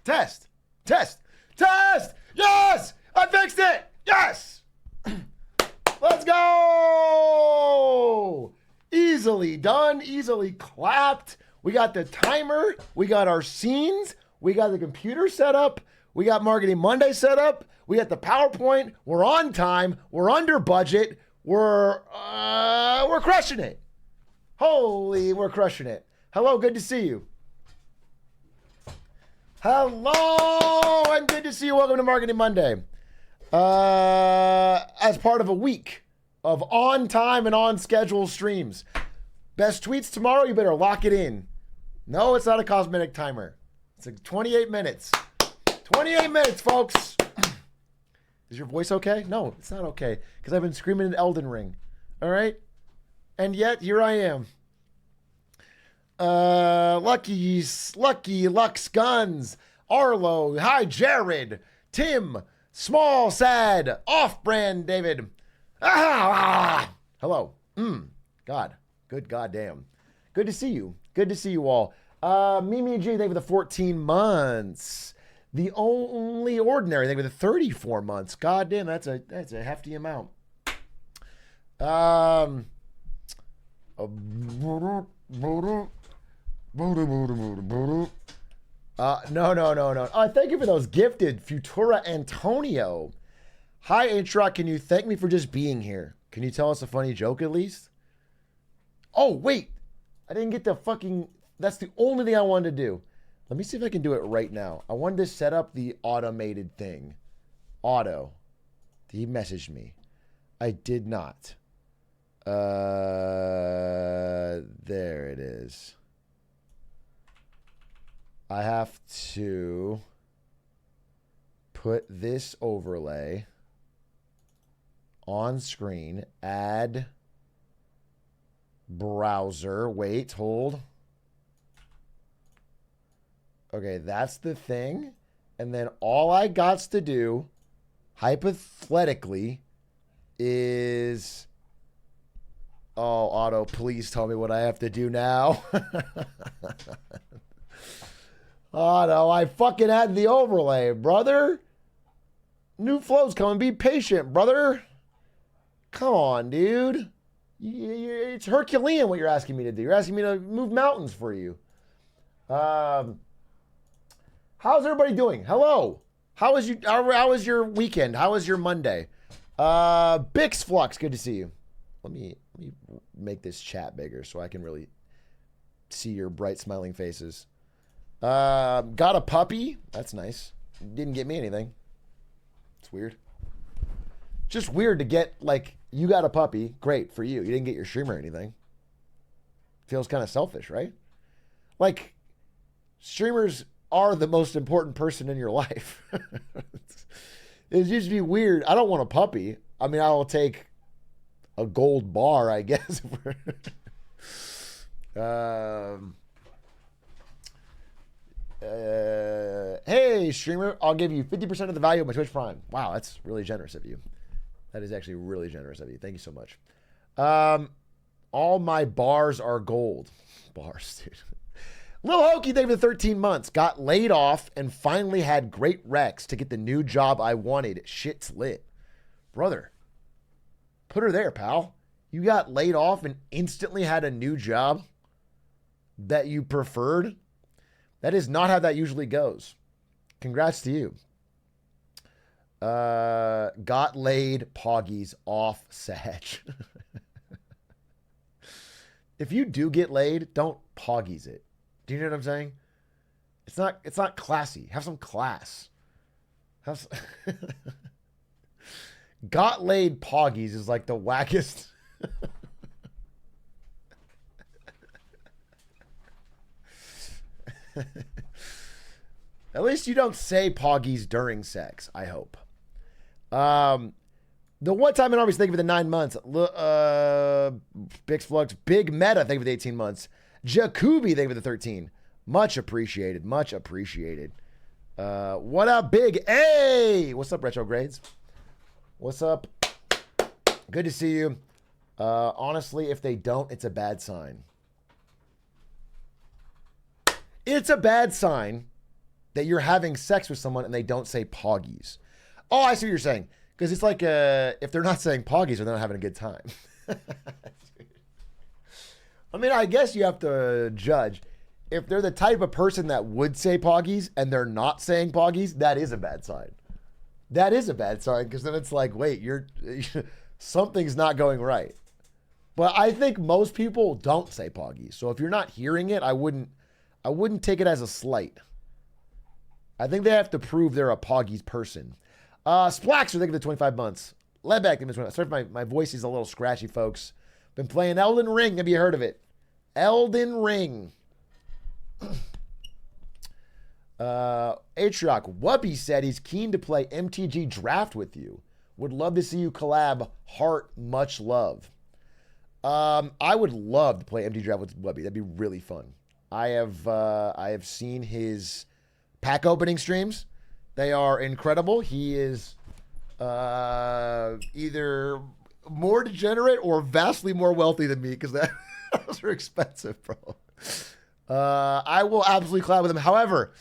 Test. Test. Test. Yes! I fixed it. Yes! Let's go! Easily done. Easily clapped. We got the timer. We got our scenes. We got the computer set up. We got Marketing Monday set up. We got the PowerPoint. We're on time. We're under budget. We're crushing it. Holy, we're crushing it. Hello, good to see you. Hello, and good to see you. Welcome to Marketing Monday. As part of a week of on time and on schedule streams. Best tweets tomorrow, you better lock it in. No, it's not a cosmetic timer. It's like 28 minutes. 28 minutes, folks. Is your voice okay? No, it's not okay. Because I've been screaming in Elden Ring. All right? And yet, here I am. Lucky, Lux Guns, Arlo, hi, Jared, Tim, Small, Sad, Off-Brand, David. Hello. God. Good goddamn. Good to see you. Good to see you all. Mimi G, thank you for the 14 months. The Only Ordinary, thank you for the 34 months. God damn, that's a hefty amount. No. Thank you for those gifted. Futura Antonio. Hi, Atrioc. Can you thank me for just being here? Can you tell us a funny joke at least? Oh, wait. I didn't get the fucking... That's the only thing I wanted to do. Let me see if I can do it right now. I wanted to set up the automated thing. Auto. He messaged me. I did not. There it is. I have to put this overlay on screen, add browser, wait, hold. Okay, that's the thing. And then all I got to do, hypothetically, is... Oh, Auto, please tell me what I have to do now. Oh, no, I fucking had the overlay, brother. New flow's coming. Be patient, brother. Come on, dude. It's Herculean what you're asking me to do. You're asking me to move mountains for you. How's everybody doing? Hello. How was your weekend? How was your Monday? Bix Flux, good to see you. Let me make this chat bigger so I can really see your bright smiling faces. Got a puppy. That's nice. Didn't get me anything. It's weird. Just weird to get, like, you got a puppy. Great for you. You didn't get your streamer or anything. Feels kind of selfish, right? Like, streamers are the most important person in your life. It used to be weird. I don't want a puppy. I mean, I will take a gold bar, I guess. Hey, streamer, I'll give you 50% of the value of my Twitch Prime. Wow, that's really generous of you. That is actually really generous of you. Thank you so much. All my bars are gold. Bars, dude. Lil Hokey, thank you for 13 months. Got laid off and finally had great recs to get the new job I wanted. Shit's lit. Brother, put her there, pal. You got laid off and instantly had a new job that you preferred. That is not how that usually goes. Congrats to you. Got laid, Poggies off Satch. If you do get laid, don't Poggies it. Do you know what I'm saying? It's not classy. Have some class. Got laid Poggies is like the wackest. At least you don't say Poggies during sex, I hope. The one time in Arby's, thank you for the 9 months. Bix Flux, Big Meta, thank you for the 18 months. Jacoby, thank you for the 13. Much appreciated. Much appreciated. What up, Big A? What's up, Retrogrades? What's up? Good to see you. Honestly, if they don't, it's a bad sign. It's a bad sign that you're having sex with someone and they don't say poggies. Oh, I see what you're saying. Because it's like if they're not saying poggies, they're not having a good time. I mean, I guess you have to judge. If they're the type of person that would say poggies and they're not saying poggies, that is a bad sign. That is a bad sign because then it's like, wait, something's not going right. But I think most people don't say poggies. So if you're not hearing it, I wouldn't take it as a slight. I think they have to prove they're a poggies person. Splax are thinking the 25 months. Lebeck, sorry if my voice is a little scratchy, folks. Been playing Elden Ring. Have you heard of it? Elden Ring. Atrioc, Wubby said he's keen to play MTG Draft with you. Would love to see you collab. Heart, much love. I would love to play MTG Draft with Wubby. That'd be really fun. I have seen his pack opening streams. They are incredible. He is either more degenerate or vastly more wealthy than me because those are expensive, bro. I will absolutely collab with him. However,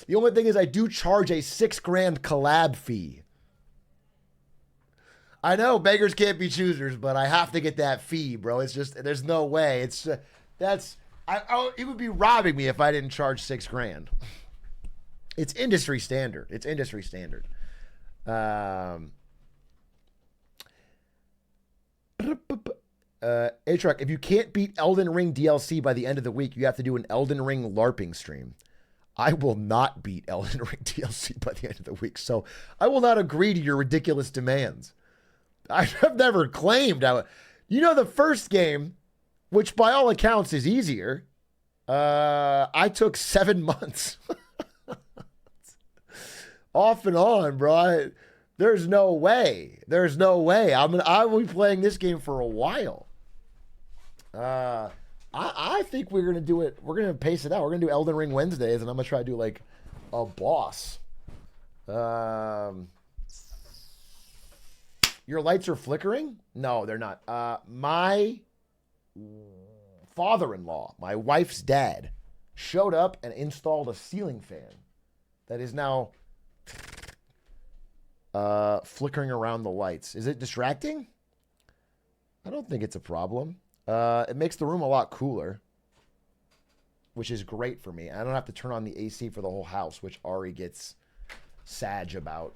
the only thing is I do charge a $6,000 collab fee. I know beggars can't be choosers, but I have to get that fee, bro. It's just, there's no way. It would be robbing me if I didn't charge $6,000. It's industry standard. It's industry standard. Atrioc, if you can't beat Elden Ring DLC by the end of the week, you have to do an Elden Ring LARPing stream. I will not beat Elden Ring DLC by the end of the week, so I will not agree to your ridiculous demands. I've never claimed. The first game, which by all accounts is easier, I took 7 months. Off and on, bro. There's no way. There's no way. I will be playing this game for a while. I think we're gonna do it. We're gonna pace it out. We're gonna do Elden Ring Wednesdays, and I'm gonna try to do like a boss. Your lights are flickering? No, they're not. My father-in-law, my wife's dad, showed up and installed a ceiling fan that is now flickering around the lights. Is it distracting? I don't think it's a problem. It makes the room a lot cooler, which is great for me. I don't have to turn on the AC for the whole house, which Ari gets sag about.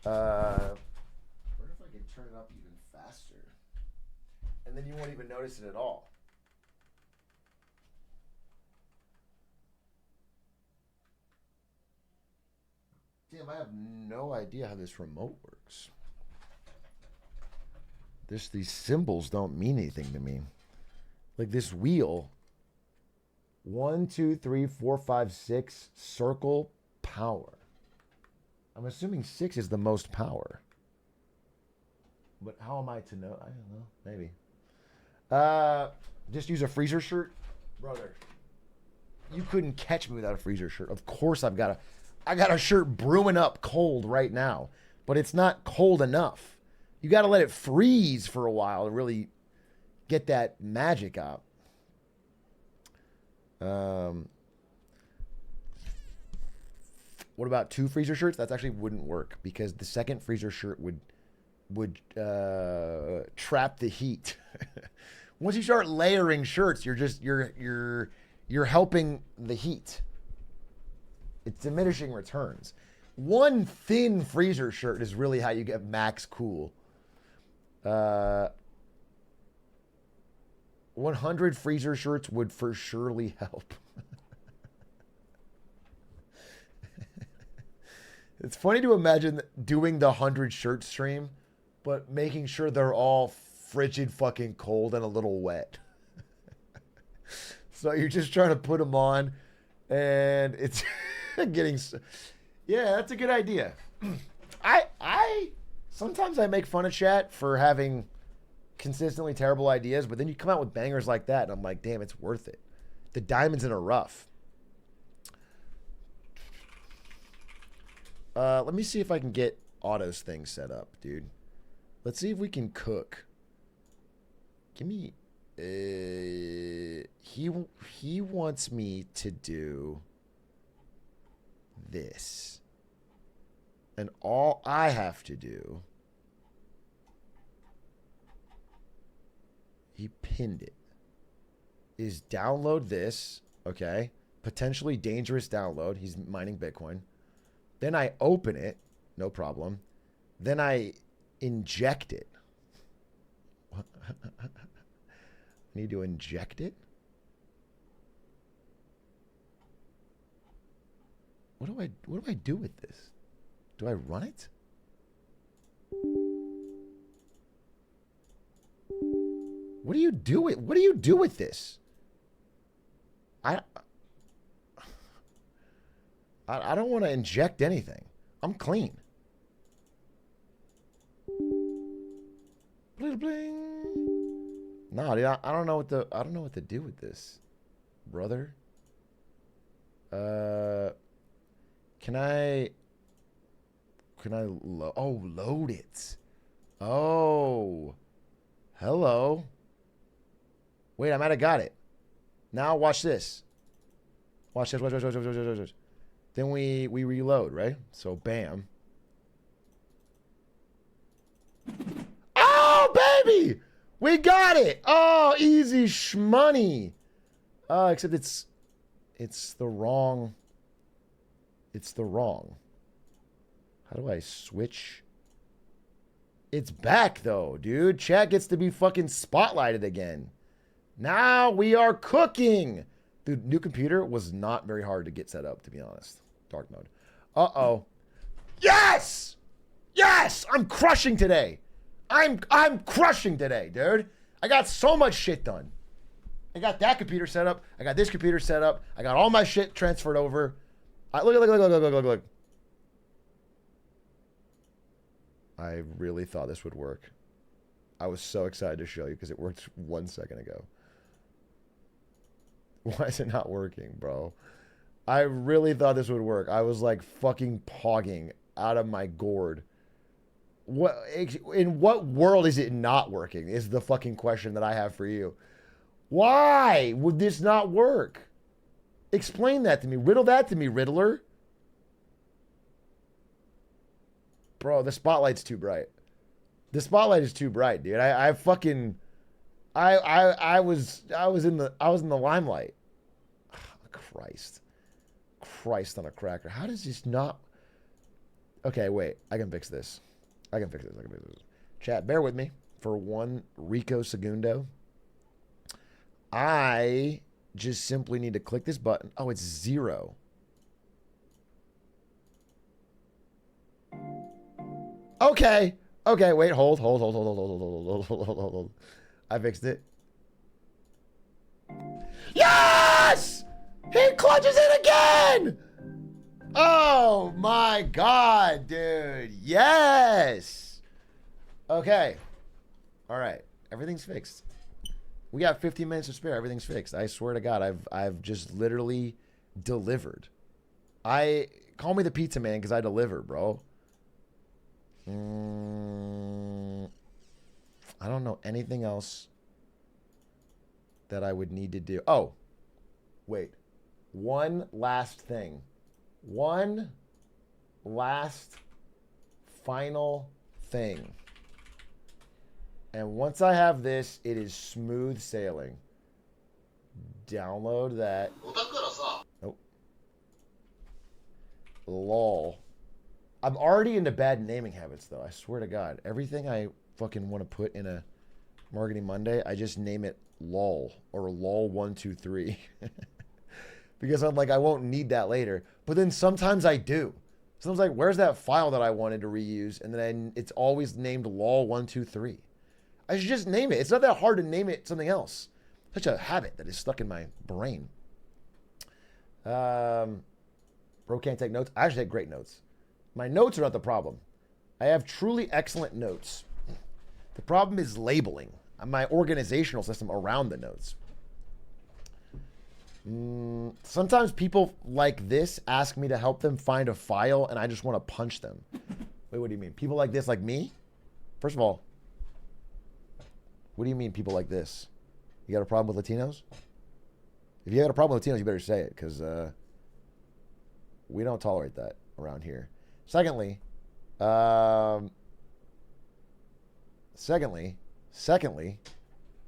What if I could turn it up even faster? And then you won't even notice it at all. Damn, I have no idea how this remote works. These symbols don't mean anything to me. Like this wheel. 1, 2, 3, 4, 5, 6. Circle power. I'm assuming 6 is the most power. But how am I to know? I don't know. Maybe. Just use a freezer shirt? Brother. You couldn't catch me without a freezer shirt. Of course I got a shirt brewing up cold right now. But it's not cold enough. You got to let it freeze for a while to really get that magic out. What about 2 freezer shirts? That actually wouldn't work because the second freezer shirt would trap the heat. Once you start layering shirts, you're helping the heat. It's diminishing returns. One thin freezer shirt is really how you get max cool. 100 freezer shirts would for surely help. It's funny to imagine doing the 100 shirt stream, but making sure they're all frigid fucking cold and a little wet. So you're just trying to put them on and it's getting... Yeah, that's a good idea. Sometimes I make fun of chat for having consistently terrible ideas, but then you come out with bangers like that, and I'm like, damn, it's worth it. The diamond's in a rough. Let me see if I can get Otto's thing set up, dude. Let's see if we can cook. Give me... he wants me to do... this. And all I have to do, he pinned it, is download this, okay? Potentially dangerous download. He's mining Bitcoin. Then I open it, no problem. Then I inject it. What? Need to inject it? What do I do with this? Do I run it? What do you do with this? I don't want to inject anything. I'm clean. Bling bling. No, dude, I don't know what to do with this, brother. Can I load it? Oh, hello. Wait, I might have got it. Now watch this. Watch this. Watch. Then we reload, right? So bam. Oh baby, we got it. Oh, easy shmoney. Except it's the wrong. It's the wrong. How do I switch? It's back though, dude. Chat gets to be fucking spotlighted again. Now we are cooking. Dude, new computer was not very hard to get set up, to be honest. Dark mode. Uh-oh. Yes! Yes! I'm crushing today. I'm crushing today, dude. I got so much shit done. I got that computer set up. I got this computer set up. I got all my shit transferred over. Look. I really thought this would work. I was so excited to show you because it worked 1 second ago. Why is it not working, bro? I really thought this would work. I was like fucking pogging out of my gourd. What, in what world is it not working is the fucking question that I have for you. Why would this not work? Explain that to me. Riddle that to me, Riddler. Bro, the spotlight's too bright. The spotlight is too bright, dude. I was in the limelight. Christ on a cracker. How does this not? Okay, wait. I can fix this. Chat, bear with me for 1 Rico Segundo. I just simply need to click this button. Oh, it's 0. Okay. Okay, wait, hold. I fixed it. Yes! He clutches it again! Oh my god, dude. Yes! Okay. All right. Everything's fixed. We got 15 minutes to spare. Everything's fixed. I swear to God, I've just literally delivered. Call me the pizza man because I deliver, bro. I don't know anything else that I would need to do. Oh, wait. One last thing. One last final thing. And once I have this, it is smooth sailing. Download that. Nope. LOL. I'm already into bad naming habits, though. I swear to God. Everything I fucking want to put in a Marketing Monday, I just name it LOL or LOL123. Because I'm like, I won't need that later. But then sometimes I do. Sometimes like, where's that file that I wanted to reuse? And then it's always named LOL123. I should just name it. It's not that hard to name it something else. Such a habit that is stuck in my brain. Bro can't take notes. I actually take great notes. My notes are not the problem. I have truly excellent notes. The problem is labeling. My organizational system around the notes. Sometimes people like this ask me to help them find a file and I just want to punch them. Wait, what do you mean? People like this, like me? First of all, what do you mean people like this? You got a problem with Latinos? If you got a problem with Latinos, you better say it, because We don't tolerate that around here. Secondly,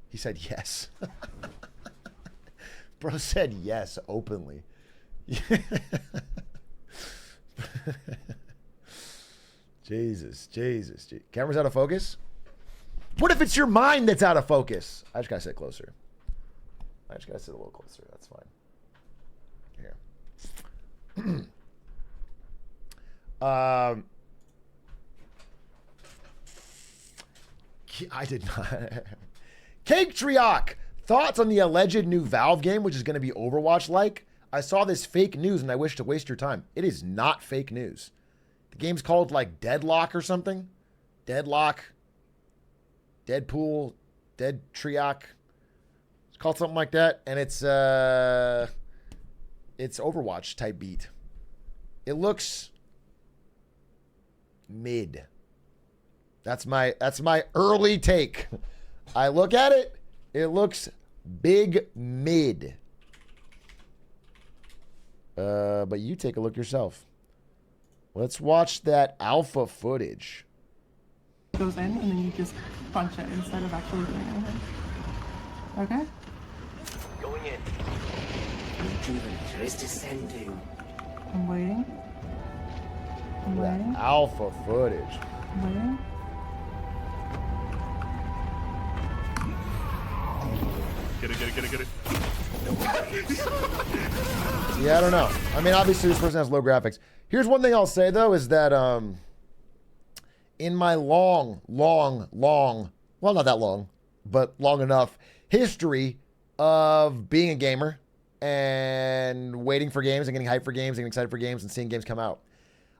he said yes. Bro said yes openly. Jesus. Camera's out of focus? What if it's your mind that's out of focus? I just gotta sit closer. I just gotta sit a little closer. That's fine. Here. I did not. Cake Trioc. Thoughts on the alleged new Valve game, which is going to be Overwatch-like? I saw this fake news and I wish to waste your time. It is not fake news. The game's called like Deadlock or something. Deadlock. Deadpool. Dead Trioc. It's called something like that. And it's Overwatch type beat. It looks mid. That's my early take. I look at it. It looks big mid. But you take a look yourself. Let's watch that alpha footage. It goes in and then you just punch it instead of actually doing anything. Okay? Going in. Rejuvenator is descending. I'm waiting. I'm waiting. That alpha footage. I'm waiting. Get it. Yeah, I don't know. I mean, obviously this person has low graphics. Here's one thing I'll say though is that in my long, well, not that long, but long enough history of being a gamer and waiting for games and getting hyped for games and getting excited for games and seeing games come out,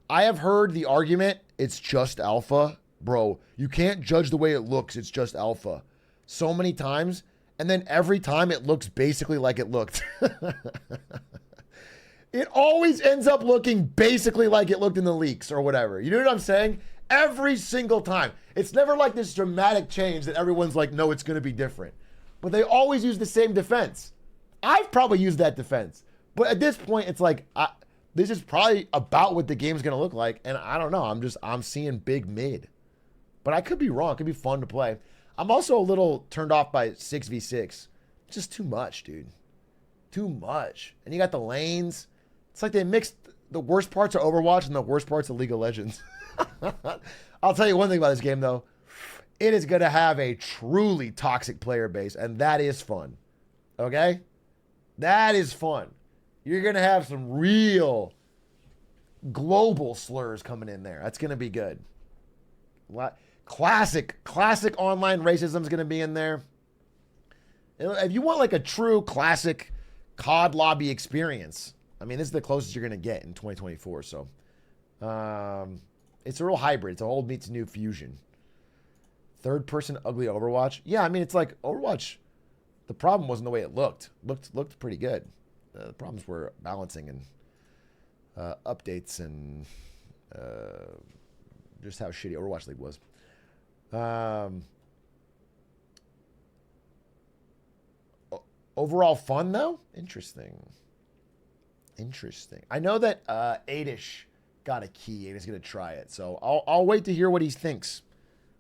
I have heard the argument, it's just alpha. Bro, you can't judge the way it looks, it's just alpha. So many times. And then every time it looks basically like it looked. It always ends up looking basically like it looked in the leaks or whatever. You know what I'm saying? Every single time. It's never like this dramatic change that everyone's like, no, it's going to be different. But they always use the same defense. I've probably used that defense. But at this point, it's like, this is probably about what the game's going to look like. And I don't know. I'm seeing big mid. But I could be wrong. It could be fun to play. I'm also a little turned off by 6v6. Just too much, dude. Too much. And you got the lanes. It's like they mixed the worst parts of Overwatch and the worst parts of League of Legends. I'll tell you one thing about this game, though. It is going to have a truly toxic player base, and that is fun. Okay? That is fun. You're going to have some real global slurs coming in there. That's going to be good. Classic online racism is going to be in there. If you want like a true classic COD lobby experience, I mean, this is the closest you're going to get in 2024. So it's a real hybrid. It's a old meets new fusion. Third person ugly Overwatch. Yeah, I mean, it's like Overwatch. The problem wasn't the way it looked. Looked pretty good. The problems were balancing and updates and just how shitty Overwatch League was. Overall fun though? Interesting. I know that Adish got a key and he's gonna try it, so I'll wait to hear what he thinks.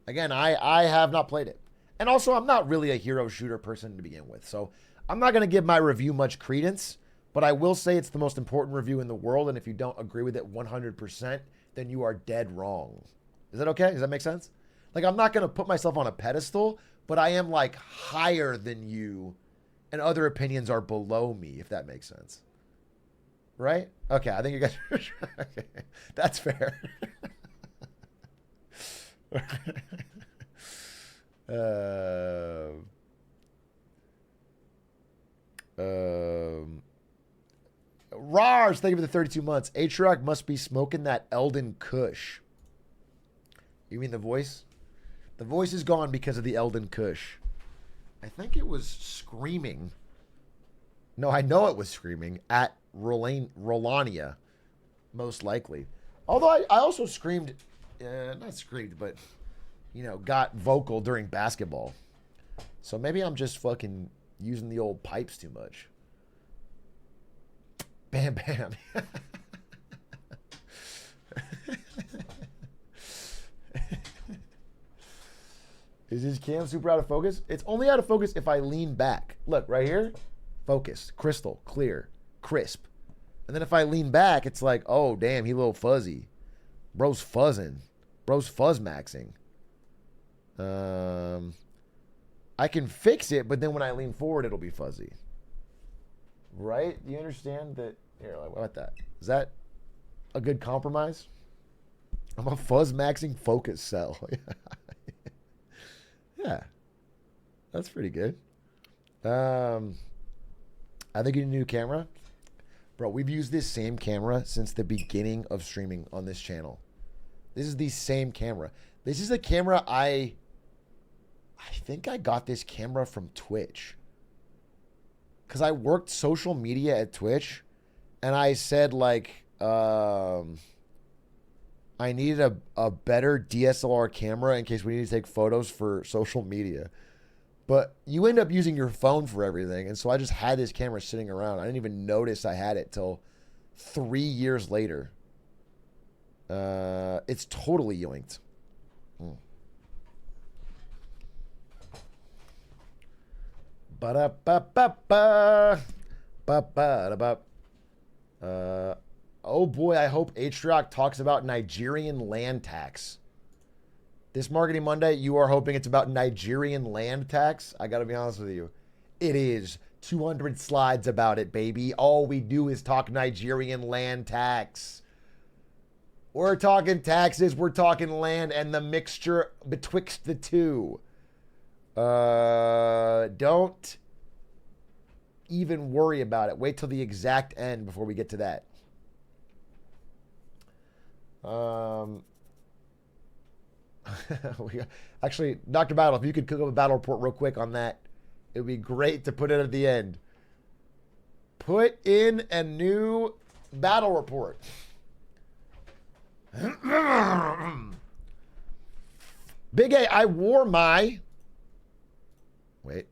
Again, I have not played it, and also I'm not really a hero shooter person to begin with, so I'm not gonna give my review much credence. But I will say it's the most important review in the world, and if you don't agree with it 100%, then you are dead wrong. Is that okay? Does that make sense? Like, I'm not going to put myself on a pedestal, but I am, like, higher than you, and other opinions are below me, if that makes sense. Right? Okay, I think you guys are okay. That's fair. Rars, thank you for the 32 months. Atrioc must be smoking that Elden Kush. You mean the voice? The voice is gone because of the Elden Kush. I think it was screaming. No, I know it was screaming at Rolania, most likely. Although I also screamed, not screamed, but, you know, got vocal during basketball. So maybe I'm just fucking using the old pipes too much. Bam, bam. Is his cam super out of focus? It's only out of focus if I lean back. Look, right here. Focus. Crystal. Clear. Crisp. And then if I lean back, it's like, oh, damn, he a little fuzzy. Bro's fuzzing. Bro's fuzz maxing. I can fix it, but then when I lean forward, it'll be fuzzy. Right? Do you understand that? Here, like, what about that? Is that a good compromise? I'm a fuzz maxing focus cell. Yeah. That's pretty good. I think you need a new camera. Bro, we've used this same camera since the beginning of streaming on this channel. This is the same camera. This is a camera I think I got this camera from Twitch. Because I worked social media at Twitch. And I said, like, I needed a better DSLR camera in case we need to take photos for social media. But you end up using your phone for everything. And so I just had this camera sitting around. I didn't even notice I had it till 3 years later. It's totally yoinked. Ba-da-ba-ba-ba. Ba-ba-da-ba. Oh boy, I hope Atrioc talks about Nigerian land tax. This Marketing Monday, you are hoping it's about Nigerian land tax? I gotta be honest with you. It is. 200 slides about it, baby. All we do is talk Nigerian land tax. We're talking taxes, we're talking land, and the mixture betwixt the two. Don't even worry about it. Wait till the exact end before we get to that. Actually, Dr. Battle, if you could cook up a battle report real quick on that, it would be great to put it at the end. Put in a new battle report. Big A, I wore my... Wait.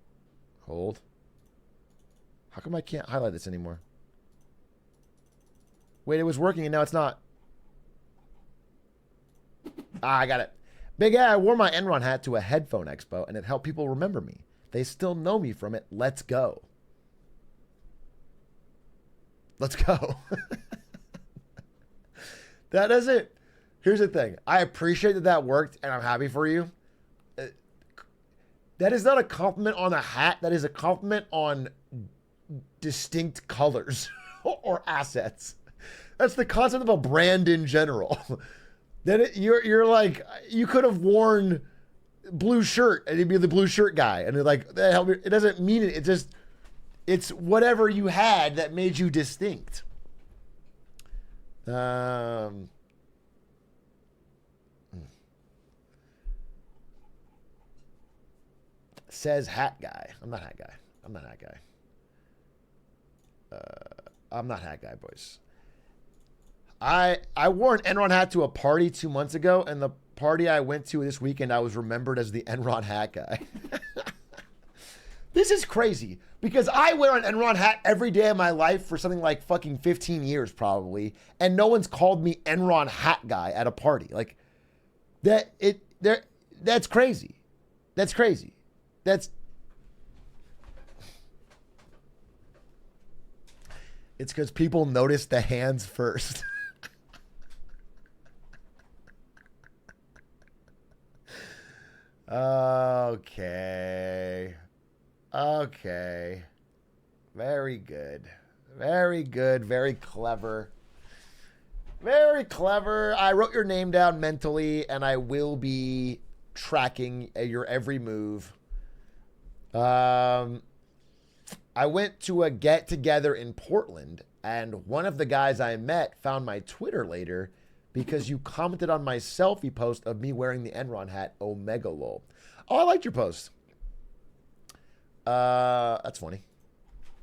Hold. How come I can't highlight this anymore? Wait, it was working and now it's not. Ah, I got it. Big A, I wore my Enron hat to a headphone expo and it helped people remember me. They still know me from it. Let's go. Let's go. That doesn't... Here's the thing. I appreciate that that worked and I'm happy for you. That is not a compliment on a hat. That is a compliment on distinct colors or assets. That's the concept of a brand in general. That you're like, you could have worn blue shirt and you'd be the blue shirt guy. And you're like, it doesn't mean it. It just, it's whatever you had that made you distinct. Says hat guy. I'm not hat guy. I'm not hat guy. I'm not hat guy, boys. I wore an Enron hat to a party 2 months ago, and the party I went to this weekend, I was remembered as the Enron hat guy. This is crazy, because I wear an Enron hat every day of my life for something like fucking 15 years probably, and no one's called me Enron hat guy at a party. Like, that's crazy. That's crazy. It's because people notice the hands first. Okay. Okay. Very good. Very good. Very clever. Very clever. I wrote your name down mentally, and I will be tracking your every move. I went to a get-together in Portland, and one of the guys I met found my Twitter later because you commented on my selfie post of me wearing the Enron hat, Omega lol. Oh, I liked your post. That's funny.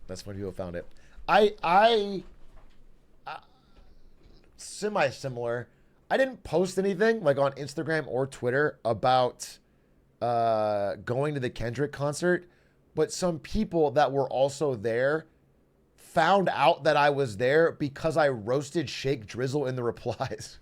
That's funny people found it. I semi-similar. I didn't post anything like on Instagram or Twitter about going to the Kendrick concert, but some people that were also there found out that I was there because I roasted Shake Drizzle in the replies.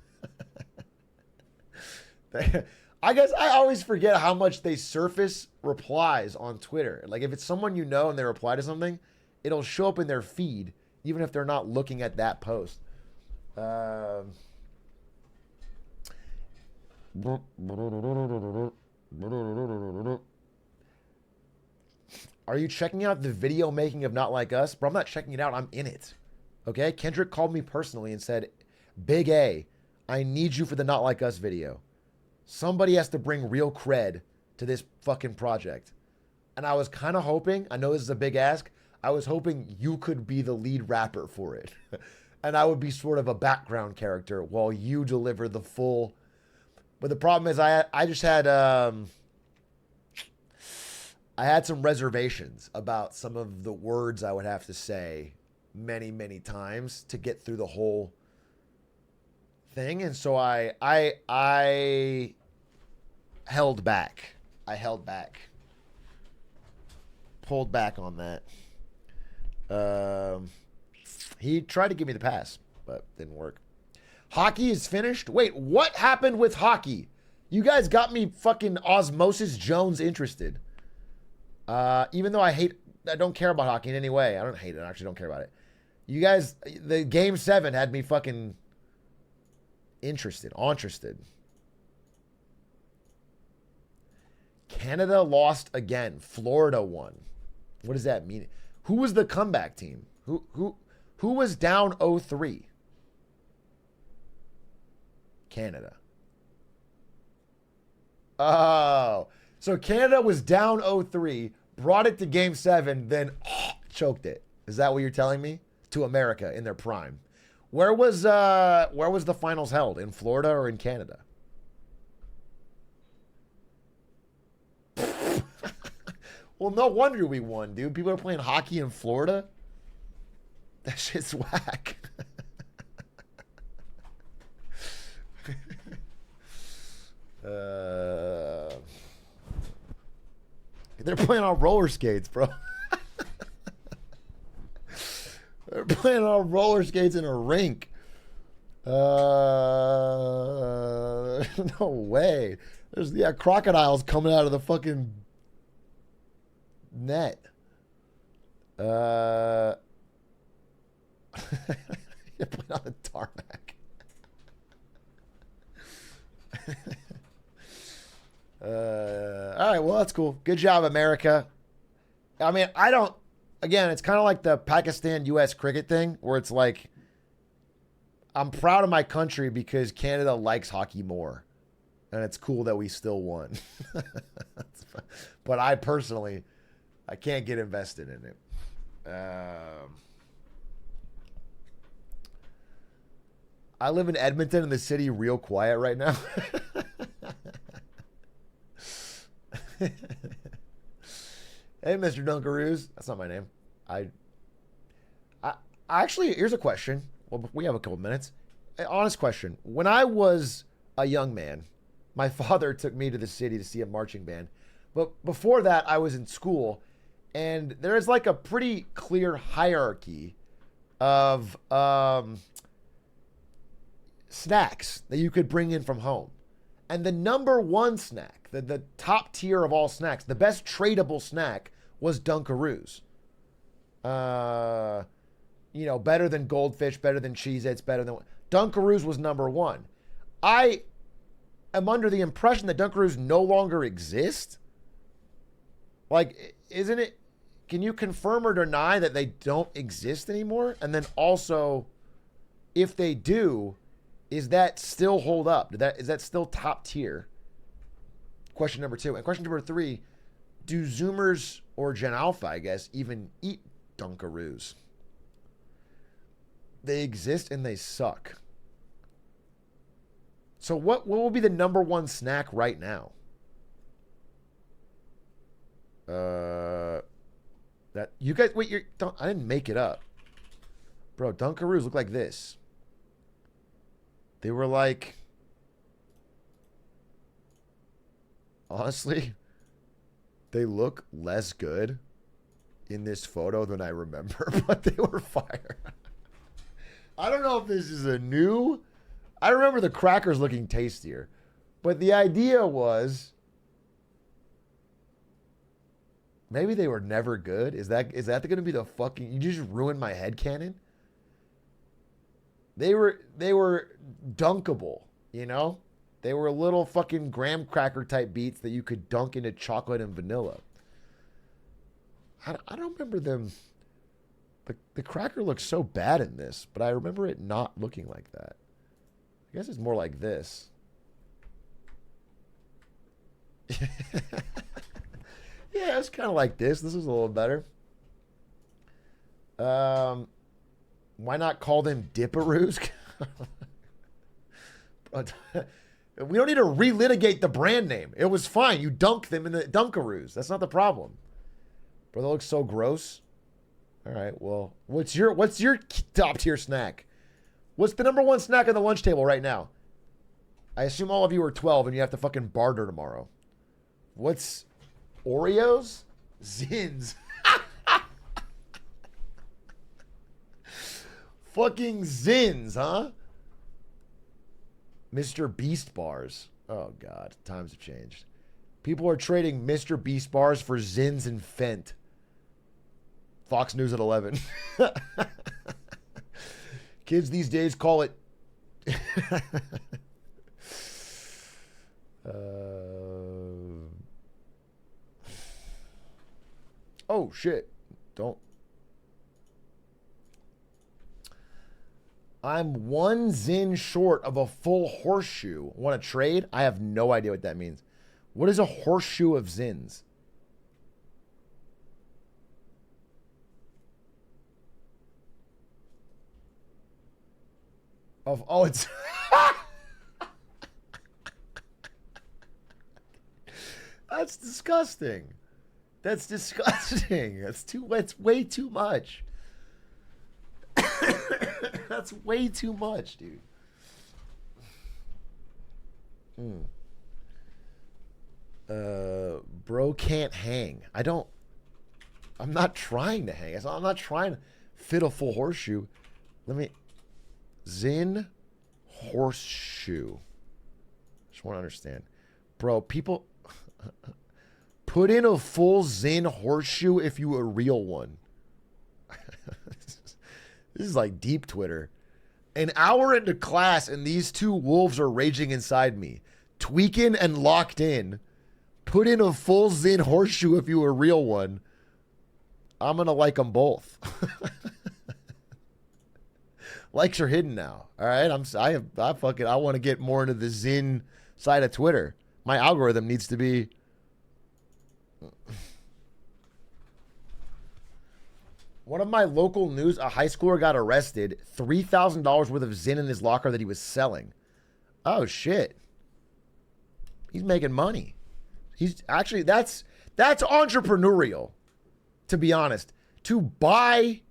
I guess I always forget how much they surface replies on Twitter. Like if it's someone you know and they reply to something, it'll show up in their feed, even if they're not looking at that post. Are you checking out the video making of Not Like Us? Bro, I'm not checking it out. I'm in it. Okay? Kendrick called me personally and said, Big A, I need you for the Not Like Us video. Somebody has to bring real cred to this fucking project. And I was kind of hoping, I know this is a big ask, I was hoping you could be the lead rapper for it. And I would be sort of a background character while you deliver the full. But the problem is I just had I had some reservations about some of the words I would have to say many, many times to get through the whole thing. And so I held back. Pulled back on that. He tried to give me the pass, but didn't work. Hockey is finished? Wait, what happened with hockey? You guys got me fucking Osmosis Jones interested. Even though I don't care about hockey in any way. I don't hate it. I actually don't care about it. You guys, the Game 7 had me fucking interested. Canada lost again. Florida won. What does that mean? Who was the comeback team? Who was down 0-3? Canada. Oh. So Canada was down 0-3, brought it to Game 7, then choked it. Is that what you're telling me? To America in their prime. Where was the finals held? In Florida or in Canada? Well, no wonder we won, dude. People are playing hockey in Florida. That shit's whack. They're playing on roller skates, bro. They're playing on roller skates in a rink. No way. There's crocodiles coming out of the fucking net. You're playing on the tarmac. All right, well, that's cool. Good job, America. I mean, again, it's kind of like the Pakistan-U.S. cricket thing, where it's like, I'm proud of my country because Canada likes hockey more. And it's cool that we still won. But I personally, I can't get invested in it. I live in Edmonton and the city real quiet right now. Hey, Mr. Dunkaroos. That's not my name. I actually, here's a question. Well, we have a couple minutes. An honest question. When I was a young man, my father took me to the city to see a marching band. But before that, I was in school, and there is like a pretty clear hierarchy of snacks that you could bring in from home. And the number one snack, the top tier of all snacks, the best tradable snack was Dunkaroos. Better than Goldfish, better than Cheez-Its, better than... Dunkaroos was number one. I am under the impression that Dunkaroos no longer exist. Like, isn't it... Can you confirm or deny that they don't exist anymore? And then also, if they do, is that still hold up? Is that still top tier? Question number 2. And question number 3, do Zoomers or Gen Alpha, I guess, even eat Dunkaroos? They exist and they suck. So what will be the number one snack right now? That you guys wait. I didn't make it up, bro. Dunkaroos look like this. They were like, honestly, they look less good in this photo than I remember, but they were fire. I don't know if this is a new. I remember the crackers looking tastier, But the idea was maybe they were never good. Is that going to be the fucking? You just ruined my headcanon. They were dunkable, you know? They were little fucking graham cracker type beats that you could dunk into chocolate and vanilla. I don't remember them. The cracker looks so bad in this, but I remember it not looking like that. I guess it's more like this. Yeah, it's kind of like this. This is a little better. Why not call them Dipperoos? We don't need to relitigate the brand name. It was fine. You dunk them in the Dunkaroos. That's not the problem. Bro, that looks so gross. All right, well, what's your top tier snack? What's the number one snack on the lunch table right now? I assume all of you are 12 and you have to fucking barter tomorrow. What's Oreos? Zins. Fucking Zins, huh? Mr. Beast bars. Oh, God. Times have changed. People are trading Mr. Beast bars for Zins and Fent. Fox News at 11. Kids these days call it... Oh, shit. Don't... I'm one Zin short of a full horseshoe. Want to trade? I have no idea what that means. What is a horseshoe of Zins? Oh, it's... That's disgusting. That's disgusting. That's way too much. That's way too much, dude. Bro can't hang. I'm not trying to hang. I'm not trying to fit a full horseshoe. Zin horseshoe. Just want to understand. Bro, people put in a full Zin horseshoe if you a real one. This is like deep Twitter. An hour into class and these two wolves are raging inside me. Tweaking and locked in. Put in a full Zin horseshoe if you a real one. I'm going to like them both. Likes are hidden now. All right. I want to get more into the Zin side of Twitter. My algorithm needs to be. One of my local news, a high schooler got arrested. $3,000 worth of Zin in his locker that he was selling. Oh shit. He's making money. He's actually that's entrepreneurial, to be honest. To buy,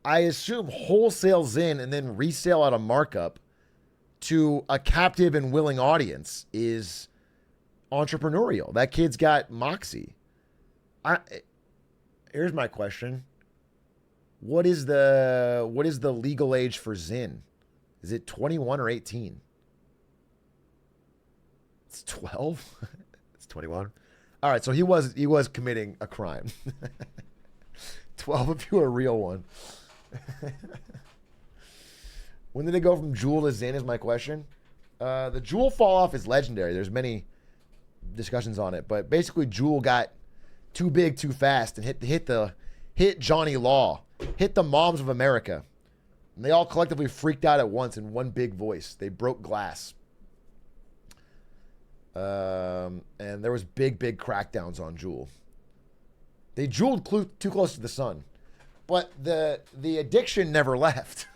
I assume, wholesale Zin and then resale at a markup to a captive and willing audience is entrepreneurial. That kid's got moxie. Here's my question. What is the legal age for Zin? Is it 21 or 18? It's 12. It's 21. All right, so he was committing a crime. 12 if you're a real one. When did they go from Jewel to Zin is my question. The Jewel fall off is legendary. There's many discussions on it, but basically Jewel got too big too fast and hit Johnny Law, hit the moms of America. And they all collectively freaked out at once in one big voice. They broke glass. And there was big crackdowns on Jewel. They jeweled too close to the sun. But the addiction never left.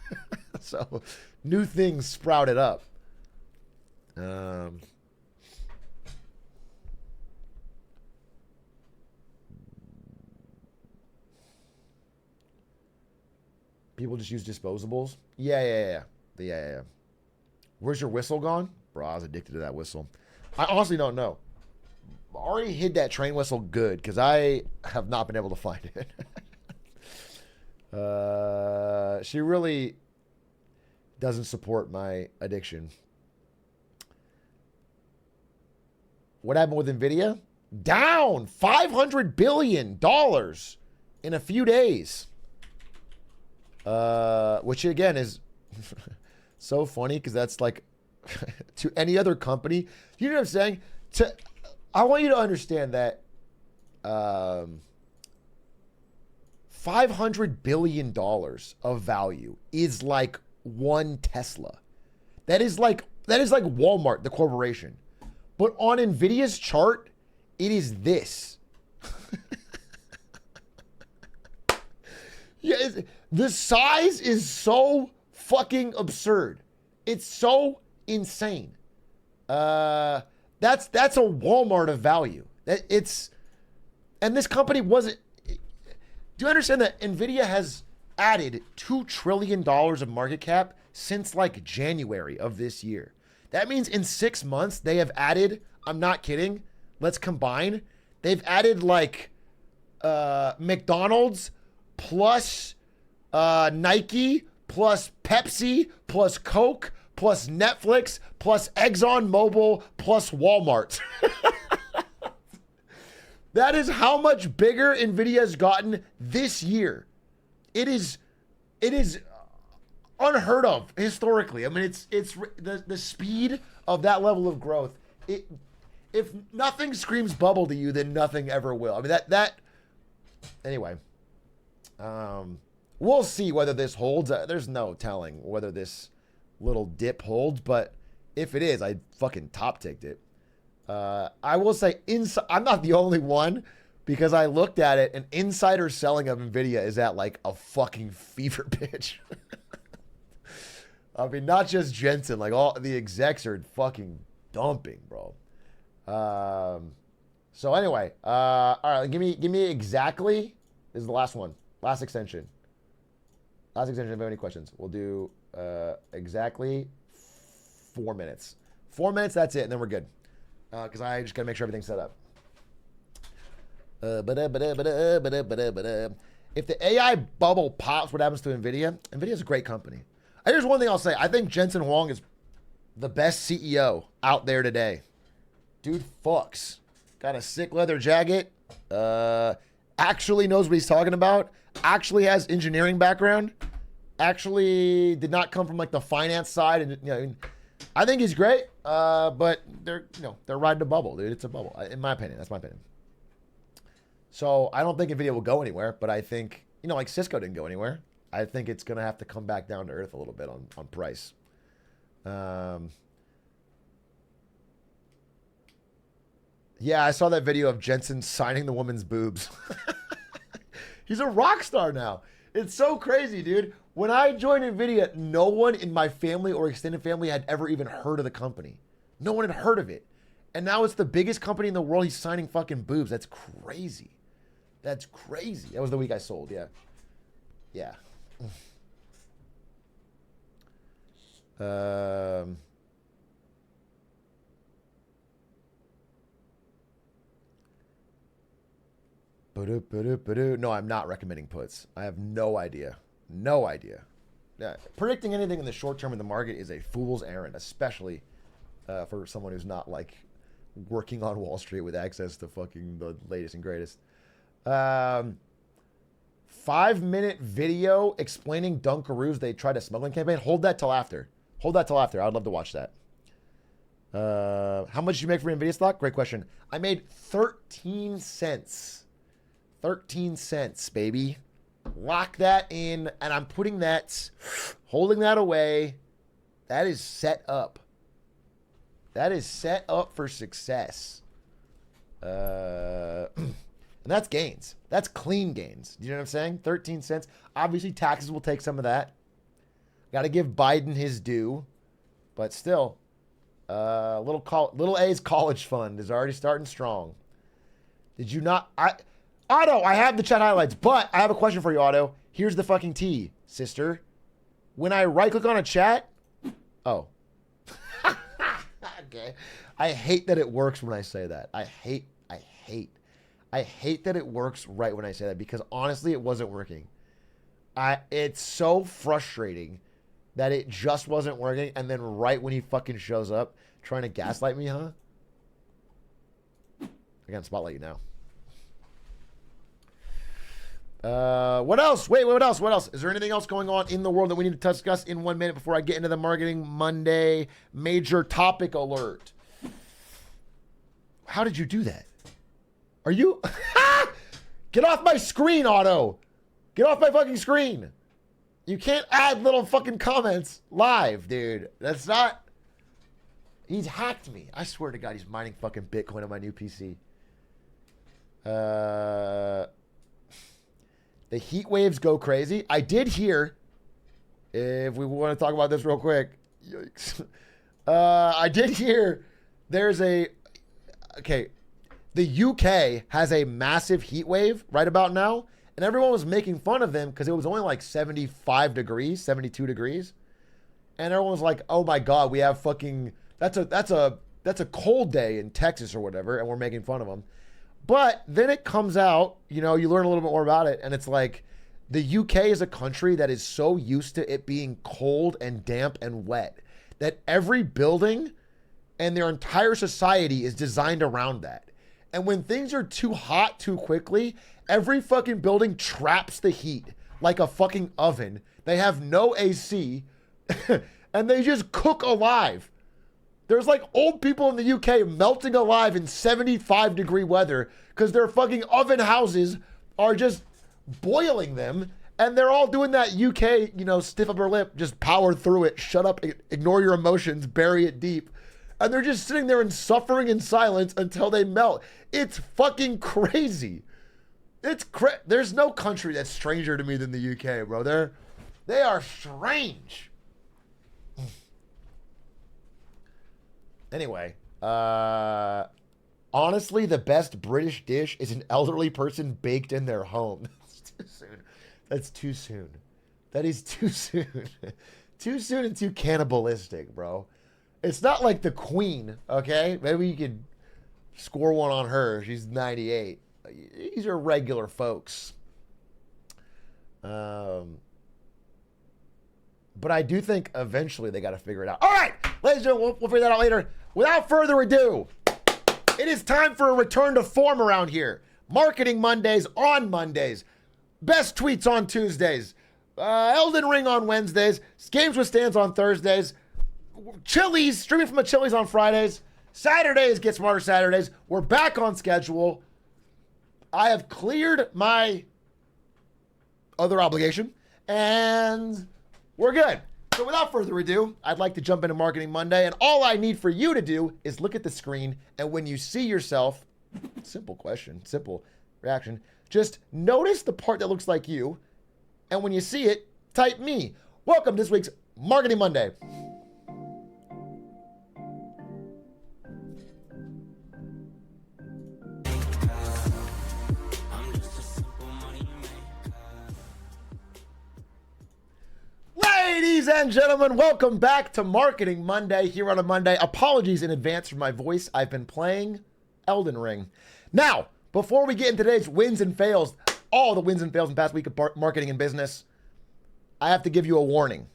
So new things sprouted up. People just use disposables. Yeah. Where's your whistle gone? Bro, I was addicted to that whistle. I honestly don't know. Ari hid that train whistle good because I have not been able to find it. She really doesn't support my addiction. What happened with Nvidia? Down $500 billion in a few days. Which again is so funny because that's like to any other company. You know what I'm saying? I want you to understand that $500 billion of value is like one Tesla. That is like Walmart, the corporation. But on Nvidia's chart, it is this. Yeah, the size is so fucking absurd. It's so insane. That's a Walmart of value. And this company wasn't. Do you understand that Nvidia has added $2 trillion of market cap since like January of this year? That means in 6 months they have added. I'm not kidding. Let's combine. They've added like McDonald's plus Nike plus Pepsi plus Coke plus Netflix plus ExxonMobil plus Walmart. That is how much bigger Nvidia has gotten this year. It is unheard of historically. I mean, it's the speed of that level of growth. If nothing screams bubble to you, then nothing ever will. I mean, that anyway. We'll see whether this holds. There's no telling whether this little dip holds, but if it is, I fucking top ticked it. I will say I'm not the only one because I looked at it and insider selling of Nvidia is at like a fucking fever pitch. I mean, not just Jensen, like all the execs are fucking dumping, bro. So anyway, all right, give me exactly. This is the last one. Last extension. If you have any questions, we'll do exactly 4 minutes. 4 minutes, that's it, and then we're good. Because I just got to make sure everything's set up. If the AI bubble pops, what happens to NVIDIA? NVIDIA's a great company. Here's one thing I'll say. I think Jensen Huang is the best CEO out there today. Dude fucks. Got a sick leather jacket. Actually knows what he's talking about. Actually has engineering background. Actually did not come from like the finance side. And I think he's great. But they're riding a bubble, dude. It's a bubble. In my opinion. That's my opinion. So I don't think NVIDIA will go anywhere, but I think, like Cisco didn't go anywhere. I think it's going to have to come back down to earth a little bit on price. Yeah, I saw that video of Jensen signing the woman's boobs. He's a rock star now. It's so crazy, dude. When I joined NVIDIA, no one in my family or extended family had ever even heard of the company. No one had heard of it. And now it's the biggest company in the world. He's signing fucking boobs. That's crazy. That's crazy. That was the week I sold, yeah. Yeah. No, I'm not recommending puts. I have no idea. No idea. Predicting anything in the short term in the market is a fool's errand, especially for someone who's not like working on Wall Street with access to fucking the latest and greatest. 5-minute video explaining Dunkaroos they tried a smuggling campaign. Hold that till after. Hold that till after. I'd love to watch that. How much did you make for NVIDIA stock? Great question. I made 13 cents. 13 cents, baby. Lock that in, and I'm putting that, holding that away. That is set up. That is set up for success. And that's gains. That's clean gains. Do you know what I'm saying? 13 cents. Obviously, taxes will take some of that. Got to give Biden his due. But still, little A's college fund is already starting strong. Did you not... Otto, I have the chat highlights, but I have a question for you, Otto. Here's the fucking tea, sister. When I right-click on a chat... Oh. Okay. I hate that it works when I say that. I hate that it works right when I say that because honestly, it wasn't working. It's so frustrating that it just wasn't working, and then right when he fucking shows up trying to gaslight me, huh? I can't spotlight you now. What else? Wait, what else? What else? Is there anything else going on in the world that we need to discuss in 1 minute before I get into the Marketing Monday major topic alert? How did you do that? Are you? Get off my screen, Otto. Get off my fucking screen. You can't add little fucking comments live, dude. That's not... He's hacked me. I swear to God, he's mining fucking Bitcoin on my new PC. The heat waves go crazy. I did hear, if we want to talk about this real quick, yikes. I did hear there's a, okay, the UK has a massive heat wave right about now, and everyone was making fun of them because it was only like 75 degrees, 72 degrees. And everyone was like, oh my God, we have fucking, that's a cold day in Texas or whatever, and we're making fun of them. But then it comes out, you know, you learn a little bit more about it, and it's like the UK is a country that is so used to it being cold and damp and wet that every building and their entire society is designed around that. And when things are too hot too quickly, every fucking building traps the heat like a fucking oven. They have no AC and they just cook alive. There's like old people in the UK melting alive in 75 degree weather because their fucking oven houses are just boiling them. And they're all doing that UK, you know, stiff upper lip, just power through it, shut up, ignore your emotions, bury it deep. And they're just sitting there and suffering in silence until they melt. It's fucking crazy. There's no country that's stranger to me than the UK, bro. They are strange. Anyway, honestly, the best British dish is an elderly person baked in their home. That's too soon. That's too soon. That is too soon. Too soon and too cannibalistic, bro. It's not like the Queen, okay? Maybe you could score one on her. She's 98. These are regular folks. But I do think eventually they got to figure it out. All right, ladies and gentlemen, we'll figure that out later. Without further ado, it is time for a return to form around here. Marketing Mondays on Mondays. Best tweets on Tuesdays. Elden Ring on Wednesdays. Games with Stands on Thursdays. Chili's, streaming from a Chili's on Fridays. Saturdays, Get Smarter Saturdays. We're back on schedule. I have cleared my other obligation, and we're good. So without further ado, I'd like to jump into Marketing Monday, and all I need for you to do is look at the screen, and when you see yourself, simple question, simple reaction, just notice the part that looks like you, and when you see it, type me. Welcome to this week's Marketing Monday. Ladies and gentlemen, welcome back to Marketing Monday here on a Monday. Apologies in advance for my voice. I've been playing Elden Ring. Now, before we get into today's wins and fails, all the wins and fails in the past week of marketing and business, I have to give you a warning.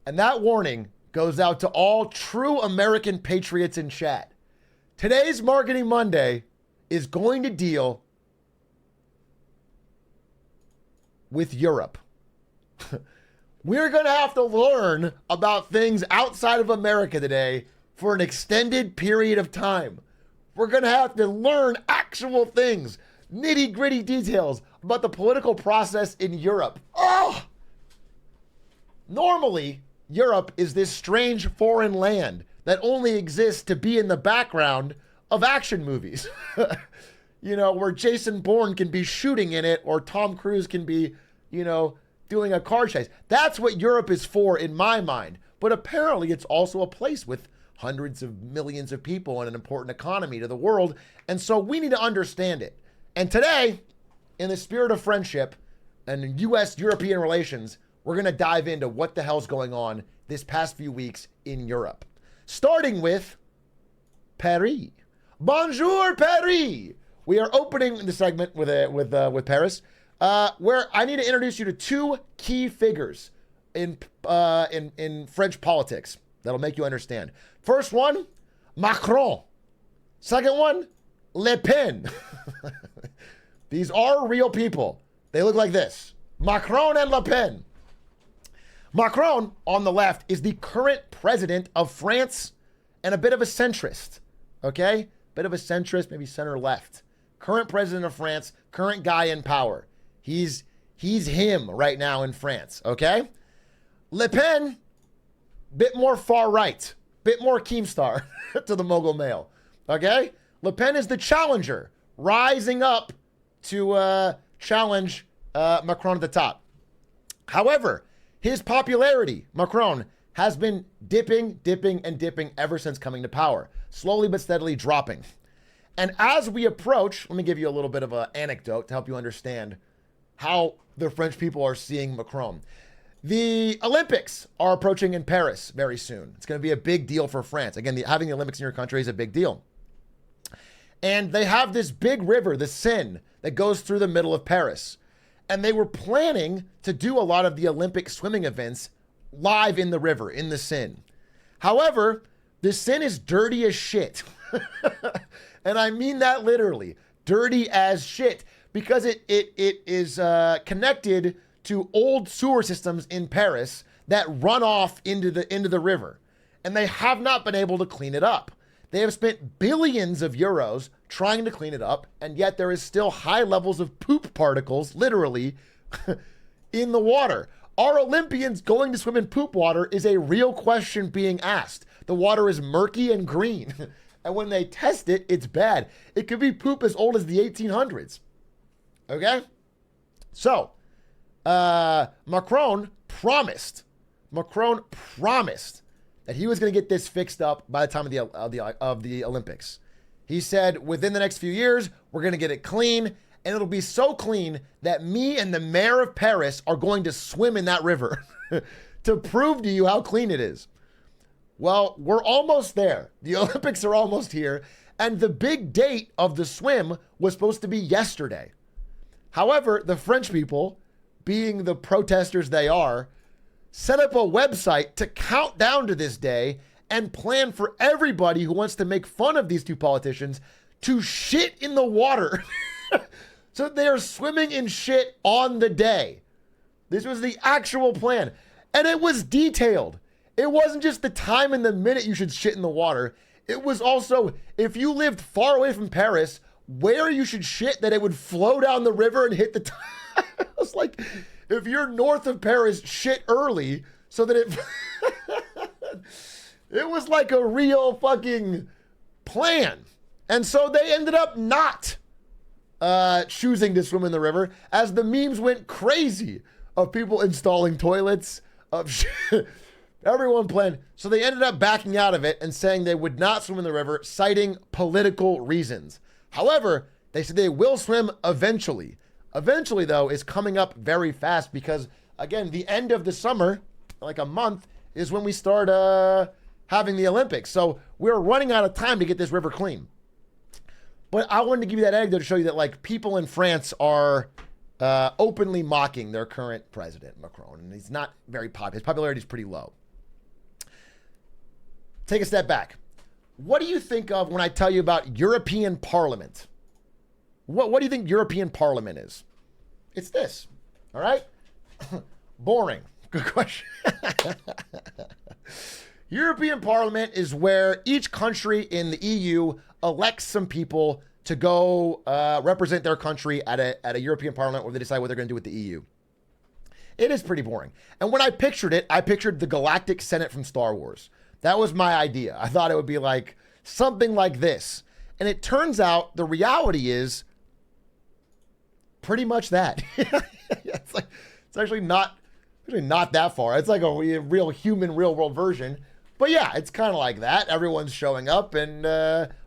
And that warning goes out to all true American patriots in chat. Today's Marketing Monday is going to deal with Europe. We're going to have to learn about things outside of America today for an extended period of time. We're going to have to learn actual things, nitty-gritty details about the political process in Europe. Oh! Normally, Europe is this strange foreign land that only exists to be in the background of action movies. You know, where Jason Bourne can be shooting in it or Tom Cruise can be, you know, doing a car chase. That's what Europe is for in my mind. But apparently it's also a place with hundreds of millions of people and an important economy to the world. And so we need to understand it. And today, in the spirit of friendship and U.S.-European relations, we're going to dive into what the hell's going on this past few weeks in Europe. Starting with Paris. Bonjour, Paris! We are opening the segment with Paris, where I need to introduce you to two key figures in French politics. that'll make you understand. First one, Macron. Second one, Le Pen. These are real people. They look like this. Macron and Le Pen. Macron, on the left, is the current president of France and a bit of a centrist. Okay? Bit of a centrist, maybe center-left. Current president of France, current guy in power. He's him right now in France. Okay? Le Pen, bit more far-right. Bit more Keemstar to the Mogul Mail. Okay? Le Pen is the challenger, rising up to challenge Macron at the top. However, his popularity, Macron, has been dipping ever since coming to power, slowly but steadily dropping. And as we approach, let me give you a little bit of an anecdote to help you understand how the French people are seeing Macron. The Olympics are approaching in Paris very soon. It's going to be a big deal for France. Again, having the Olympics in your country is a big deal. And they have this big river, the Seine, that goes through the middle of Paris. And they were planning to do a lot of the Olympic swimming events live in the river, in the Seine. However, the Seine is dirty as shit. And I mean that literally. Dirty as shit. Because it is connected to old sewer systems in Paris that run off into the river. And they have not been able to clean it up. They have spent billions of euros trying to clean it up, and yet there is still high levels of poop particles, literally, in the water. Are Olympians going to swim in poop water is a real question being asked. The water is murky and green, and when they test it, it's bad. It could be poop as old as the 1800s. Okay? So, Macron promised that he was going to get this fixed up by the time of the Olympics. He said, within the next few years, we're going to get it clean, and it'll be so clean that me and the mayor of Paris are going to swim in that river to prove to you how clean it is. Well, we're almost there. The Olympics are almost here, and the big date of the swim was supposed to be yesterday. However, the French people, being the protesters they are, set up a website to count down to this day and plan for everybody who wants to make fun of these two politicians to shit in the water. So they are swimming in shit on the day. This was the actual plan. And it was detailed. It wasn't just the time and the minute you should shit in the water. It was also, if you lived far away from Paris, where you should shit that it would flow down the river and hit the It was like, if you're north of Paris, shit early so that it... It was like a real fucking plan. And so they ended up not choosing to swim in the river as the memes went crazy of people installing toilets, of shit. Everyone planned. So they ended up backing out of it and saying they would not swim in the river, citing political reasons. However, they said they will swim eventually. Eventually, though, is coming up very fast because, again, the end of the summer, like a month, is when we start having the Olympics. So we're running out of time to get this river clean. But I wanted to give you that anecdote to show you that, like, people in France are openly mocking their current president, Macron, and he's not very popular. His popularity is pretty low. Take a step back. What do you think of when I tell you about European Parliament? What do you think European Parliament is? It's this, all right? Boring. Good question. European Parliament is where each country in the EU elects some people to go represent their country at a European Parliament where they decide what they're going to do with the EU. It is pretty boring. And when I pictured it, I pictured the Galactic Senate from Star Wars. That was my idea. I thought it would be like something like this. And it turns out the reality is pretty much that. It's actually not that far. It's like a real human, real world version. But yeah, it's kind of like that. Everyone's showing up and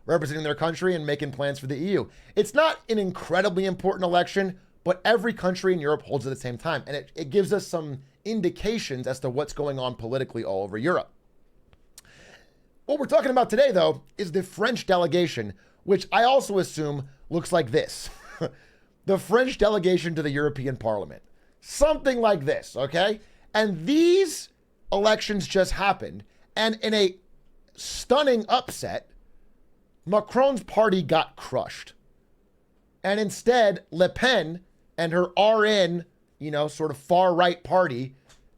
representing their country and making plans for the EU. It's not an incredibly important election, but every country in Europe holds it at the same time. And it gives us some indications as to what's going on politically all over Europe. What we're talking about today, though, is the French delegation, which I also assume looks like this. The French delegation to the European Parliament. Something like this, okay? And these elections just happened. And in a stunning upset, Macron's party got crushed. And instead, Le Pen and her RN, sort of far-right party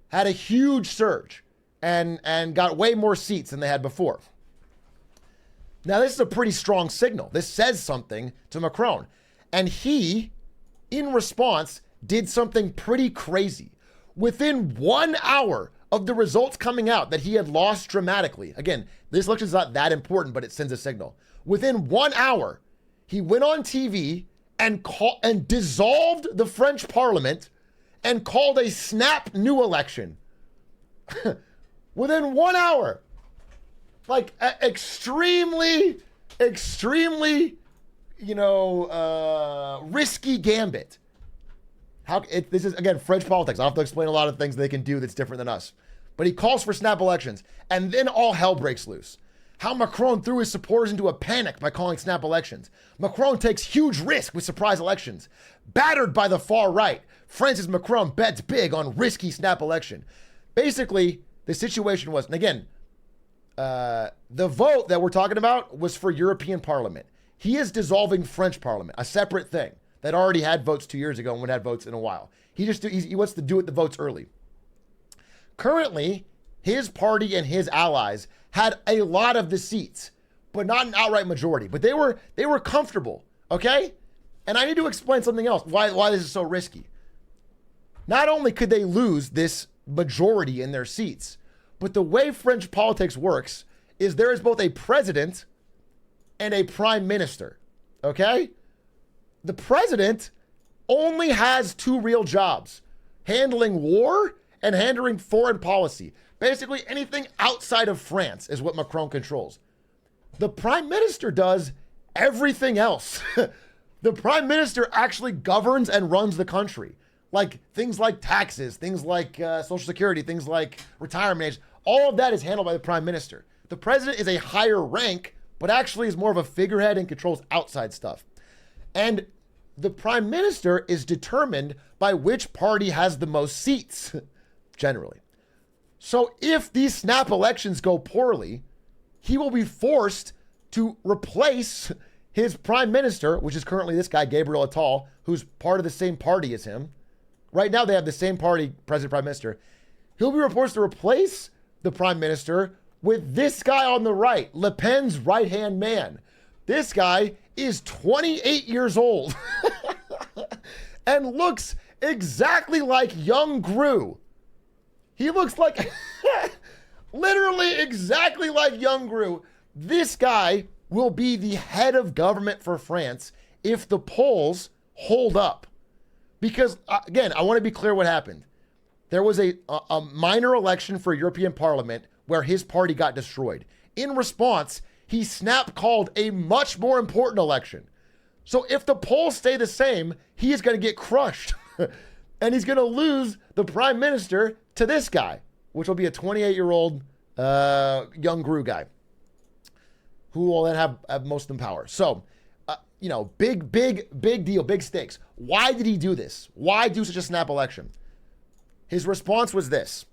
had a huge surge and got way more seats than they had before. Now, this is a pretty strong signal. This says something to Macron. And he, in response, did something pretty crazy. Within 1 hour of the results coming out that he had lost dramatically, again, this election is not that important, but it sends a signal. Within 1 hour, he went on TV and dissolved the French parliament and called a snap new election. Within 1 hour. Like, extremely, risky gambit. This is, again, French politics. I'll have to explain a lot of things they can do that's different than us. But he calls for snap elections, and then all hell breaks loose. How Macron threw his supporters into a panic by calling snap elections. Macron takes huge risk with surprise elections. Battered by the far right, Francis Macron bets big on risky snap election. Basically, the situation was, and again, the vote that we're talking about was for European Parliament. He is dissolving French Parliament, a separate thing that already had votes 2 years ago and would have votes in a while. He wants to do it the votes early. Currently, his party and his allies had a lot of the seats, but not an outright majority. But they were comfortable, okay? And I need to explain something else, why this is so risky. Not only could they lose this majority in their seats, but the way French politics works is there is both a president and a prime minister, okay? The president only has two real jobs, handling war and handling foreign policy. Basically, anything outside of France is what Macron controls. The prime minister does everything else. The prime minister actually governs and runs the country. Like things like taxes, things like Social Security, things like retirement age. All of that is handled by the prime minister. The president is a higher rank, but actually is more of a figurehead and controls outside stuff. And the prime minister is determined by which party has the most seats, generally. So if these snap elections go poorly, he will be forced to replace his prime minister, which is currently this guy, Gabriel Attal, who's part of the same party as him. Right now they have the same party, president, prime minister. He'll be forced to replace the prime minister with this guy on the right, Le Pen's right-hand man. This guy is 28 years old and looks exactly like young Gru. He looks like, literally exactly like young Gru. This guy will be the head of government for France if the polls hold up. Because, again, I want to be clear what happened. There was a minor election for European Parliament where his party got destroyed. In response, he snap called a much more important election. So if the polls stay the same, he is going to get crushed. And he's going to lose the prime minister to this guy, which will be a 28-year-old young Gru guy who will then have most of the power. So, big deal, big stakes. Why did he do this? Why do such a snap election? His response was this.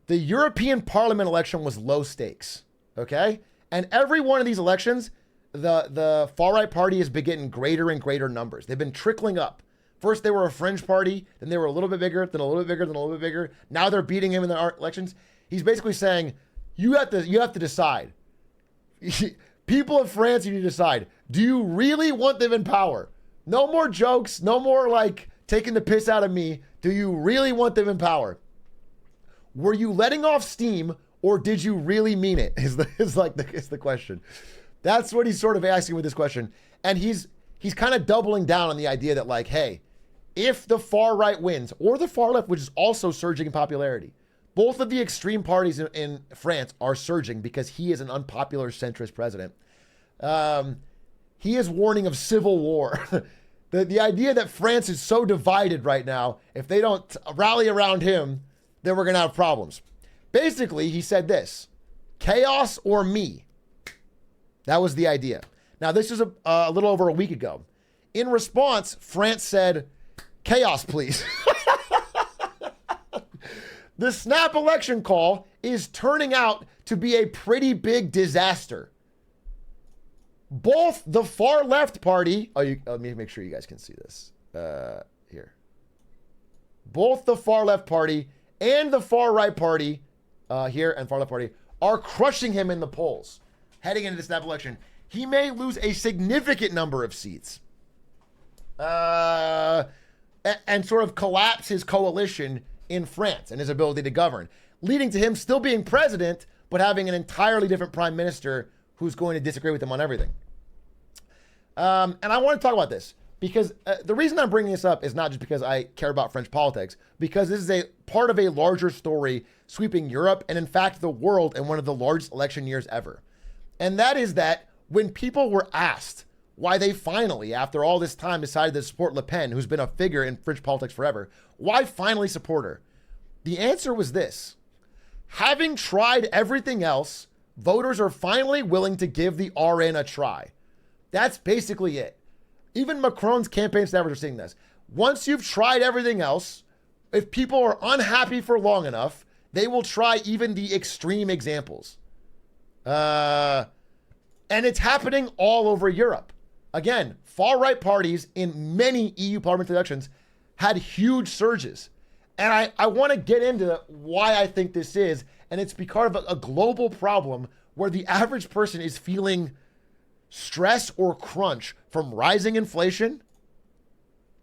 The European Parliament election was low stakes, okay? And every one of these elections, the far-right party has been getting greater and greater numbers. They've been trickling up. First, they were a fringe party, then they were a little bit bigger, then a little bit bigger, then a little bit bigger. Now they're beating him in the elections. He's basically saying, you have to decide. People of France, you need to decide. Do you really want them in power? No more jokes, no more like taking the piss out of me. Do you really want them in power? Were you letting off steam or did you really mean it? Is the question. That's what he's sort of asking with this question. And he's kind of doubling down on the idea that like, hey, if the far right wins or the far left, which is also surging in popularity, both of the extreme parties in France are surging because he is an unpopular centrist president. He is warning of civil war. The idea that France is so divided right now, if they don't rally around him, then we're going to have problems. Basically, he said this, chaos or me. That was the idea. Now, this is a little over a week ago. In response, France said, chaos, please. The snap election call is turning out to be a pretty big disaster. Both the far left party, let me make sure you guys can see this. Here. Both the far left party and the far right party, here and far left party, are crushing him in the polls heading into the snap election. He may lose a significant number of seats and sort of collapse his coalition in France and his ability to govern, leading to him still being president, but having an entirely different prime minister who's going to disagree with him on everything. And I want to talk about this because the reason I'm bringing this up is not just because I care about French politics, because this is a part of a larger story sweeping Europe and, in fact, the world in one of the largest election years ever. And that is that when people were asked why they finally, after all this time, decided to support Le Pen, who's been a figure in French politics forever, why finally support her? The answer was this. Having tried everything else, voters are finally willing to give the RN a try. That's basically it. Even Macron's campaign staffers are seeing this. Once you've tried everything else, if people are unhappy for long enough, they will try even the extreme examples. And it's happening all over Europe. Again, far-right parties in many EU parliamentary elections had huge surges. And I want to get into why I think this is, and it's because of a global problem where the average person is feeling stress or crunch from rising inflation,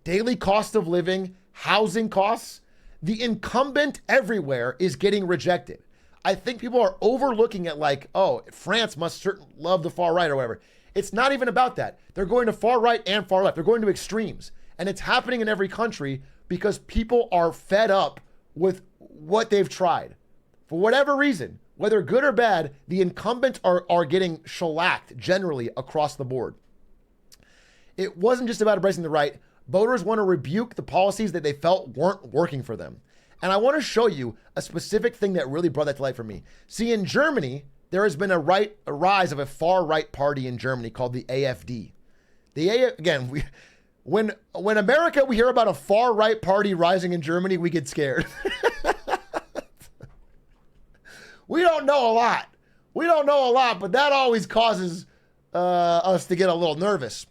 daily cost of living, housing costs. The incumbent everywhere is getting rejected. I think people are overlooking it like, oh, France must certainly love the far right or whatever. It's not even about that. They're going to far right and far left. They're going to extremes. And it's happening in every country because people are fed up with what they've tried. For whatever reason, whether good or bad, the incumbents are getting shellacked generally across the board. It wasn't just about embracing the right. Voters want to rebuke the policies that they felt weren't working for them. And I want to show you a specific thing that really brought that to light for me. See, in Germany, there has been a rise of a far-right party in Germany called the AfD. When America, we hear about a far-right party rising in Germany, we get scared. We don't know a lot. But that always causes us to get a little nervous.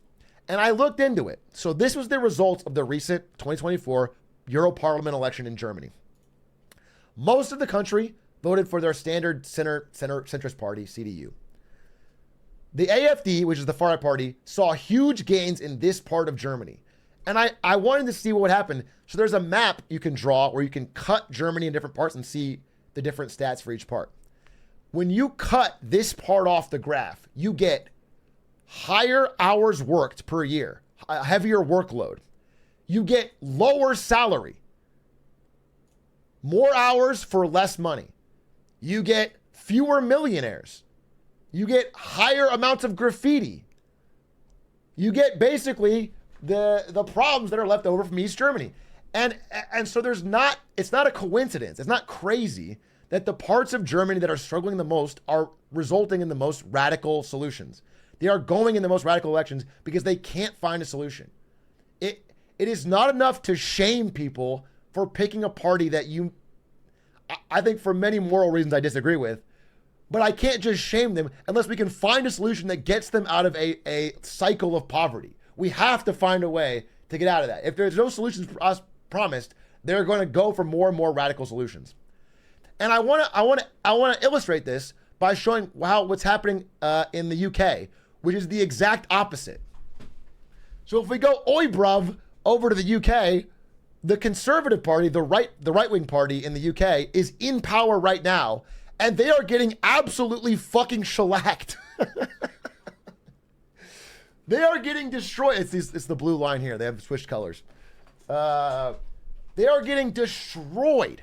And I looked into it. So this was the results of the recent 2024 Euro Parliament election in Germany. Most of the country voted for their standard centrist party, CDU. The AfD, which is the far-right party, saw huge gains in this part of Germany. And I wanted to see what would happen. So there's a map you can draw where you can cut Germany in different parts and see the different stats for each part. When you cut this part off the graph, you get higher hours worked per year, a heavier workload. You get lower salary, more hours for less money. You get fewer millionaires. You get higher amounts of graffiti. You get basically the problems that are left over from East Germany. And so it's not a coincidence. It's not crazy that the parts of Germany that are struggling the most are resulting in the most radical solutions. They are going in the most radical elections because they can't find a solution. It is not enough to shame people for picking a party that I think for many moral reasons I disagree with, but I can't just shame them unless we can find a solution that gets them out of a cycle of poverty. We have to find a way to get out of that. If there's no solutions for us promised, they're going to go for more and more radical solutions. And I want to illustrate this by showing what's happening in the UK, which is the exact opposite. So if we go oi bruv over to the UK, the Conservative Party, the right-wing party in the UK, is in power right now, and they are getting absolutely fucking shellacked. They are getting destroyed. It's the blue line here. They have switched colors. They are getting destroyed.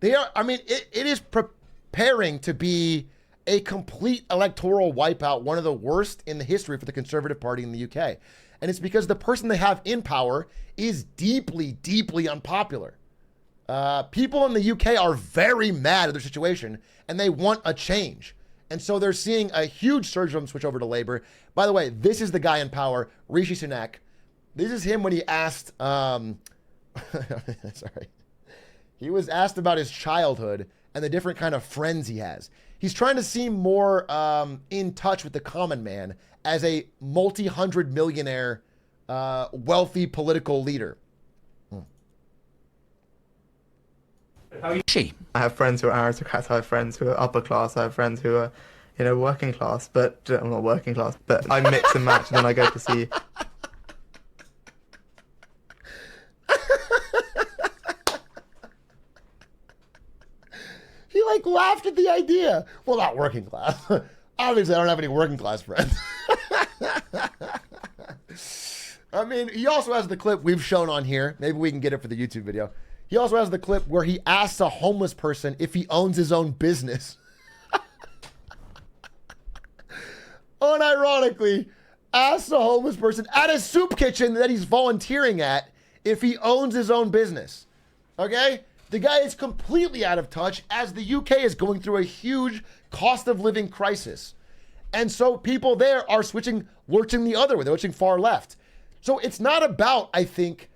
It is preparing to be a complete electoral wipeout, one of the worst in the history for the Conservative Party in the UK. And it's because the person they have in power is deeply, deeply unpopular. People in the UK are very mad at their situation, and they want a change. And so they're seeing a huge surge of them switch over to Labour. By the way, this is the guy in power, Rishi Sunak. This is him when he asked, sorry. He was asked about his childhood and the different kind of friends he has. He's trying to seem more in touch with the common man as a multi-hundred millionaire, wealthy political leader. I have friends who are aristocrats, I have friends who are upper class, I have friends who are, you know, working class, but I'm not working class, but I mix and match, and then I go to see. He like laughed at the idea. Well, not working class. Obviously, I don't have any working class friends. I mean, he also has the clip we've shown on here. Maybe we can get it for the YouTube video. He also has the clip where he asks a homeless person if he owns his own business. Unironically, asks a homeless person at a soup kitchen that he's volunteering at if he owns his own business. Okay? The guy is completely out of touch as the UK is going through a huge cost of living crisis. And so people there are lurching the other way. They're lurching far left. So it's not about, I think,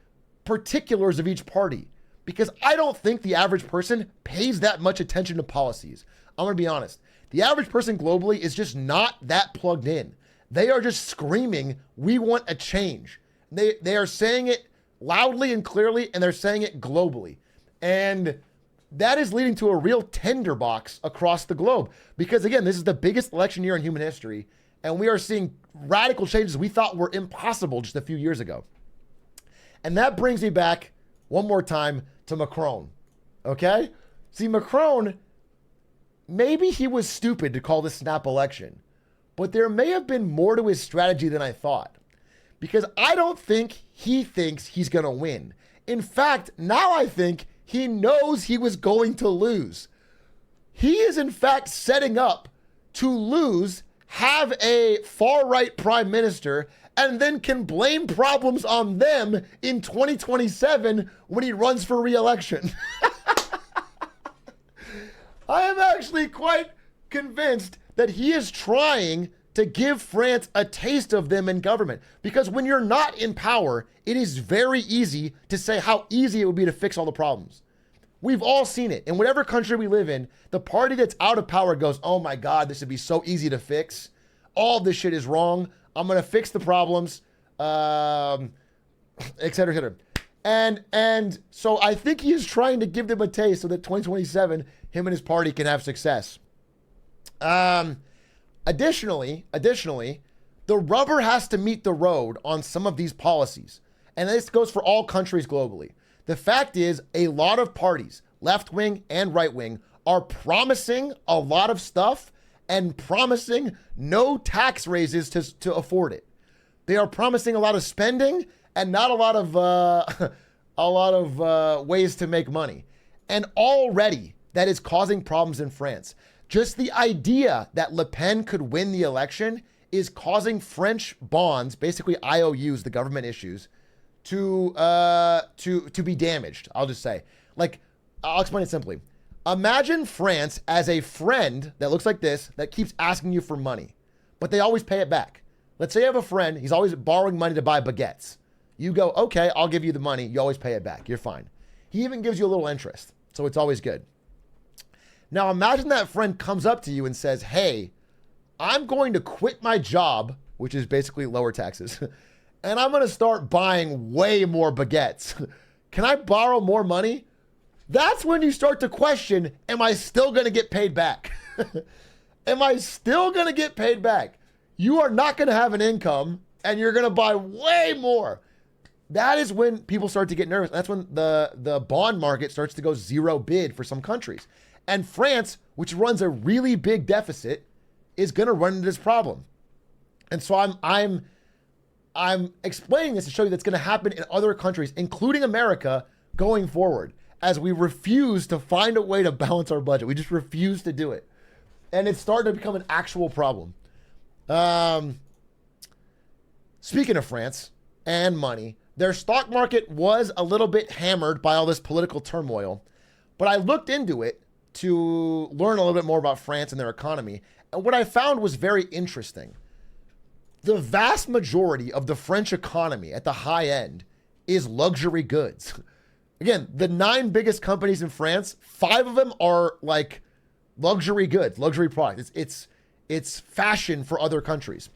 particulars of each party, because I don't think the average person pays that much attention to policies. I'm going to be honest. The average person globally is just not that plugged in. They are just screaming, we want a change. They are saying it loudly and clearly, and they're saying it globally. And that is leading to a real tinderbox across the globe. Because again, this is the biggest election year in human history, and we are seeing radical changes we thought were impossible just a few years ago. And that brings me back one more time to Macron. Okay? See, Macron, maybe he was stupid to call this snap election, but there may have been more to his strategy than I thought. Because I don't think he thinks he's going to win. In fact, now I think he knows he was going to lose. He is in fact setting up to lose, have a far-right prime minister, and then can blame problems on them in 2027 when he runs for re-election. I am actually quite convinced that he is trying to give France a taste of them in government. Because when you're not in power, it is very easy to say how easy it would be to fix all the problems. We've all seen it. In whatever country we live in, the party that's out of power goes, oh my God, this would be so easy to fix. All this shit is wrong. I'm going to fix the problems, et cetera, et cetera. And so I think he is trying to give them a taste so that 2027, him and his party can have success. Additionally, the rubber has to meet the road on some of these policies. And this goes for all countries globally. The fact is, a lot of parties, left-wing and right-wing, are promising a lot of stuff and promising no tax raises to afford it. They are promising a lot of spending and not a lot of ways to make money. And already that is causing problems in France. Just the idea that Le Pen could win the election is causing French bonds, basically IOUs, the government issues, to be damaged. I'll just say, like, I'll explain it simply. Imagine France as a friend that looks like this, that keeps asking you for money, but they always pay it back. Let's say you have a friend, he's always borrowing money to buy baguettes. You go, okay, I'll give you the money. You always pay it back. You're fine. He even gives you a little interest, so it's always good. Now imagine that friend comes up to you and says, hey, I'm going to quit my job, which is basically lower taxes, and I'm going to start buying way more baguettes. Can I borrow more money? That's when you start to question, am I still going to get paid back? Am I still going to get paid back? You are not going to have an income and you're going to buy way more. That is when people start to get nervous. That's when the bond market starts to go zero bid for some countries. And France, which runs a really big deficit, is going to run into this problem. And so I'm explaining this to show you that's going to happen in other countries, including America, going forward, as we refuse to find a way to balance our budget. We just refuse to do it. And it's starting to become an actual problem. Speaking of France and money, their stock market was a little bit hammered by all this political turmoil. But I looked into it to learn a little bit more about France and their economy. And what I found was very interesting. The vast majority of the French economy at the high end is luxury goods. Again, the 9 biggest companies in France, 5 of them are like luxury goods, luxury products. It's fashion for other countries.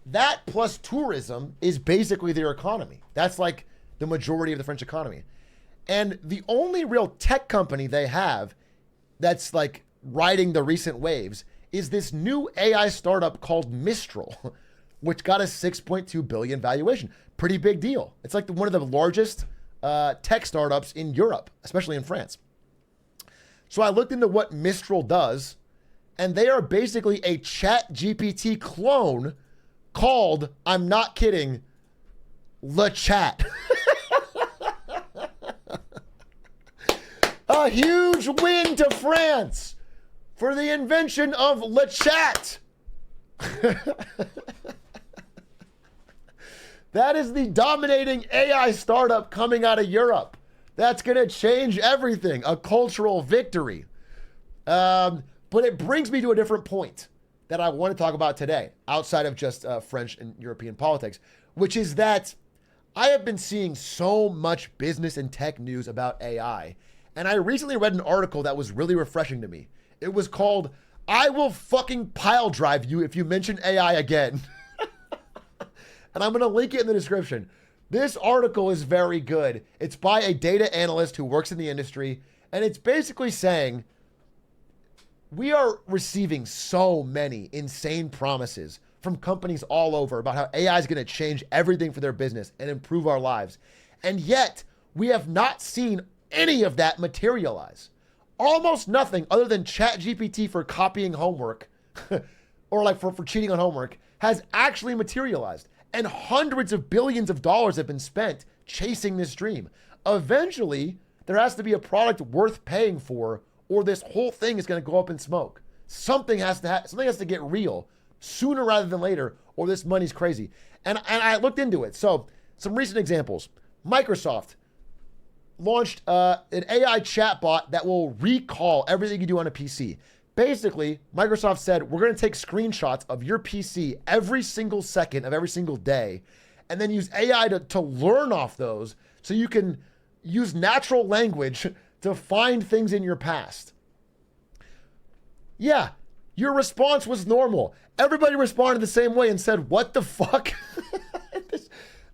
That plus tourism is basically their economy. That's like the majority of the French economy. And the only real tech company they have that's like riding the recent waves is this new AI startup called Mistral, which got a 6.2 billion valuation. Pretty big deal. It's like one of the largest tech startups in Europe, especially in France. So I looked into what Mistral does, and they are basically a Chat GPT clone called, I'm not kidding, Le Chat. A huge win to France for the invention of Le Chat. That is the dominating AI startup coming out of Europe. That's going to change everything. A cultural victory. But it brings me to a different point that I want to talk about today, outside of just French and European politics, which is that I have been seeing so much business and tech news about AI. And I recently read an article that was really refreshing to me. It was called, I will fucking pile drive you if you mention AI again. And I'm going to link it in the description. This article is very good. It's by a data analyst who works in the industry. And it's basically saying, we are receiving so many insane promises from companies all over about how AI is going to change everything for their business and improve our lives. And yet, we have not seen any of that materialize. Almost nothing other than ChatGPT for copying homework or like for cheating on homework has actually materialized. And hundreds of billions of dollars have been spent chasing this dream. Eventually, there has to be a product worth paying for, or this whole thing is going to go up in smoke. Something has to get real sooner rather than later, or this money's crazy. And I looked into it. So some recent examples. Microsoft launched an AI chatbot that will recall everything you do on a PC. Basically, Microsoft said, we're going to take screenshots of your PC every single second of every single day, and then use AI to learn off those so you can use natural language to find things in your past. Yeah, your response was normal. Everybody responded the same way and said, what the fuck?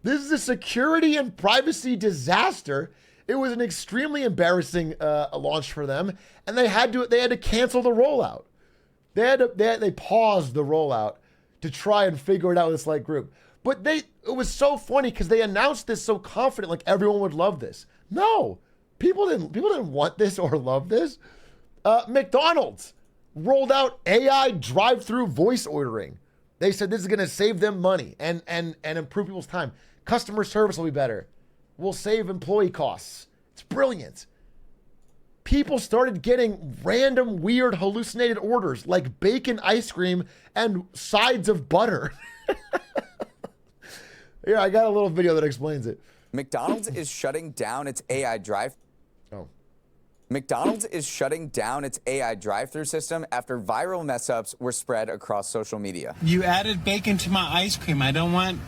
This is a security and privacy disaster. It was an extremely embarrassing launch for them, and they had to cancel the rollout. They paused the rollout to try and figure it out with this like group. But it was so funny because they announced this so confident, like everyone would love this. No, people didn't want this or love this. McDonald's rolled out AI drive-through voice ordering. They said this is going to save them money and improve people's time. Customer service will be better. We'll save employee costs. It's brilliant. People started getting random, weird, hallucinated orders like bacon ice cream and sides of butter. Here, I got a little video that explains it. McDonald's is shutting down its AI drive. Oh. McDonald's is shutting down its AI drive-through system after viral mess-ups were spread across social media. You added bacon to my ice cream. I don't want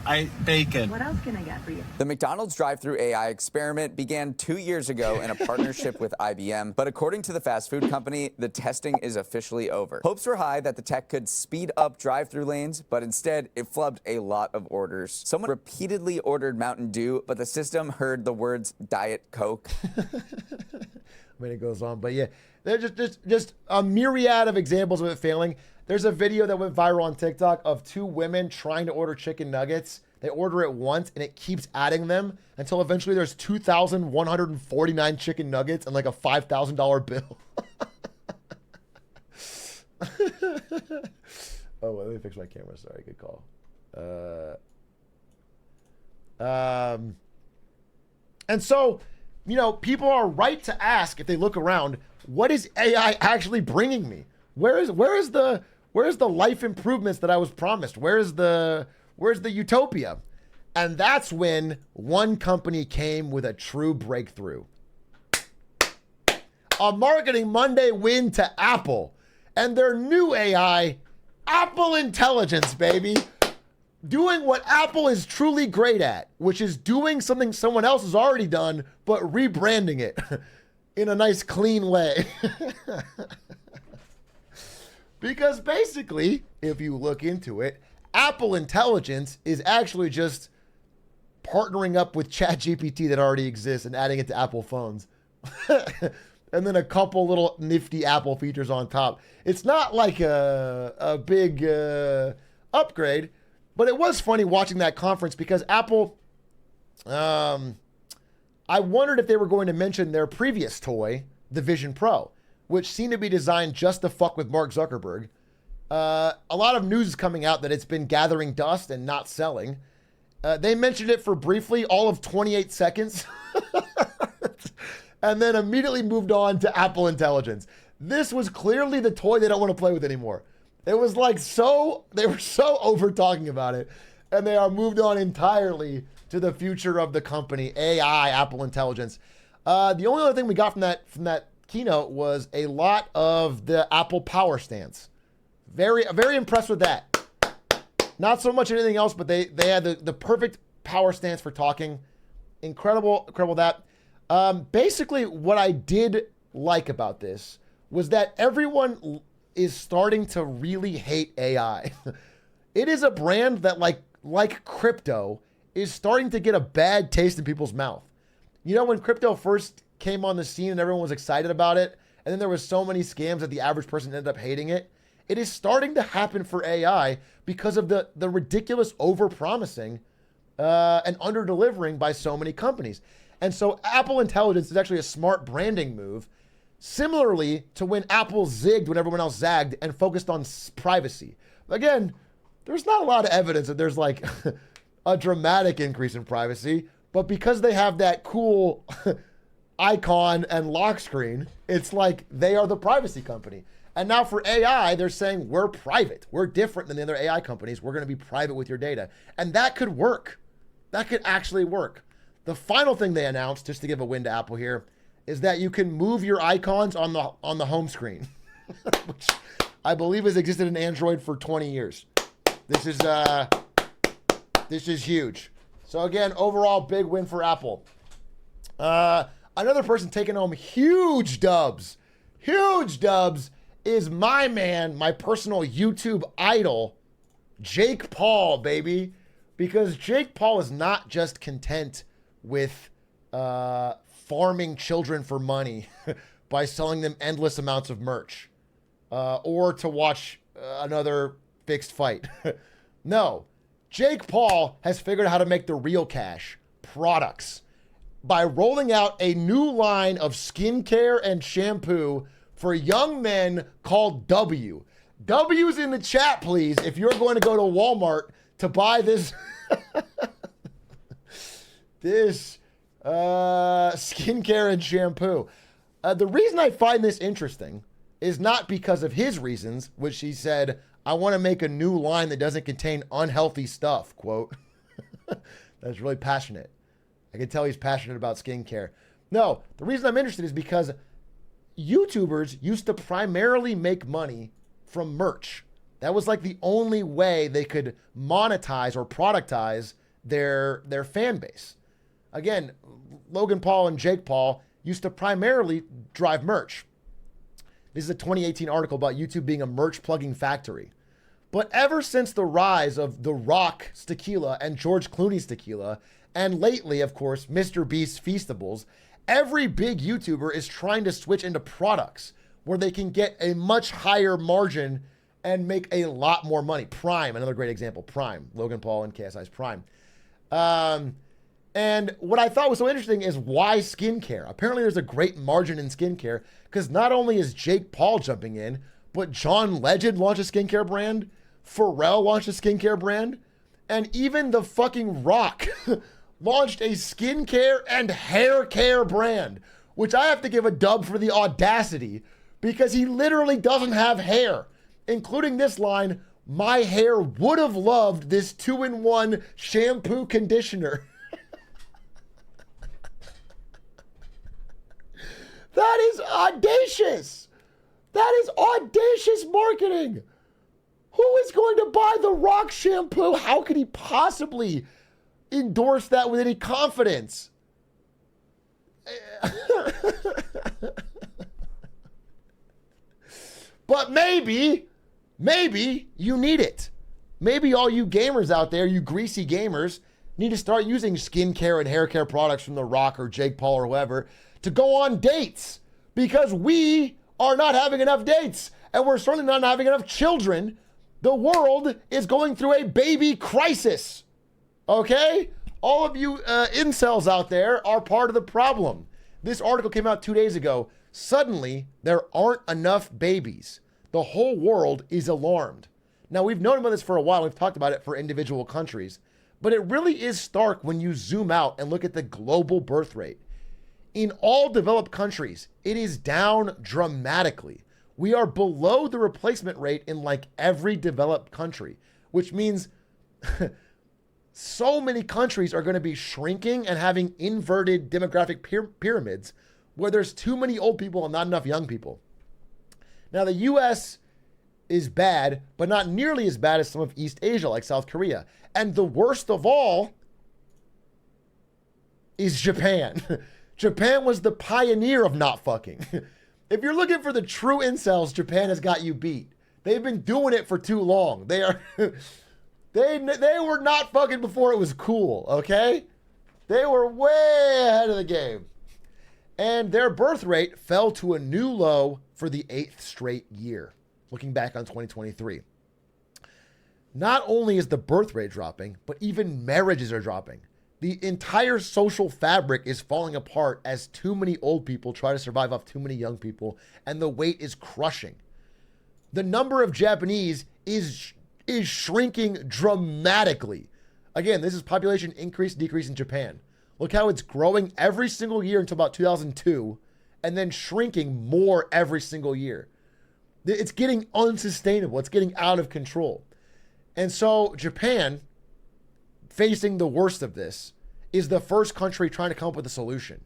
bacon. What else can I get for you? The McDonald's drive-through AI experiment began 2 years ago in a partnership with IBM, but according to the fast food company, the testing is officially over. Hopes were high that the tech could speed up drive-through lanes, but instead it flubbed a lot of orders. Someone repeatedly ordered Mountain Dew, but the system heard the words Diet Coke. I mean, it goes on, but yeah, there's just a myriad of examples of it failing. There's a video that went viral on TikTok of 2 women trying to order chicken nuggets. They order it once and it keeps adding them until eventually there's 2,149 chicken nuggets and like a $5,000 bill. Oh, well, let me fix my camera. Sorry, good call. And so, you know, people are right to ask if they look around, what is AI actually bringing me? Where is the life improvements that I was promised? Where's the utopia? And that's when one company came with a true breakthrough. A Marketing Monday win to Apple and their new AI, Apple Intelligence, baby. doing what Apple is truly great at, which is doing something someone else has already done, but rebranding it in a nice, clean way. Because basically, if you look into it, Apple Intelligence is actually just partnering up with ChatGPT that already exists and adding it to Apple phones. And then a couple little nifty Apple features on top. It's not like a big upgrade, but it was funny watching that conference because Apple, I wondered if they were going to mention their previous toy, the Vision Pro, which seemed to be designed just to fuck with Mark Zuckerberg. A lot of news is coming out that it's been gathering dust and not selling. They mentioned it for briefly, all of 28 seconds, and then immediately moved on to Apple Intelligence. This was clearly the toy they don't want to play with anymore. It was like they were so over talking about it, and they are moved on entirely to the future of the company, AI, Apple Intelligence. The only other thing we got from that keynote was a lot of the Apple Power stance. Very impressed with that. Not so much anything else, but they had the perfect power stance for talking. Incredible that. Basically, what I did like about this was that everyone is starting to really hate AI. It is a brand that, like crypto, is starting to get a bad taste in people's mouth. You know, when crypto first came on the scene and everyone was excited about it, and then there was so many scams that the average person ended up hating it. It is starting to happen for AI because of the ridiculous over-promising and under-delivering by so many companies. And so Apple Intelligence is actually a smart branding move, similarly to when Apple zigged when everyone else zagged and focused on privacy. Again, there's not a lot of evidence that there's like a dramatic increase in privacy, but because they have that cool icon and lock screen, it's like they are the privacy company. And now for AI, they're saying we're private. We're different than the other AI companies. We're going to be private with your data. And that could work. That could actually work. The final thing they announced, just to give a win to Apple here, is that you can move your icons on the home screen, which I believe has existed in Android for 20 years. This is huge. So again, overall, big win for Apple. Another person taking home huge dubs is my man, my personal YouTube idol, Jake Paul, baby. Because Jake Paul is not just content with farming children for money by selling them endless amounts of merch or to watch another fixed fight. No, Jake Paul has figured out how to make the real cash, products, by rolling out a new line of skincare and shampoo for young men called W. W's in the chat, please, if you're going to go to Walmart to buy this skincare and shampoo. The reason I find this interesting is not because of his reasons, which he said, I want to make a new line that doesn't contain unhealthy stuff, quote. That's really passionate. I can tell he's passionate about skincare. No, the reason I'm interested is because YouTubers used to primarily make money from merch. That was like the only way they could monetize or productize their fan base. Again, Logan Paul and Jake Paul used to primarily drive merch. This is a 2018 article about YouTube being a merch plugging factory. But ever since the rise of The Rock's tequila and George Clooney's tequila, and lately, of course, Mr. Beast's Feastables, every big YouTuber is trying to switch into products where they can get a much higher margin and make a lot more money. Prime, another great example. Prime, Logan Paul and KSI's Prime. And what I thought was so interesting is why skincare? Apparently there's a great margin in skincare because not only is Jake Paul jumping in, but John Legend launched a skincare brand, Pharrell launched a skincare brand, and even the fucking Rock launched a skincare and hair care brand, which I have to give a dub for the audacity because he literally doesn't have hair, including this line, my hair would have loved this 2-in-1 shampoo conditioner. That is audacious. That is audacious marketing. Who is going to buy the Rock shampoo? How could he possibly endorse that with any confidence? But maybe you need it. Maybe all you gamers out there, you greasy gamers, need to start using skincare and hair care products from The Rock or Jake Paul or whoever to go on dates, because we are not having enough dates, and we're certainly not having enough children. The world is going through a baby crisis. Okay? All of you incels out there are part of the problem. This article came out 2 days ago. Suddenly, there aren't enough babies. The whole world is alarmed. Now, we've known about this for a while. We've talked about it for individual countries. But it really is stark when you zoom out and look at the global birth rate. In all developed countries, it is down dramatically. We are below the replacement rate in like every developed country, which means so many countries are going to be shrinking and having inverted demographic pyramids where there's too many old people and not enough young people. Now, the U.S. is bad, but not nearly as bad as some of East Asia, like South Korea. And the worst of all is Japan. Japan was the pioneer of not fucking. If you're looking for the true incels, Japan has got you beat. They've been doing it for too long. They are, they were not fucking before it was cool, okay? They were way ahead of the game. And their birth rate fell to a new low for the 8th straight year, looking back on 2023. Not only is the birth rate dropping, but even marriages are dropping. The entire social fabric is falling apart as too many old people try to survive off too many young people, and the weight is crushing. The number of Japanese is shrinking dramatically. Again, this is population increase, decrease in Japan. Look how it's growing every single year until about 2002, and then shrinking more every single year. It's getting unsustainable. It's getting out of control. And so Japan, facing the worst of this, is the first country trying to come up with a solution.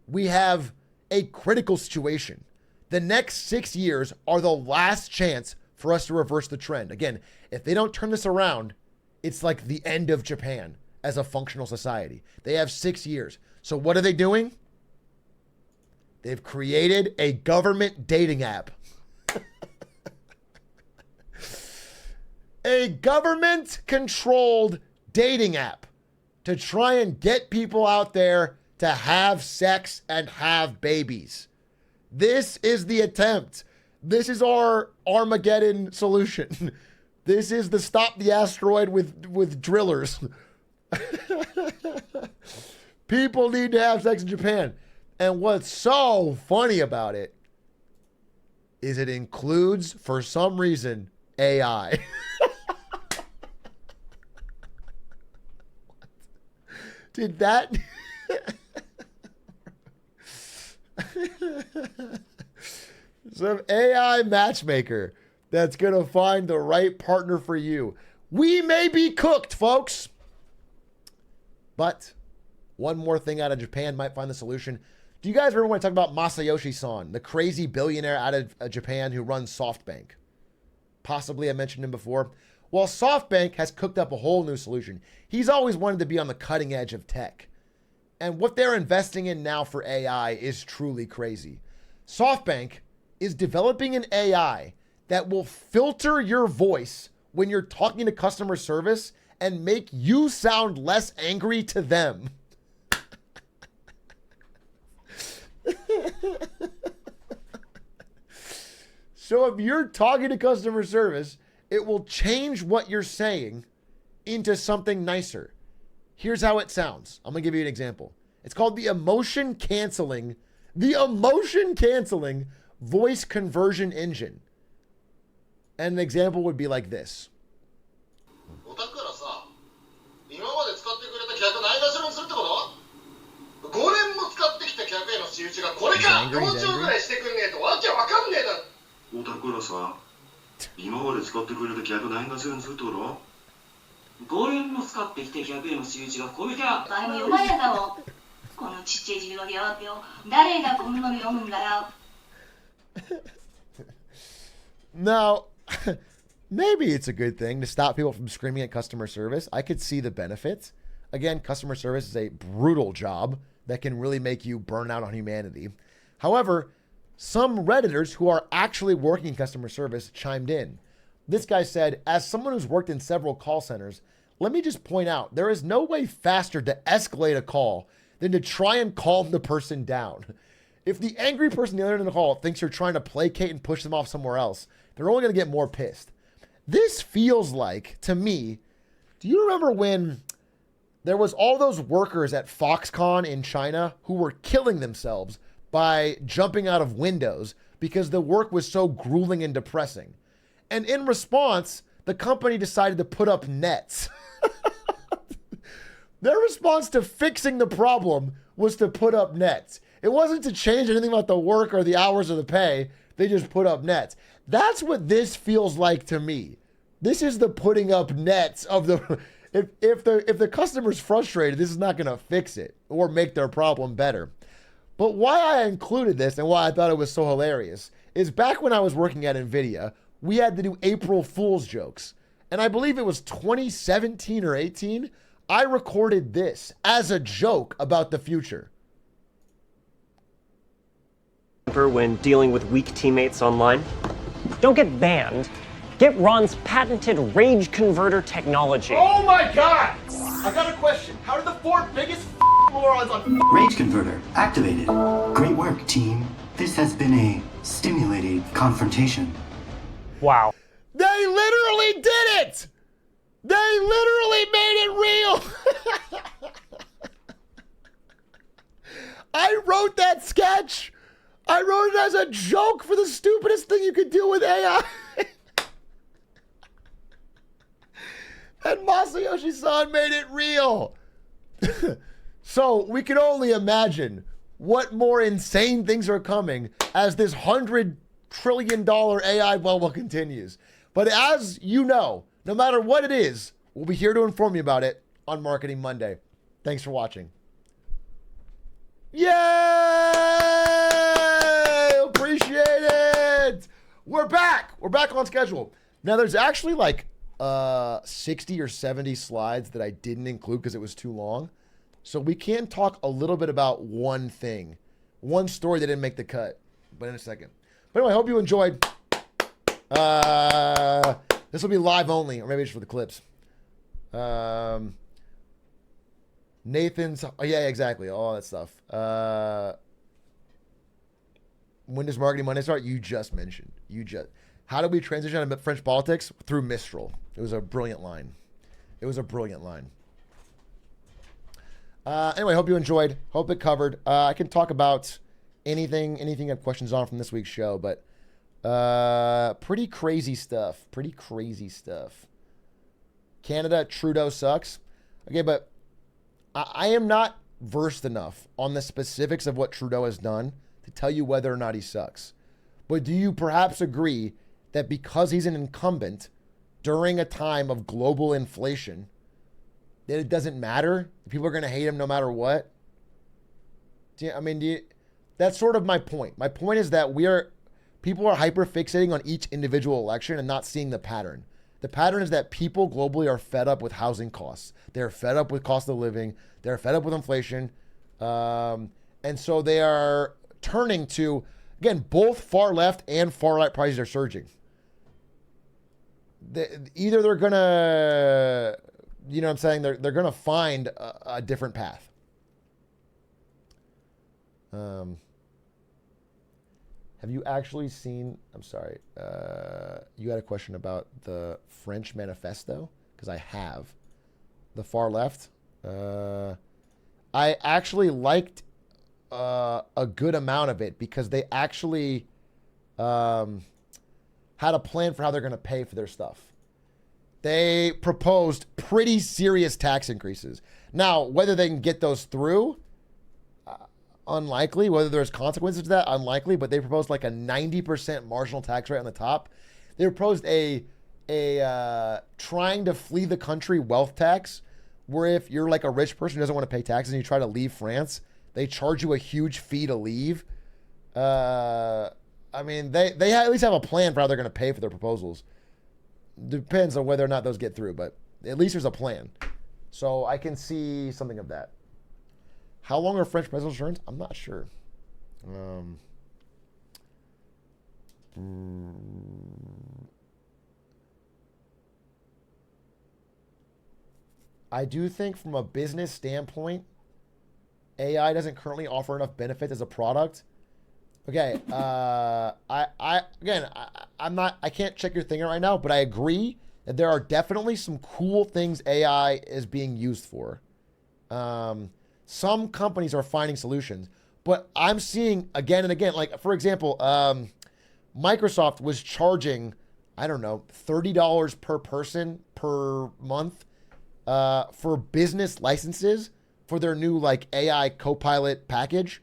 We have a critical situation. The next 6 years are the last chance for us to reverse the trend. Again, if they don't turn this around, it's like the end of Japan as a functional society. They have 6 years. So what are they doing? They've created a government dating app. A government-controlled dating app to try and get people out there to have sex and have babies. This is the attempt. This is our Armageddon solution. This is the stop the asteroid with drillers. People need to have sex in Japan. And what's so funny about it is it includes, for some reason, AI. Did that? Some AI matchmaker that's going to find the right partner for you. We may be cooked, folks. But one more thing out of Japan might find the solution. Do you guys remember when I talked about Masayoshi-san, the crazy billionaire out of Japan who runs SoftBank? Possibly I mentioned him before. Well, SoftBank has cooked up a whole new solution. He's always wanted to be on the cutting edge of tech. And what they're investing in now for AI is truly crazy. SoftBank is developing an AI that will filter your voice when you're talking to customer service and make you sound less angry to them. So if you're talking to customer service, it will change what you're saying into something nicer. Here's how it sounds. I'm gonna give you an example. It's called the emotion canceling voice conversion engine. And an example would be like this. maybe it's a good thing to stop people from screaming at customer service. I could see the benefits. Again, customer service is a brutal job that can really make you burn out on humanity. However, some Redditors who are actually working in customer service chimed in. This guy said, as someone who's worked in several call centers, let me just point out, there is no way faster to escalate a call than to try and calm the person down. If the angry person on the other end of the call thinks you're trying to placate and push them off somewhere else, they're only going to get more pissed. This feels like, to me, do you remember when there was all those workers at Foxconn in China who were killing themselves by jumping out of windows because the work was so grueling and depressing? And in response, the company decided to put up nets. Their response to fixing the problem was to put up nets. It wasn't to change anything about the work or the hours or the pay. They just put up nets. That's what this feels like to me. This is the putting up nets of the... If the customer's frustrated, this is not going to fix it or make their problem better. But why I included this and why I thought it was so hilarious is back when I was working at NVIDIA, we had to do April Fool's jokes. And I believe it was 2017 or 18. I recorded this as a joke about the future. When dealing with weak teammates online? Don't get banned. Get Ron's patented rage converter technology. Oh my God! I got a question. How did the four biggest morons on Rage converter activated. Great work, team. This has been a stimulated confrontation. Wow. They literally did it! They literally made it real! I wrote that sketch! I wrote it as a joke for the stupidest thing you could do with AI. And Masayoshi-san made it real. So we can only imagine what more insane things are coming as this $100 trillion AI bubble continues. But as you know, no matter what it is, we'll be here to inform you about it on Marketing Monday. Thanks for watching. Yay! Appreciate it. We're back. We're back on schedule. Now there's actually like 60 or 70 slides that I didn't include because it was too long. So we can talk a little bit about one thing, one story that didn't make the cut, but in a second. But anyway, I hope you enjoyed. This will be live only, or maybe just for the clips. Nathan's, oh yeah, exactly, all that stuff. When does Marketing Monday start? You just mentioned. How did we transition into French politics? Through Mistral. It was a brilliant line. Anyway, hope you enjoyed. Hope it covered. I can talk about anything you have questions on from this week's show, but pretty crazy stuff. Canada, Trudeau sucks. Okay, but I am not versed enough on the specifics of what Trudeau has done to tell you whether or not he sucks. But do you perhaps agree that because he's an incumbent during a time of global inflation, that it doesn't matter? People are going to hate him no matter what? That's sort of my point. My point is that people are hyper-fixating on each individual election and not seeing the pattern. The pattern is that people globally are fed up with housing costs. They're fed up with cost of living. They're fed up with inflation. And so they are turning to, again, both far left and far right prices are surging. Either they're going to, you know what I'm saying? They're going to find a different path. Have you actually seen, I'm sorry, you had a question about the French manifesto? Because I have. The far left. I actually liked a good amount of it because they actually had a plan for how they're going to pay for their stuff. They proposed pretty serious tax increases. Now, whether they can get those through, unlikely. Whether there's consequences to that, unlikely. But they proposed like a 90% marginal tax rate on the top. They proposed a trying to flee the country wealth tax, where if you're like a rich person who doesn't want to pay taxes and you try to leave France, they charge you a huge fee to leave. They at least have a plan for how they're going to pay for their proposals. Depends on whether or not those get through, but at least there's a plan. So I can see something of that. How long are French presidential terms? I'm not sure. I do think from a business standpoint, AI doesn't currently offer enough benefits as a product. Okay, I can't check your thing right now, but I agree that there are definitely some cool things AI is being used for. Some companies are finding solutions, but I'm seeing again and again, like for example, Microsoft was charging, I don't know, $30 per person per month for business licenses for their new like AI Copilot package.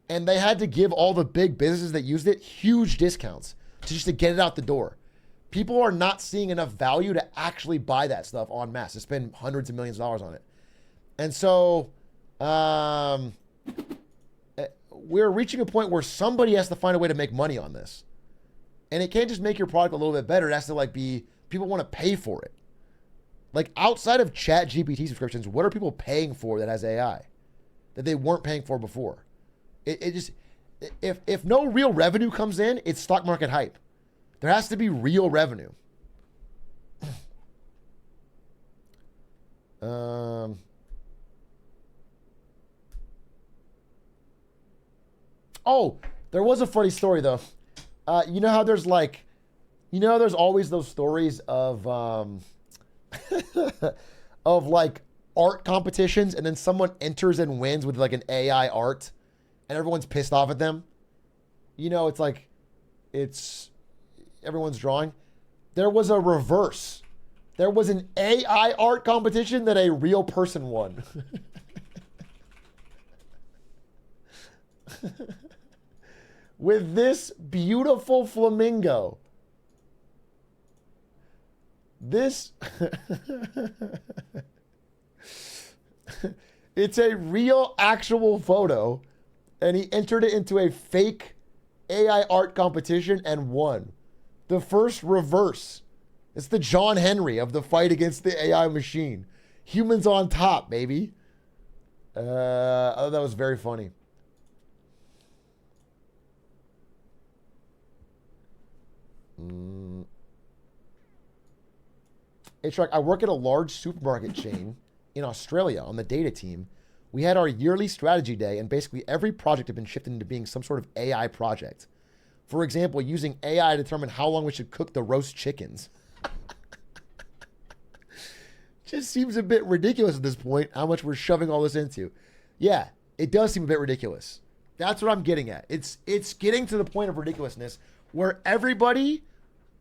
And they had to give all the big businesses that used it huge discounts to get it out the door. People are not seeing enough value to actually buy that stuff en masse, to spend hundreds of millions of dollars on it. And so we're reaching a point where somebody has to find a way to make money on this. And it can't just make your product a little bit better. It has to like be, people want to pay for it. Like outside of Chat GPT subscriptions, what are people paying for that has AI that they weren't paying for before? It just, if no real revenue comes in, it's stock market hype. There has to be real revenue. Oh, there was a funny story though. You know how there's like, there's always those stories of of like art competitions, and then someone enters and wins with like an AI art, and everyone's pissed off at them. It's like, it's everyone's drawing. There was a reverse. There was an AI art competition that a real person won. With this beautiful flamingo. This it's a real actual photo, and he entered it into a fake AI art competition and won. The first reverse. It's the John Henry of the fight against the AI machine. Humans on top, baby. Oh, that was very funny. Atrioc, I work at a large supermarket chain in Australia on the data team. We had our yearly strategy day, and basically every project had been shifted into being some sort of AI project. For example, using AI to determine how long we should cook the roast chickens. Just seems a bit ridiculous at this point, how much we're shoving all this into. Yeah, it does seem a bit ridiculous. That's what I'm getting at. It's getting to the point of ridiculousness where everybody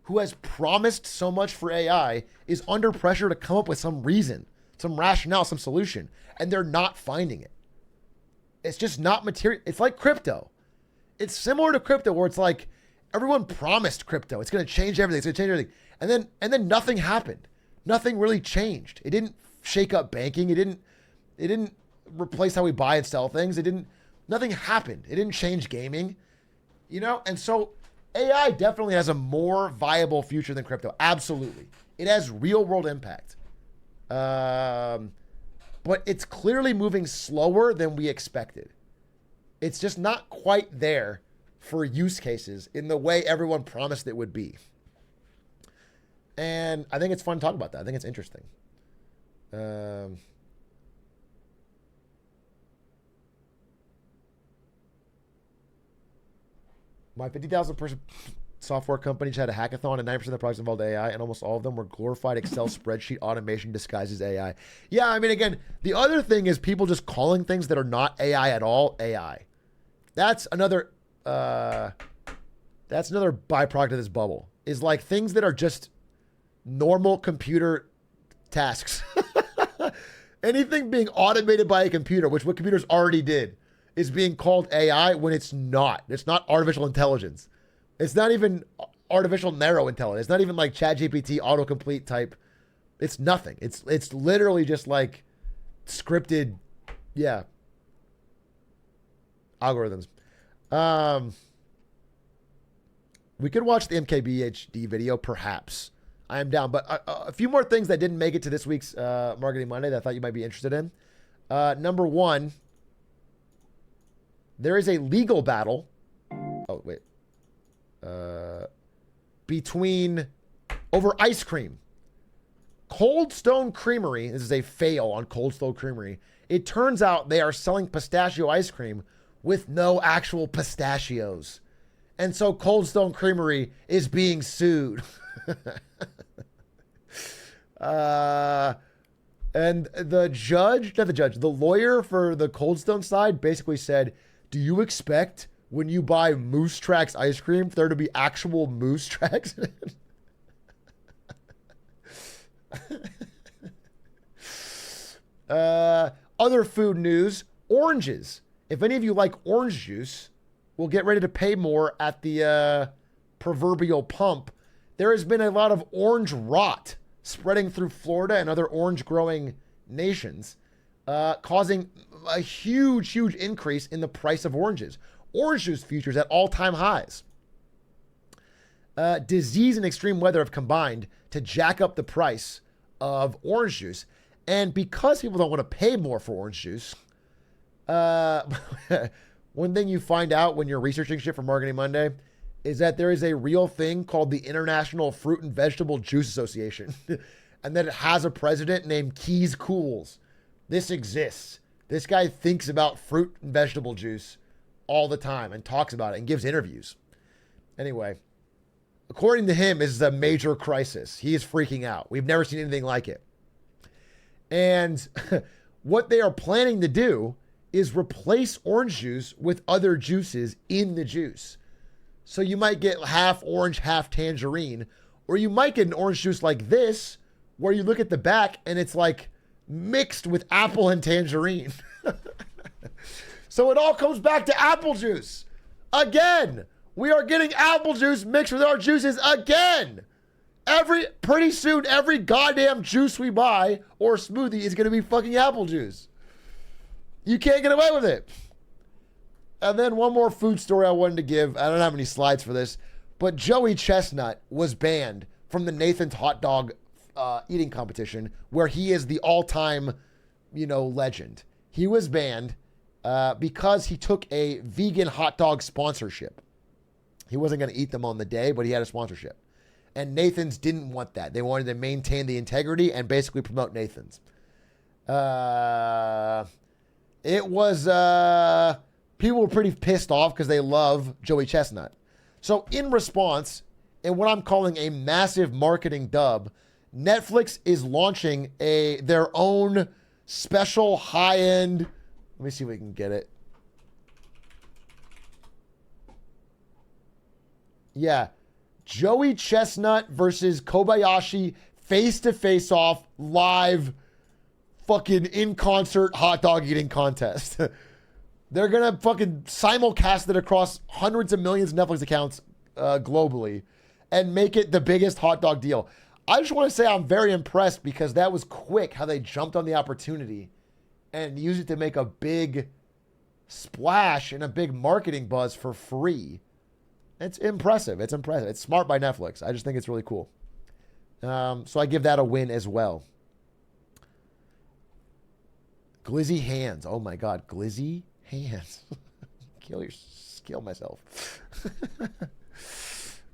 who has promised so much for AI is under pressure to come up with some reason, some rationale, some solution, and they're not finding it. It's just not material. It's like crypto. It's similar to crypto where it's like everyone promised crypto. It's going to change everything. It's going to change everything. And then nothing happened. Nothing really changed. It didn't shake up banking. It didn't replace how we buy and sell things. Nothing happened. It didn't change gaming, And so AI definitely has a more viable future than crypto. Absolutely. It has real world impact. But it's clearly moving slower than we expected. It's just not quite there for use cases in the way everyone promised it would be. And I think it's fun to talk about that. I think it's interesting. My 50,000 person software company just had a hackathon, and 90% of the products involved AI, and almost all of them were glorified Excel spreadsheet automation disguised as AI. Yeah, I mean, again, the other thing is people just calling things that are not AI at all AI. That's another byproduct of this bubble, is like things that are just normal computer tasks. Anything being automated by a computer, which what computers already did, is being called AI when it's not. It's not artificial intelligence. It's not even artificial narrow intelligence. It's not even like ChatGPT autocomplete type. It's nothing. It's literally just like scripted, algorithms. We could watch the MKBHD video, perhaps. I am down. But a few more things that didn't make it to this week's Marketing Monday that I thought you might be interested in. Number one, there is a legal battle. Oh, wait. Between over ice cream. Cold Stone Creamery, this is a fail on Cold Stone Creamery. It turns out they are selling pistachio ice cream with no actual pistachios. And so Cold Stone Creamery is being sued. And the lawyer for the Cold Stone side basically said, do you expect when you buy Moose Tracks ice cream for there to be actual Moose Tracks in it? Other food news, oranges. If any of you like orange juice, we'll get ready to pay more at the proverbial pump. There has been a lot of orange rot spreading through Florida and other orange growing nations, causing a huge increase in the price of oranges. Orange juice futures at all-time highs. Disease and extreme weather have combined to jack up the price of orange juice. And because people don't want to pay more for orange juice, one thing you find out when you're researching shit for Marketing Monday is that there is a real thing called the International Fruit and Vegetable Juice Association, and that it has a president named Keys Cools. This exists. This guy thinks about fruit and vegetable juice all the time and talks about it and gives interviews. Anyway, according to him, this is a major crisis. He is freaking out. We've never seen anything like it. And what they are planning to do is replace orange juice with other juices in the juice. So you might get half orange, half tangerine, or you might get an orange juice like this, where you look at the back and it's like mixed with apple and tangerine. So it all comes back to apple juice. Again, we are getting apple juice mixed with our juices again. Pretty soon, every goddamn juice we buy or smoothie is going to be fucking apple juice. You can't get away with it. And then one more food story I wanted to give. I don't have any slides for this, but Joey Chestnut was banned from the Nathan's hot dog eating competition, where he is the all-time, legend. He was banned because he took a vegan hot dog sponsorship. He wasn't going to eat them on the day, but he had a sponsorship. And Nathan's didn't want that. They wanted to maintain the integrity and basically promote Nathan's. People were pretty pissed off because they love Joey Chestnut. So in response, in what I'm calling a massive marketing dub, Netflix is launching their own special high-end. Let me see if we can get it. Yeah. Joey Chestnut versus Kobayashi face-to-face off live fucking in-concert hot dog eating contest. They're going to fucking simulcast it across hundreds of millions of Netflix accounts globally and make it the biggest hot dog deal. I just want to say I'm very impressed because that was quick how they jumped on the opportunity and used it to make a big splash and a big marketing buzz for free. It's impressive. It's impressive. It's smart by Netflix. I just think it's really cool. So I give that a win as well. Glizzy hands. Oh my God. Glizzy hands. Kill myself.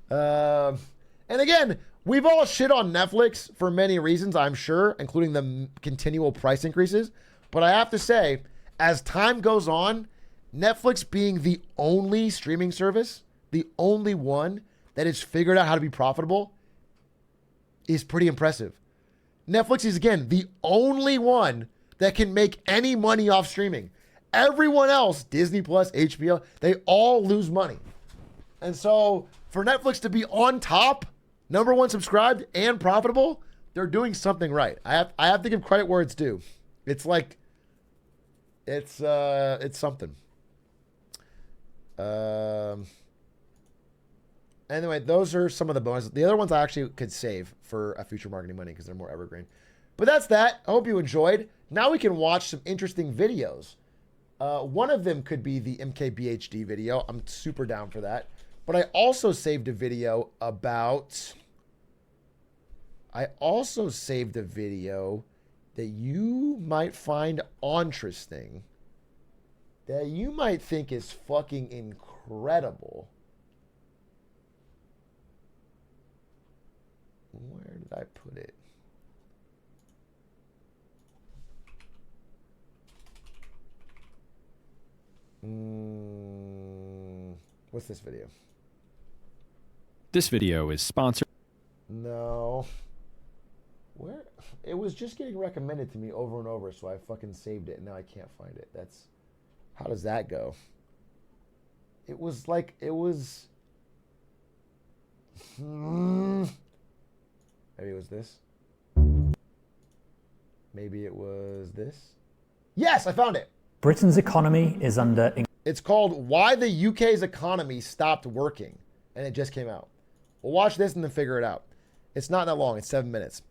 And again, we've all shit on Netflix for many reasons, I'm sure, including the continual price increases. But I have to say, as time goes on, Netflix being the only streaming service, the only one that has figured out how to be profitable, is pretty impressive. Netflix is, again, the only one that can make any money off streaming. Everyone else, Disney Plus, HBO, they all lose money. And so for Netflix to be on top, number one subscribed and profitable, they're doing something right. I have to give credit where it's due. It's like, it's something. Anyway, those are some of the bonuses. The other ones I actually could save for a future Marketing Money because they're more evergreen. But that's that. I hope you enjoyed. Now we can watch some interesting videos. One of them could be the MKBHD video. I'm super down for that. But I also saved a video about I also saved a video that you might find interesting, that you might think is fucking incredible. Where did I put it? What's this video? This video is sponsored. No. Where? It was just getting recommended to me over and over, so I fucking saved it, and now I can't find it. That's... How does that go? It was like... It was... Maybe it was this. Maybe it was this. Yes, I found it! Britain's economy is under... It's called Why the UK's Economy Stopped Working, and it just came out. We'll watch this and then figure it out. It's not that long. It's 7 minutes.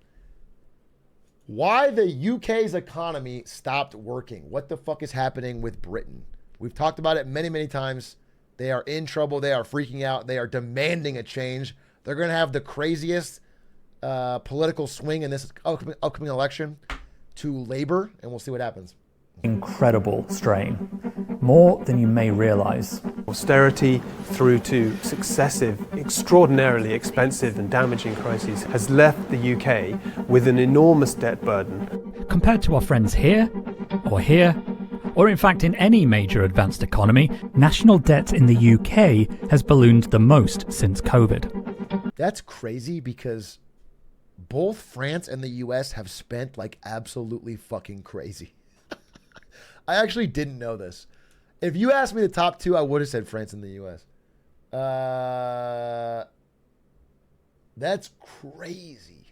Why the UK's economy stopped working. What the fuck is happening with Britain? We've talked about it many, many times. They are in trouble. They are freaking out. They are demanding a change. They're going to have the craziest political swing in this upcoming election to Labour, and we'll see what happens. Incredible strain, more than you may realize. Austerity through to successive, extraordinarily expensive and damaging crises has left the UK with an enormous debt burden. Compared to our friends here, or in fact in any major advanced economy, national debt in the UK has ballooned the most since COVID. That's crazy because both France and the US have spent like absolutely fucking crazy. I actually didn't know this. If you asked me the top two, I would have said France and the U.S. That's crazy.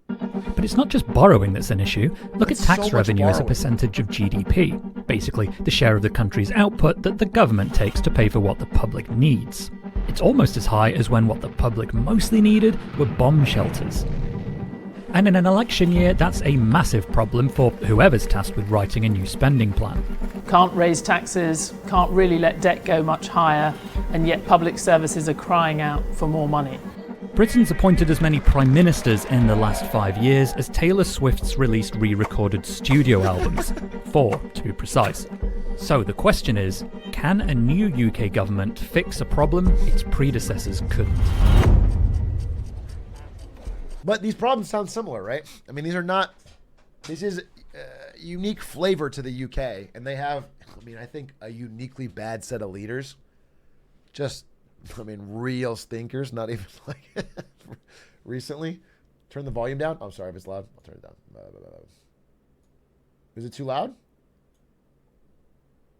But it's not just borrowing that's an issue. Look at tax revenue as a percentage of GDP. Basically, the share of the country's output that the government takes to pay for what the public needs. It's almost as high as when what the public mostly needed were bomb shelters. And in an election year, that's a massive problem for whoever's tasked with writing a new spending plan. Can't raise taxes, can't really let debt go much higher, and yet public services are crying out for more money. Britain's appointed as many prime ministers in the last 5 years as Taylor Swift's released re-recorded studio albums. 4, to be precise. So the question is, can a new UK government fix a problem its predecessors couldn't? But these problems sound similar, right? I mean, these are not... This is a unique flavor to the UK. And they have, I mean, I think a uniquely bad set of leaders. Just, I mean, real stinkers. Not even like recently. Turn the volume down. Oh, I'm sorry if it's loud. I'll turn it down. Is it too loud?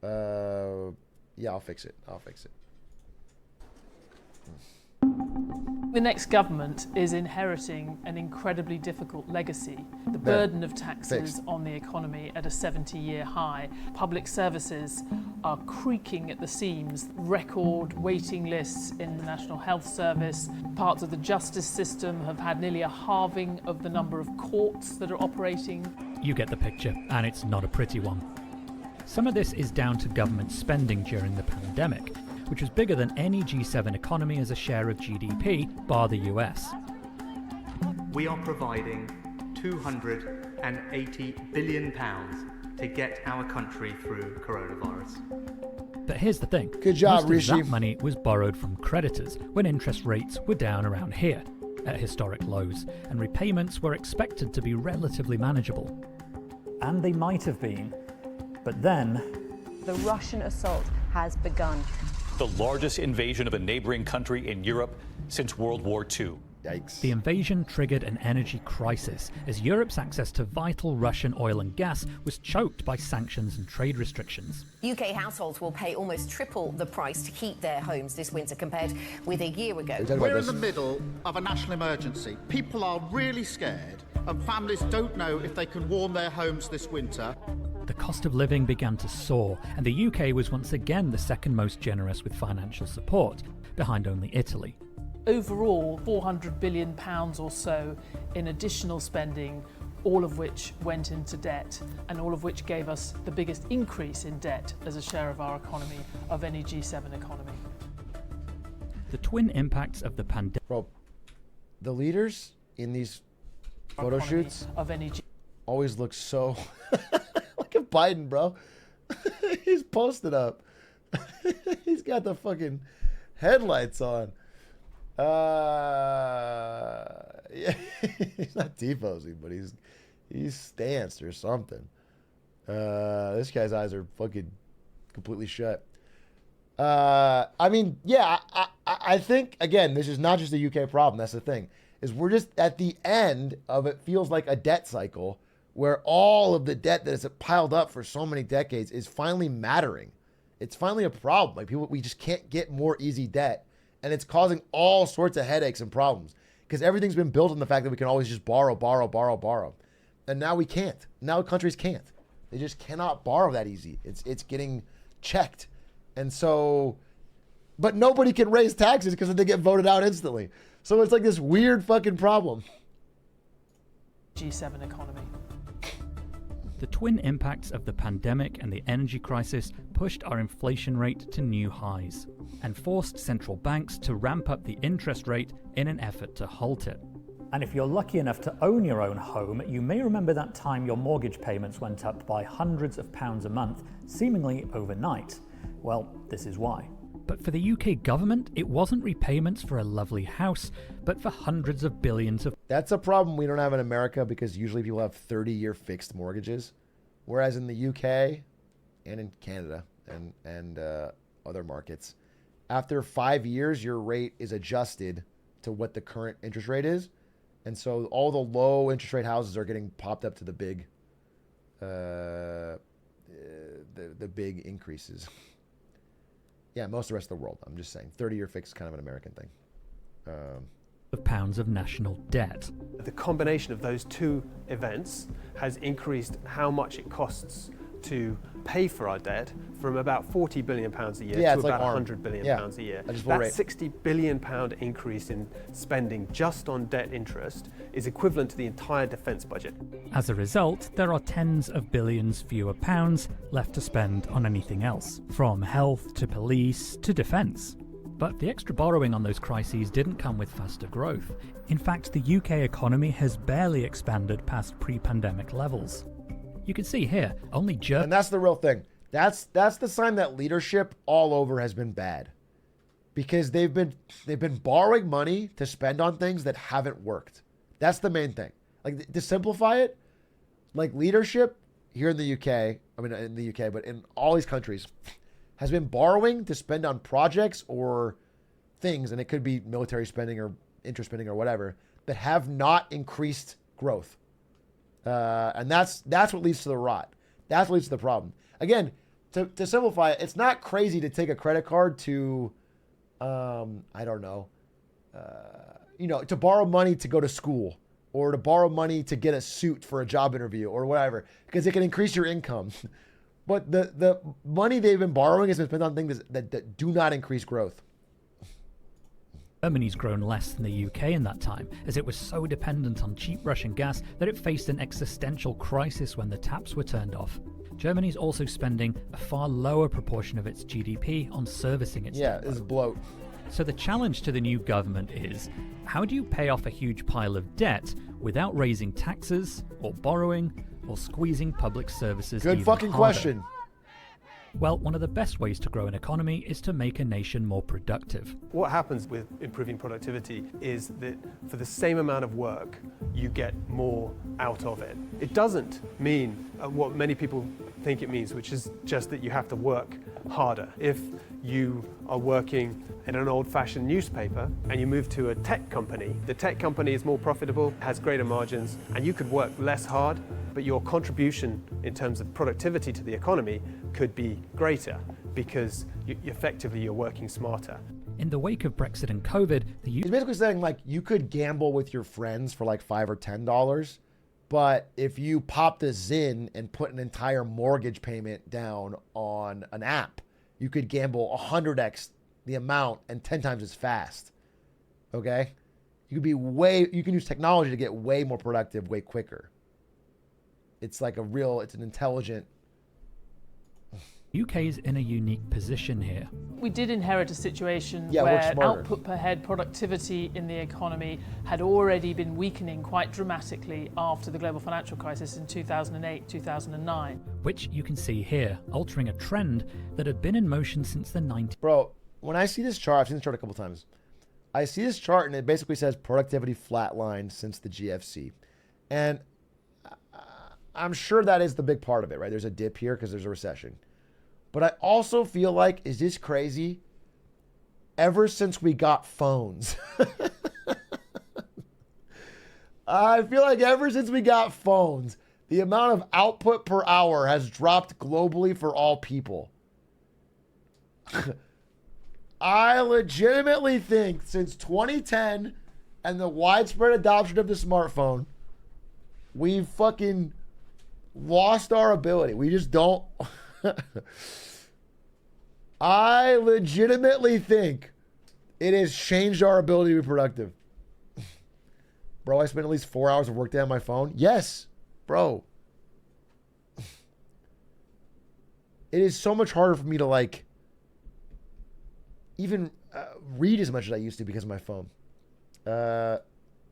Yeah, I'll fix it. The next government is inheriting an incredibly difficult legacy. The burden of taxes on the economy at a 70-year high. Public services are creaking at the seams. Record waiting lists in the National Health Service. Parts of the justice system have had nearly a halving of the number of courts that are operating. You get the picture, and it's not a pretty one. Some of this is down to government spending during the pandemic, which was bigger than any G7 economy as a share of GDP, bar the US. We are providing £280 billion to get our country through coronavirus. But here's the thing. Good job, most Rishi. of that money was borrowed from creditors when interest rates were down around here, at historic lows, and repayments were expected to be relatively manageable. And they might have been, but then... The Russian assault has begun. The largest invasion of a neighboring country in Europe since World War II. Yikes. The invasion triggered an energy crisis as Europe's access to vital Russian oil and gas was choked by sanctions and trade restrictions. UK households will pay almost triple the price to keep their homes this winter compared with a year ago. We're in the middle of a national emergency. People are really scared and families don't know if they can warm their homes this winter. The cost of living began to soar, and the UK was once again the second most generous with financial support, behind only Italy. Overall, £400 billion or so in additional spending, all of which went into debt, and all of which gave us the biggest increase in debt as a share of our economy of any G7 economy. The twin impacts of the pandemic. Bro, the leaders in these photo economy shoots of any always looks so look at Biden, bro. He's posted up. He's got the fucking headlights on. Yeah, he's not T-posing, but he's stanced or something. This guy's eyes are fucking completely shut. I mean, yeah, I think, again, this is not just a UK problem. That's the thing, is we're just at the end of it feels like a debt cycle where all of the debt that has piled up for so many decades is finally mattering. It's finally a problem. Like, we just can't get more easy debt. And it's causing all sorts of headaches and problems because everything's been built on the fact that we can always just borrow. And now we can't. Now countries can't. They just cannot borrow that easy. It's getting checked. And so, but nobody can raise taxes because they get voted out instantly. So it's like this weird fucking problem. G7 economy. The twin impacts of the pandemic and the energy crisis pushed our inflation rate to new highs and forced central banks to ramp up the interest rate in an effort to halt it. And if you're lucky enough to own your own home, you may remember that time your mortgage payments went up by hundreds of pounds a month, seemingly overnight. Well, this is why. But for the UK government, it wasn't repayments for a lovely house, but for hundreds of billions of... That's a problem we don't have in America because usually people have 30-year fixed mortgages. Whereas in the UK and in Canada and other markets, after 5 years, your rate is adjusted to what the current interest rate is. And so all the low interest rate houses are getting popped up to the big, the big increases. Yeah, most of the rest of the world. I'm just saying, 30-year fixed is kind of an American thing. Of pounds of national debt. The combination of those two events has increased how much it costs to pay for our debt from about £40 billion a year to about £100 billion a year. That £60 billion increase in spending just on debt interest is equivalent to the entire defence budget. As a result, there are tens of billions fewer pounds left to spend on anything else, from health to police to defence. But the extra borrowing on those crises didn't come with faster growth. In fact, the UK economy has barely expanded past pre-pandemic levels. You can see here, only Germany... And that's the real thing. That's the sign that leadership all over has been bad. Because they've been borrowing money to spend on things that haven't worked. That's the main thing. Like, to simplify it, like, leadership here in the UK, I mean, in the UK, but in all these countries, has been borrowing to spend on projects or things, and it could be military spending or interest spending or whatever, that have not increased growth. And that's what leads to the rot. That's what leads to the problem. Again, to simplify it, it's not crazy to take a credit card to, I don't know, to borrow money to go to school or to borrow money to get a suit for a job interview or whatever, because it can increase your income. But the money they've been borrowing has been spent on things that do not increase growth. Germany's grown less than the UK in that time, as it was so dependent on cheap Russian gas that it faced an existential crisis when the taps were turned off. Germany's also spending a far lower proportion of its GDP on servicing its debt. Yeah, it's bloat. So the challenge to the new government is, how do you pay off a huge pile of debt without raising taxes, or borrowing, or squeezing public services Good even fucking harder? question. Well, one of the best ways to grow an economy is to make a nation more productive. What happens with improving productivity is that for the same amount of work, you get more out of it. It doesn't mean what many people think it means, which is just that you have to work harder. If you are working in an old-fashioned newspaper and you move to a tech company, the tech company is more profitable, has greater margins, and you could work less hard, but your contribution in terms of productivity to the economy could be greater because you're working smarter. In the wake of Brexit and COVID, He's basically saying, like, you could gamble with your friends for like $5 or $10, but if you pop this in and put an entire mortgage payment down on an app, you could gamble 100x the amount and 10 times as fast. Okay? You can use technology to get way more productive way quicker. It's like it's an intelligent UK's in a unique position here. We did inherit a situation Yeah, where output per head productivity in the economy had already been weakening quite dramatically after the global financial crisis in 2008, 2009. Which you can see here, altering a trend that had been in motion since the 90s. Bro, when I see this chart, I've seen this chart a couple times. I see this chart and it basically says productivity flatlined since the GFC. And I'm sure that is the big part of it, right? There's a dip here because there's a recession. But I also feel like, is this crazy? Ever since we got phones. I feel like ever since we got phones, the amount of output per hour has dropped globally for all people. I legitimately think since 2010 and the widespread adoption of the smartphone, we've fucking lost our ability. We just don't... I legitimately think it has changed our ability to be productive. Bro, I spent at least 4 hours of work day on my phone. Yes, bro. It is so much harder for me to like even read as much as I used to because of my phone.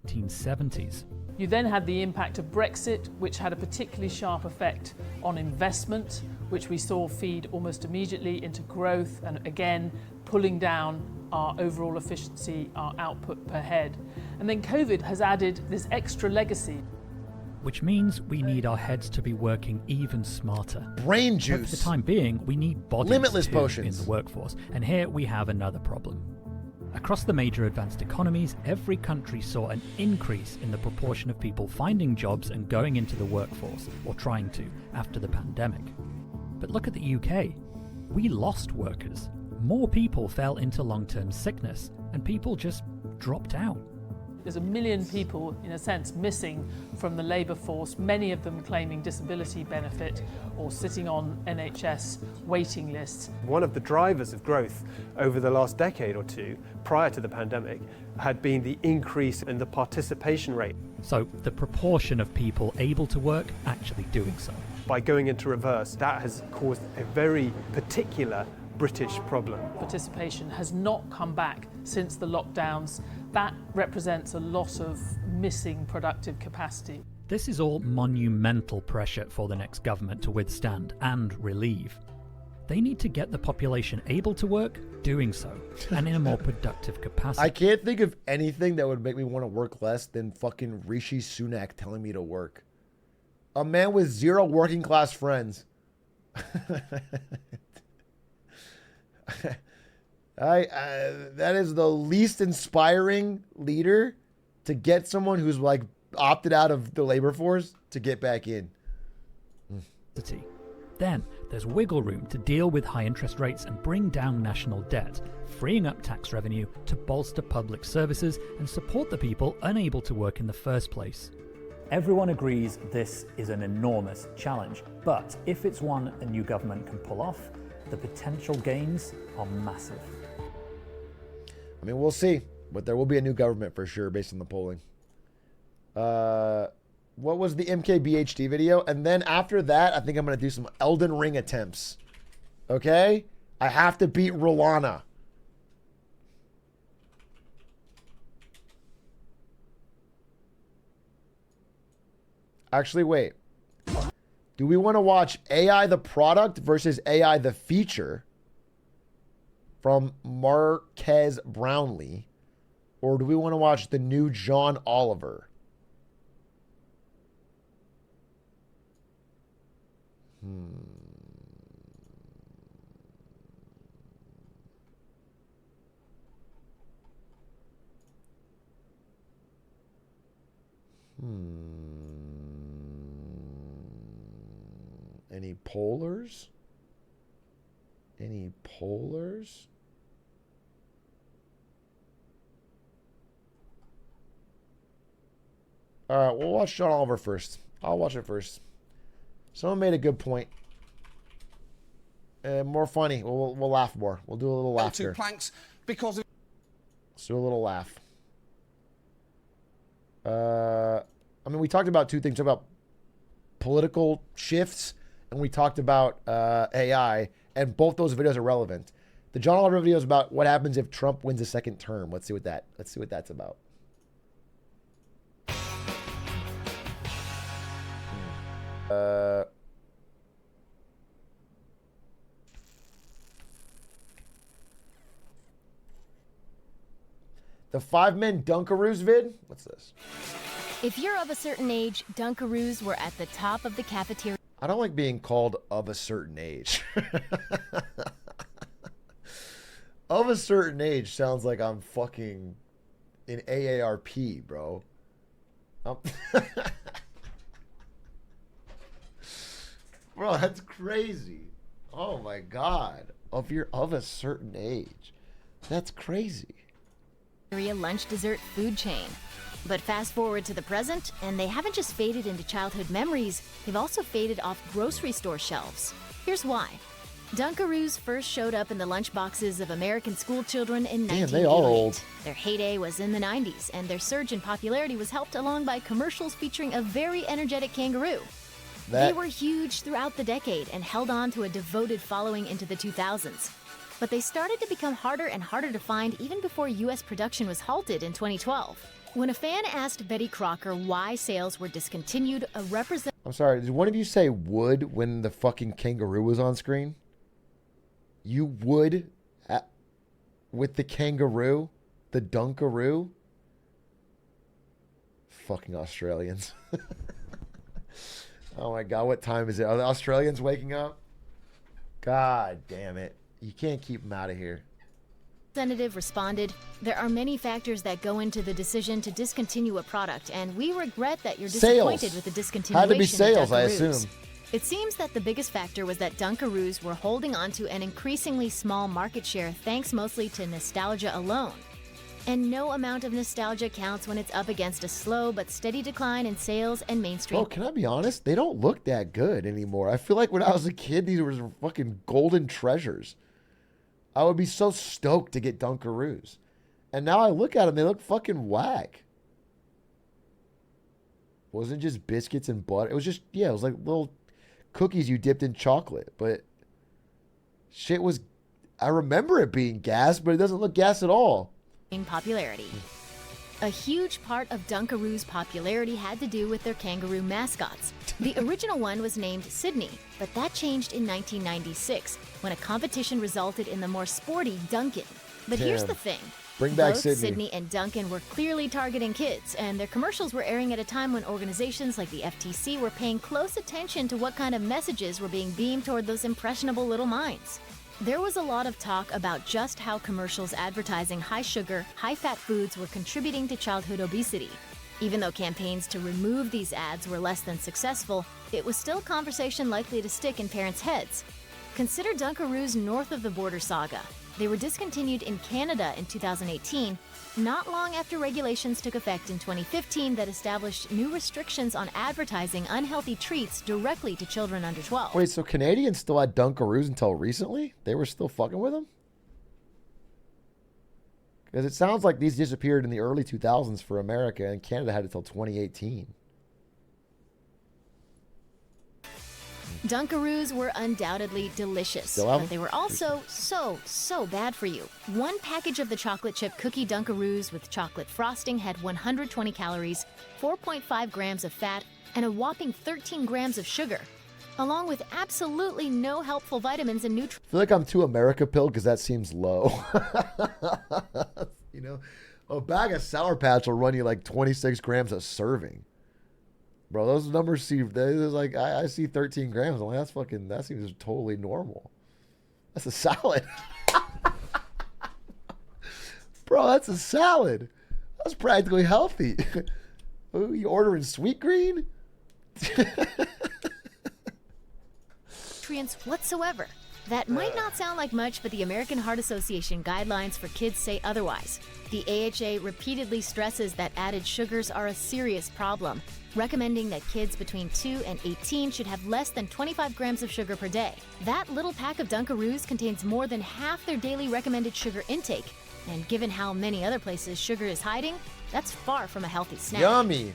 1970s. You then had the impact of Brexit, which had a particularly sharp effect on investment, which we saw feed almost immediately into growth and again pulling down our overall efficiency, our output per head. And then COVID has added this extra legacy. Which means we need our heads to be working even smarter. Brain But juice. for the time being, we need bodies Limitless too potions. in the workforce. And here we have another problem. Across the major advanced economies, every country saw an increase in the proportion of people finding jobs and going into the workforce, or trying to, after the pandemic. But look at the UK. We lost workers. More people fell into long-term sickness, and people just dropped out. There's 1 million people, in a sense, missing from the labour force, many of them claiming disability benefit or sitting on NHS waiting lists. One of the drivers of growth over the last decade or two, prior to the pandemic, had been the increase in the participation rate. So the proportion of people able to work actually doing so. By going into reverse, that has caused a very particular British problem. Participation has not come back since the lockdowns. That represents a lot of missing productive capacity. This is all monumental pressure for the next government to withstand and relieve. They need to get the population able to work doing so, and in a more productive capacity. I can't think of anything that would make me want to work less than fucking Rishi Sunak telling me to work. A man with 0 working class friends. That is the least inspiring leader to get someone who's like opted out of the labor force to get back in. Then there's wiggle room to deal with high interest rates and bring down national debt, freeing up tax revenue to bolster public services and support the people unable to work in the first place. Everyone agrees this is an enormous challenge, but if it's one a new government can pull off, the potential gains are massive. I mean, we'll see, but there will be a new government for sure based on the polling. What was the MKBHD video? And then after that, I think I'm going to do some Elden Ring attempts. Okay? I have to beat Rolana. Actually, wait. Do we want to watch AI the product versus AI the feature from Marquez Brownlee? Or do we want to watch the new John Oliver? Any pollers? Any pollers? All right, we'll watch John Oliver first. I'll watch it first. Someone made a good point. More funny. We'll laugh more. We'll do a little laugh here. Planks because of... Let's do a little laugh. I mean, we talked about two things. We talked about political shifts, and we talked about AI. and both those videos are relevant. The John Oliver video is about what happens if Trump wins a second term. Let's see what that's about. The 5 Men Dunkaroos vid? What's this? If you're of a certain age, Dunkaroos were at the top of the cafeteria. I don't like being called of a certain age. Of a certain age sounds like I'm fucking in AARP, bro. Bro, that's crazy. Oh my God. If you're of a certain age, that's crazy. Lunch dessert food chain. But fast forward to the present, and they haven't just faded into childhood memories, they've also faded off grocery store shelves. Here's why. Dunkaroos first showed up in the lunchboxes of American school children in 1988. They are old. Their heyday was in the 90s, and their surge in popularity was helped along by commercials featuring a very energetic kangaroo. They were huge throughout the decade and held on to a devoted following into the 2000s. But they started to become harder and harder to find even before U.S. production was halted in 2012. When a fan asked Betty Crocker why sales were discontinued, a representative... I'm sorry, did one of you say would when the fucking kangaroo was on screen? You would with the kangaroo? The Dunkaroo? Fucking Australians. Oh my God, what time is it? Are the Australians waking up? God damn it. You can't keep them out of here. Representative responded, "There are many factors that go into the decision to discontinue a product, and we regret that you're disappointed with the discontinuation Had to be sales, of I Dunkaroos." assume. It seems that the biggest factor was that Dunkaroos were holding onto an increasingly small market share thanks mostly to nostalgia alone. And no amount of nostalgia counts when it's up against a slow but steady decline in sales and mainstream. Bro, can I be honest? They don't look that good anymore. I feel like when I was a kid, these were fucking golden treasures. I would be so stoked to get Dunkaroos. And now I look at them, they look fucking whack. Wasn't just biscuits and butter. It was just, yeah, it was like little cookies you dipped in chocolate. But shit was, I remember it being gas, but it doesn't look gas at all. Popularity. A huge part of Dunkaroos' popularity had to do with their kangaroo mascots. The original one was named Sydney, but that changed in 1996 when a competition resulted in the more sporty Duncan. But here's the thing. Bring back Both Sydney. Sydney and Duncan were clearly targeting kids, and their commercials were airing at a time when organizations like the FTC were paying close attention to what kind of messages were being beamed toward those impressionable little minds. There was a lot of talk about just how commercials advertising high-sugar, high-fat foods were contributing to childhood obesity. Even though campaigns to remove these ads were less than successful, it was still a conversation likely to stick in parents' heads. Consider Dunkaroos' north of the border saga. They were discontinued in Canada in 2018, not long after regulations took effect in 2015 that established new restrictions on advertising unhealthy treats directly to children under 12. Wait, so Canadians still had Dunkaroos until recently? They were still fucking with them? Because it sounds like these disappeared in the early 2000s for America, and Canada had it until 2018. Dunkaroos were undoubtedly delicious, but they were also so bad for you. One package of the chocolate chip cookie Dunkaroos with chocolate frosting had 120 calories, 4.5 grams of fat, and a whopping 13 grams of sugar, along with absolutely no helpful vitamins and nutrients. I feel like I'm too America pilled because that seems low. You know, a bag of Sour Patch will run you like 26 grams a serving. Bro, those numbers seem, like, I see 13 grams. I'm like, that's fucking, that seems totally normal. That's a salad. Bro, that's a salad. That's practically healthy. Ooh, you ordering sweet green? Nutrients whatsoever. That might not sound like much, but the American Heart Association guidelines for kids say otherwise. The AHA repeatedly stresses that added sugars are a serious problem, recommending that kids between 2 and 18 should have less than 25 grams of sugar per day. That little pack of Dunkaroos contains more than half their daily recommended sugar intake, and given how many other places sugar is hiding, that's far from a healthy snack. Yummy.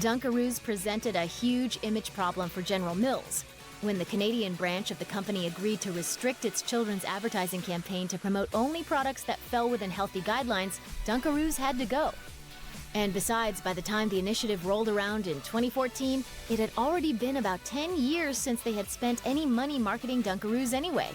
Dunkaroos presented a huge image problem for General Mills. When the Canadian branch of the company agreed to restrict its children's advertising campaign to promote only products that fell within healthy guidelines, Dunkaroos had to go. And besides, by the time the initiative rolled around in 2014, it had already been about 10 years since they had spent any money marketing Dunkaroos anyway.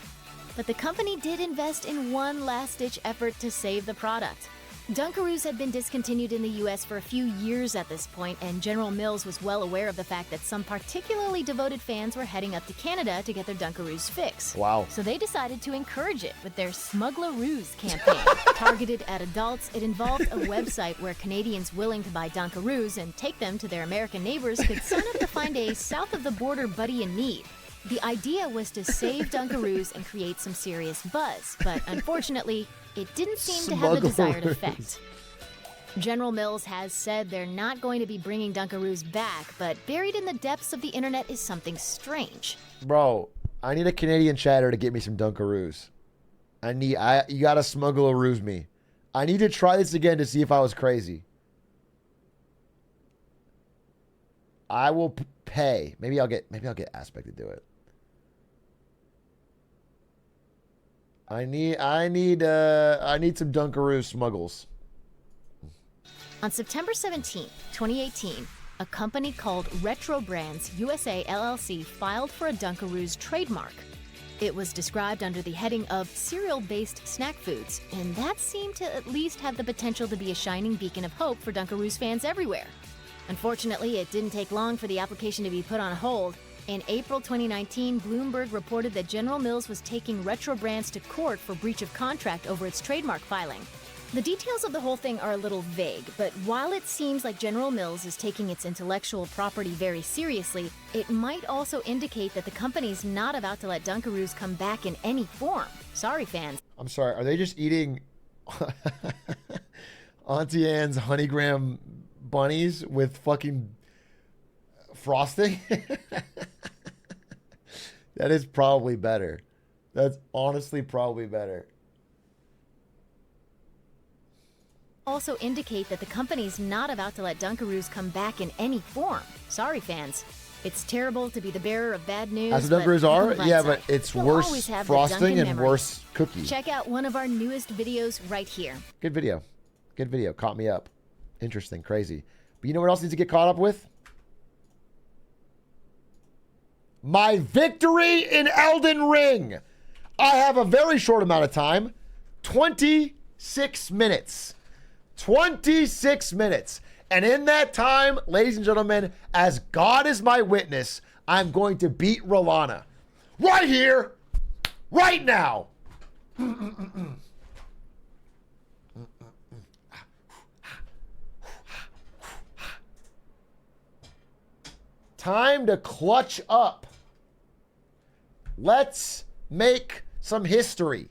But the company did invest in one last-ditch effort to save the product. Dunkaroos had been discontinued in the US for a few years at this point, and General Mills was well aware of the fact that some particularly devoted fans were heading up to Canada to get their Dunkaroos fix. Wow. So they decided to encourage it with their Smuggler-roos campaign. Targeted at adults, it involved a website where Canadians willing to buy Dunkaroos and take them to their American neighbors could sign up to find a south-of-the-border buddy in need. The idea was to save Dunkaroos and create some serious buzz, but unfortunately, it didn't seem to have the desired effect. General Mills has said they're not going to be bringing Dunkaroos back, but buried in the depths of the internet is something strange. Bro, I need a Canadian chatter to get me some Dunkaroos. You gotta Smuggler-roos me. I need to try this again to see if I was crazy. I will pay. Maybe I'll get Aspect to do it. I need some Dunkaroo smuggles. On September 17, 2018, a company called Retro Brands USA LLC filed for a Dunkaroos trademark. It was described under the heading of cereal-based snack foods, and that seemed to at least have the potential to be a shining beacon of hope for Dunkaroos fans everywhere. Unfortunately, it didn't take long for the application to be put on hold. In April 2019, Bloomberg reported that General Mills was taking Retro Brands to court for breach of contract over its trademark filing. The details of the whole thing are a little vague, but while it seems like General Mills is taking its intellectual property very seriously, it might also indicate that the company's not about to let Dunkaroos come back in any form. Sorry, fans. I'm sorry, are they just eating Auntie Anne's Honey Graham bunnies with fucking frosting? That is probably better. That's honestly probably better. Also indicate that the company's not about to let Dunkaroos come back in any form. Sorry, fans. It's terrible to be the bearer of bad news. As the Dunkaroos are? Yeah, but it's You'll worse frosting and memories. worse cookies. Check out one of our newest videos right here. Good video. Good video. Caught me up. Interesting. Crazy. But you know what else needs to get caught up with? My victory in Elden Ring. I have a very short amount of time. 26 minutes. 26 minutes. And in that time, ladies and gentlemen, as God is my witness, I'm going to beat Rolana. Right here. Right now. Time to clutch up. Let's make some history.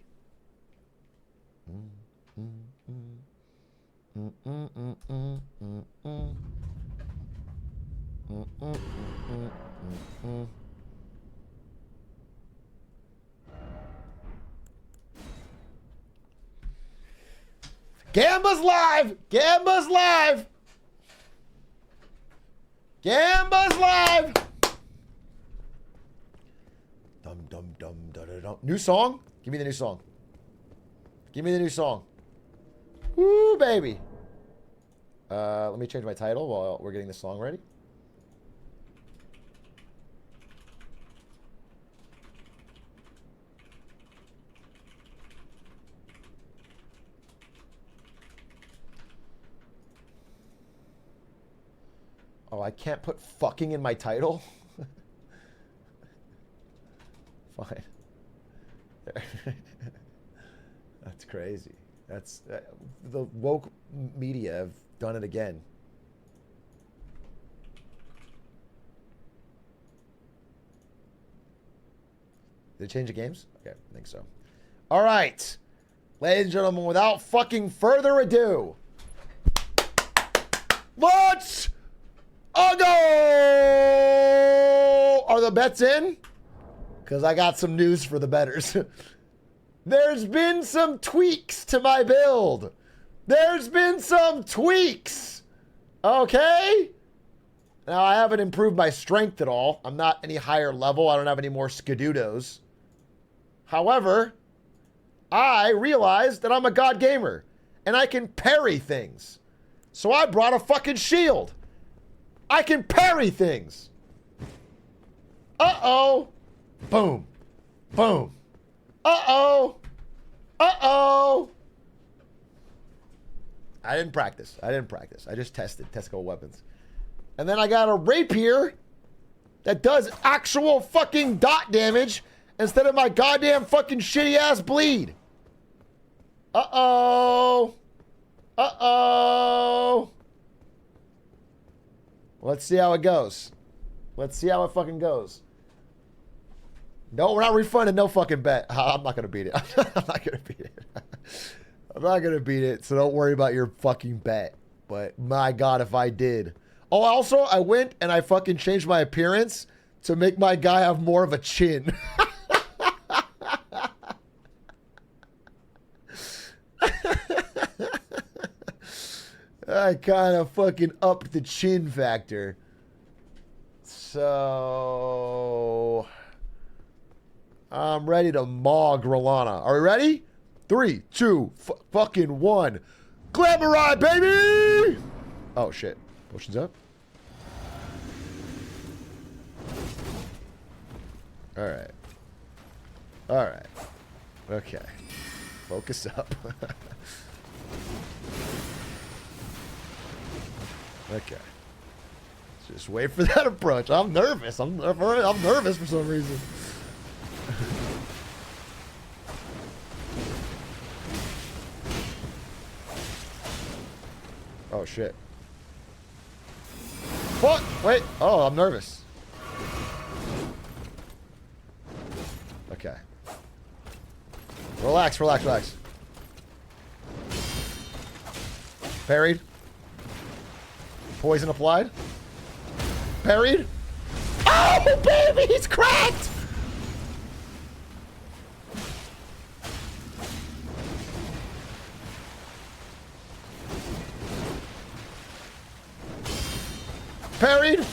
Gamba's live! Gamba's live! Gamba's live! Dum dum dum da da dum. New song? Give me the new song. Give me the new song. Woo, baby. Let me change my title while we're getting the song ready. Oh, I can't put fucking in my title? Fine. That's crazy. That's the woke media have done it again. Did it change the games? Okay, I think so. All right. Ladies and gentlemen, without fucking further ado, let's go! Are the bets in? Because I got some news for the bettors. There's been some tweaks to my build. There's been some tweaks. Okay? Now, I haven't improved my strength at all. I'm not any higher level. I don't have any more skadoodles. However, I realized that I'm a god gamer and I can parry things. So I brought a fucking shield. I can parry things. Uh-oh. Boom. Boom. Uh-oh. Uh-oh. I didn't practice. I just tested testicle weapons. And then I got a rapier that does actual fucking dot damage instead of my goddamn fucking shitty ass bleed. Uh-oh. Uh-oh. Let's see how it goes. Let's see how it fucking goes. No, we're not refunding. No fucking bet. I'm not going to beat it. I'm not going to beat it. I'm not going to beat it, so don't worry about your fucking bet. But my God, if I did. Oh, also, I went and I fucking changed my appearance to make my guy have more of a chin. I kind of fucking upped the chin factor. So I'm ready to maul Grillana. Are we ready? 3, 2, fucking 1. Glamour ride, baby! Oh, shit. Potions up. Alright. Alright. Okay. Focus up. Okay. Just wait for that approach. I'm nervous. I'm nervous for some reason. Oh, shit. What? Wait. Oh, I'm nervous. Okay. Relax, relax, relax. Parried. Poison applied. Parried. Oh, baby, he's cracked! Parried.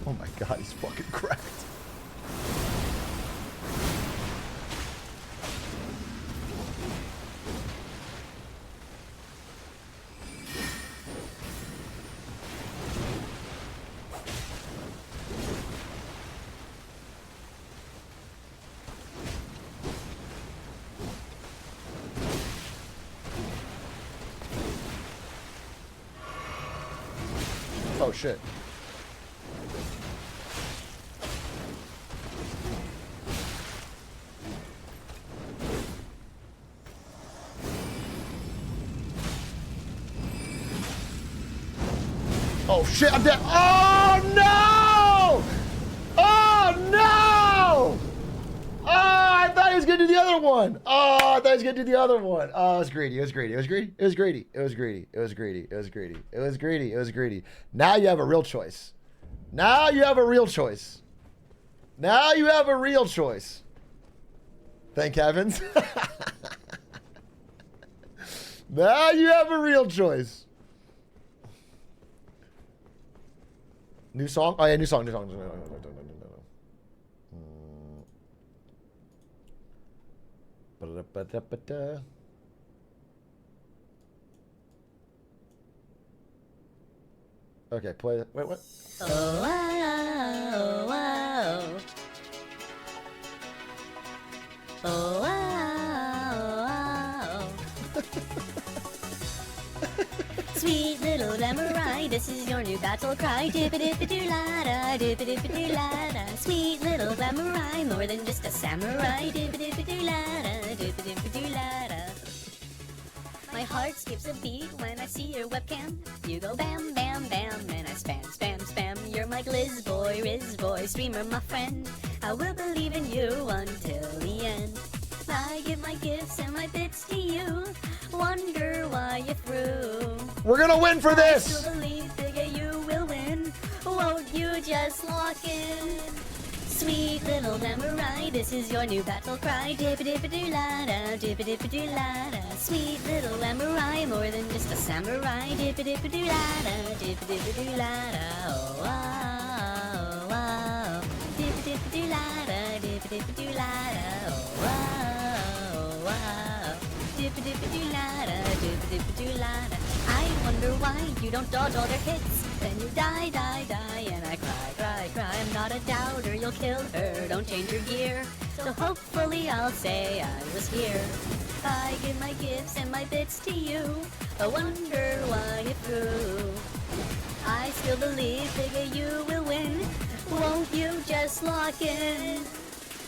Oh my God, he's fucking cracked. Oh shit. Oh shit, I'm dead. Oh no! Oh no! Oh, I thought he was gonna do the other one. Oh, I thought he was gonna do the other one. Oh, it was greedy. It was greedy. It was greedy. It was greedy. It was greedy. It was greedy. It was greedy. It was greedy. It was greedy. Now you have a real choice. Now you have a real choice. Now you have a real choice. Thank heavens. Now you have a real choice. New song? Oh yeah, new song, new song. Okay, play that. Wait, what? Oh, wow, wow. Oh, wow, wow. Sweet little samurai, this is your new battle cry. Dip-a-dip-a-doo-la-da, dip-a-dip-a-doo-la-da. Sweet little samurai, more than just a samurai. Dip-a-dip-a-doo-la-da, dip-a-dip-a-doo-la-da. My heart skips a beat when I see your webcam. You go bam, bam, bam, and I spam, spam, spam. You're my glizz boy, Riz boy, streamer, my friend. I will believe in you until the end. I give my gifts and my bits to you. Wonder why you threw. We're gonna win for I this. still believe that you will win. Won't you just lock in? Sweet little samurai, this is your new battle cry. Dip-a-dip-a-doo-la-da, dip-a-dip-a-doo-la-da. Sweet little samurai, more than just a samurai. Dip-a-dip-a-doo-la-da, dip-a-dip-a-doo-la-da. Oh, wow, wow. Dip-a-dip-a-doo-la-da, dip-a-dip-a-doo-la-da. Oh, wow, wow. Dip-a-dip-a-doo-la-da, dip-a-dip-a-doo-la-da. I wonder why you don't dodge all their hits. Then you die, die, die, and I cry, cry, cry. I'm not a doubter, you'll kill her, don't change your gear. So hopefully I'll say I was here. I give my gifts and my bits to you. I wonder why you threw. I still believe that you will win. Won't you just lock in?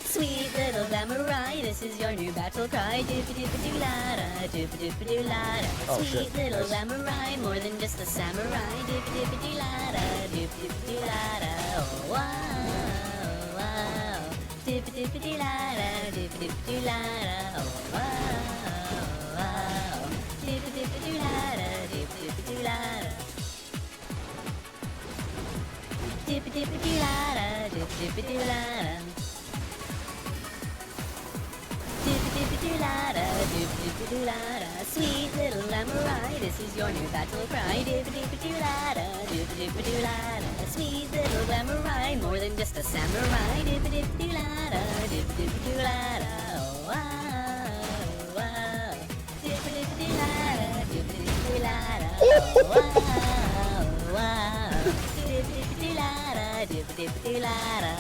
Sweet little samurai, this is your new battle cry. Dip-a-dip-a-doo-la-da, dip-a-dip-a-doo-la-da. Sweet little samurai, more than just a samurai. Dip-a-dip-a-doo-la-da, dip-a-dip-a-doo-la-da. Oh, wow, wow. Dip-a-dip-a-doo-la-da, dip-a-dip-a-doo-la-da. Oh, wow, wow. Dip-a-dip-a-doo-la-da, dip-a-dip-a-doo-la-da. Dip-a-dip-a-doo-la-da, dip-a-dip-a-doo-la-da. Dip-a-dip-a-doo-la-da, dip-a-dip-a-doo-la-da. Sweet little samurai, this is your new battle cry. Dip-a-dip-a-doo-la-da, dip-a-dip-a-doo-la-da. Sweet little samurai, more than just a samurai. Dip-a-dip-a-doo-la-da, dip-a-dip-a-doo-la-da. Oh, wow, wow. Dip-a-dip-a-doo-la-da, dip-a-dip-a-doo-la-da. Oh, wow, wow. Dip-a-dip-a-doo-la-da, dip-a-dip-a-doo-la-da.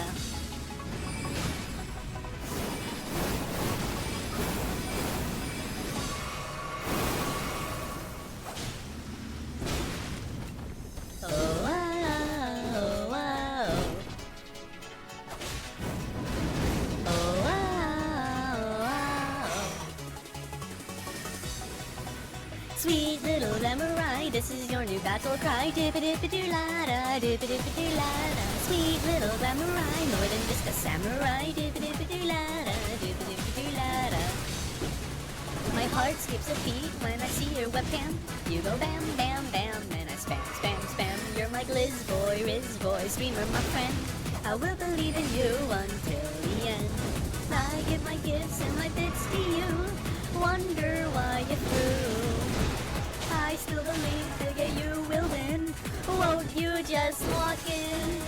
Oh, wow, wow. Oh, wow, wow. Sweet little samurai, this is your new battle cry. Dip-a-dip-a-doo-la-da, dip-a-dip-a-doo-la-da. Sweet little samurai, more than just a samurai. Dip-a-dip-a-doo-la-da, dip-a-dip-a-doo-la-da. My heart skips a beat when I see your webcam. You go bam, bam, bam, and I spam, spam, spam. You're my glizz boy, riz boy, streamer, my friend. I will believe in you until the end. I give my gifts and my bits to you. Wonder why you threw. I still believe that you will win. Won't you just walk in?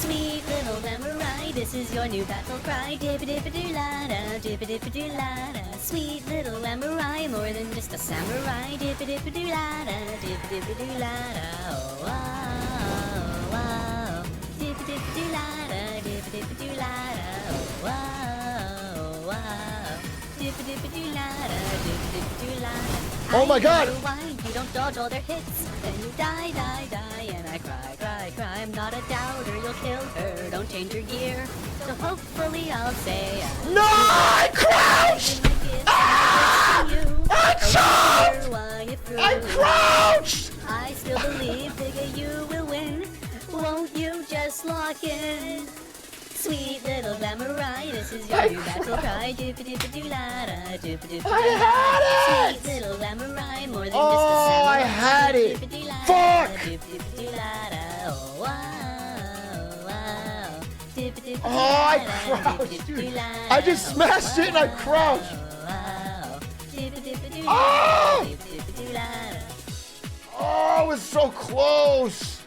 Sweet little samurai, this is your new battle cry. Dip-a-dip-a-doo-la-da, dip-a-dip-a-doo-la-da. Sweet little samurai, more than just a samurai. Dip-a-dip-a-doo-la-da, dip-a-dip-a-doo-la-da. Oh, wow, wow. Dip-a-dip-a-doo-la-da, dip-a-dip-a-doo-la-da. Oh, wow, wow. Dip-a-dip-a-doo-la-da, dip-a-dip-a-doo-la-da. Oh my God! I wonder why you don't dodge all their hits. Then you die, die, die, and I cry, cry, cry. I'm not a doubter, you'll kill her, don't change your gear. So hopefully I'll say No! I crouched! Ah! I jumped! I crouched! I still believe that you will win. Won't you just lock in? Sweet little samurai, this is your new battle cry. Dip-a-dip-a-doo-la-da, dip-a-dip-a-doo-la-da. I had it! Sweet little samurai, more than just a Oh, samurai. I had it! Dip-a-dip-a-doo-la-da, Fuck! dip-a-dip-a-doo-la-da. Oh, wow, wow. Oh, I crouched, dude. I just smashed it and I crouched. Oh! Oh, it was so close.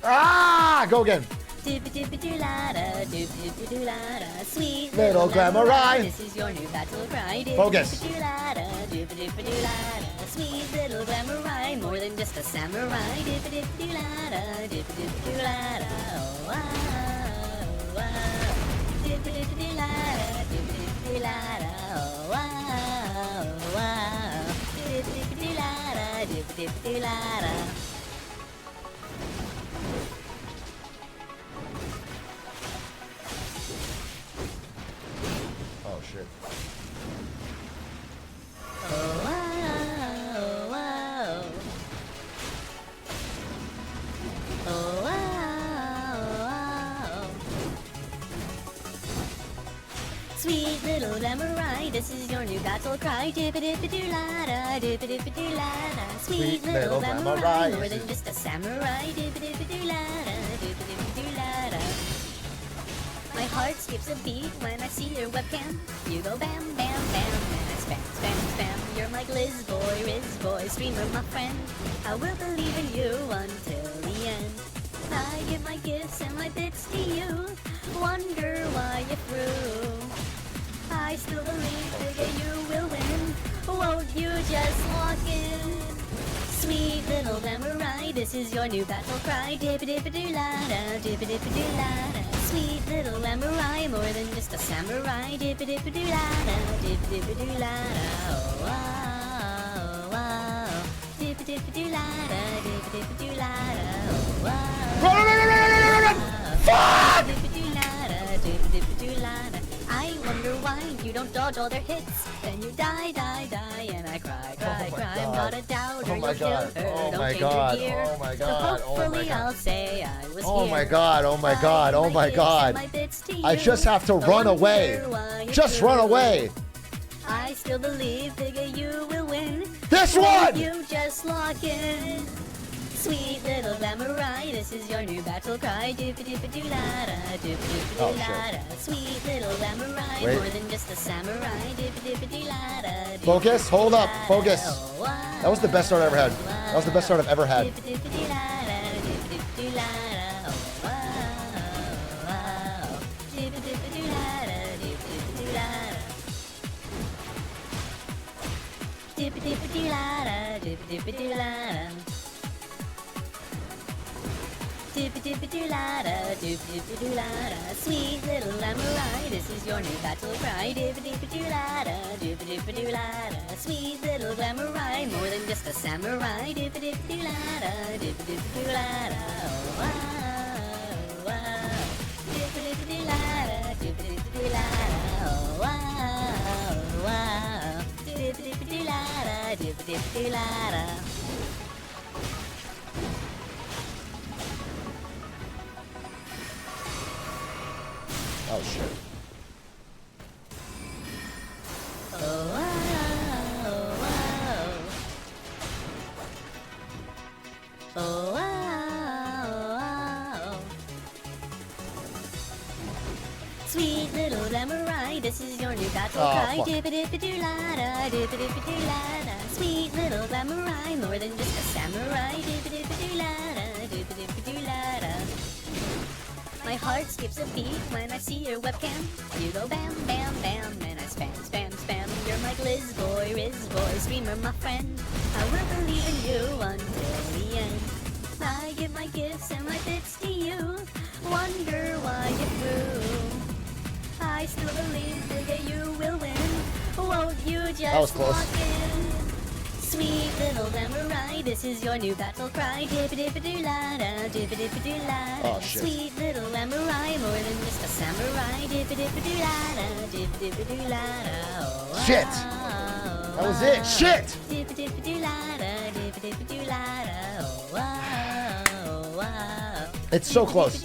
Ah, go again. Sweet little glamour-eye. This is your new battle cry. Focus. Sweet little glamour-eye, more than just a samurai. Dip-a-dip-a-doo-la-da, dip-a-dip-a-doo-la-da. Oh, wow, wow. Dip-a-dip-a-doo-la-da, dip-a-dip-a-doo-la-da. Oh, wow, wow. Dip-a-dip-a-doo-la-da, dip-a-dip-a-doo-la-da. Oh, shit. Oh, wow, wow. Oh, wow, wow. this is your new battle cry. Dip-a-dip-a-doo-la-da, dip-a-dip-a-doo-la-da. Sweet little samurai, more than just a samurai. Dip-a-dip-a-doo-la-da, dip-a-dip-a-doo-la-da. My heart skips a beat when I see your webcam. You go bam, bam, bam, and I spam, spam, spam. You're my glizz boy, Riz boy, streamer, my friend. I will believe in you until the end. I give my gifts and my bits to you. Wonder why you're through. I still believe that you will win. Won't you just walk in? Sweet little samurai, this is your new battle cry. Dip-a-dip-a-doo-la-da, dip-a-dip-a-doo-la-da. Sweet little samurai, more than just a samurai. Dip-a-dip-a-doo-la-da, dip-a-dip-a-doo-la-da. Oh, wow, wow. Dip-a-dip-a-doo-la-da, dip-a-dip-a-doo-la-da. Oh, wow. Run! Fuck! Dip-a-doo-la-da, dip-a-dip-a-doo-la-da. I wonder why you don't dodge all their hits. Then you die, die, die, and I cry, cry, cry. I'm not a doubter, Oh my you'll kill God. her. Oh Don't my change God. your gear. Oh my So God. Oh my hopefully God. I'll say I was Oh here. my God. Oh my God. Oh my gifts and God. my bits to I you. just have to I run wonder away. why you're Just run through. away. I still believe that you will win. This Won't one! You just lock in. Sweet little samurai, this is your new battle cry. Dip-a-dip-a-doo-la-da, dip-a-dip-a-doo-la-da. Sweet little samurai, Wait. more than just a samurai. Dip-a-dip-a-doo-la-da. Focus. Hold up. Focus. Oh, wow. That was the best start I ever had. That was the best start I've ever had. Dip-a-dip-a-doo-la-da, dip-a-dip-a-doo-la-da. Oh, wow, wow. Dip-a-dip-a-doo-la-da, dip-a-dip-a-doo-la-da. Dip-a-dip-a-doo-la-da, dip-a-dip-a-doo-la-da. Dip-a-dip-a-doo-la-da, dip-a-dip-a-doo-la-da. Sweet little samurai, this is your new battle cry. Dip-a-dip-a-doo-la-da, dip-a-dip-a-doo-la-da. Sweet little samurai, more than just a samurai. Dip-a-dip-a-doo-la-da, dip-a-dip-a-doo-la-da. Oh, wow, wow. Dip-a-dip-a-doo-la-da, dip-a-dip-a-doo-la-da. Oh, wow, wow. Dip-a-dip-a-doo-la-da, dip-a-dip-a-doo-la-da. Oh shit. Oh, wow, wow. Oh, wow, wow. Sweet little samurai, this is your new battle cry. fuck. Dip-a-dip-a-doo-la-da, dip-a-dip-a-doo-la-da. Sweet little samurai, more than just a samurai. Dip-a-dip-a-doo-la-da, dip-a-dip-a-doo-la-da. My heart skips a beat when I see your webcam. You go bam, bam, bam, and I spam, spam, spam. You're my glizz boy, Riz boy, streamer, my friend. I will believe in you until the end. I give my gifts and my bits to you. Wonder why you're through. I still believe that you will win. Won't you That was just close. walk in? Sweet little samurai, this is your new battle cry. Dip-a-dip-a-doo-la-da, dip-a-dip-a-doo-la-da. Oh, shit. Sweet little samurai, more than just a samurai. Dip-a-dip-a-doo-la-da, dip-a-dip-a-doo-la-da. Oh, Shit. wow, That was it. Shit. Dip-a-dip-a-doo-la-da, dip-a-dip-a-doo-la-da. Oh, wow, wow. It's so close.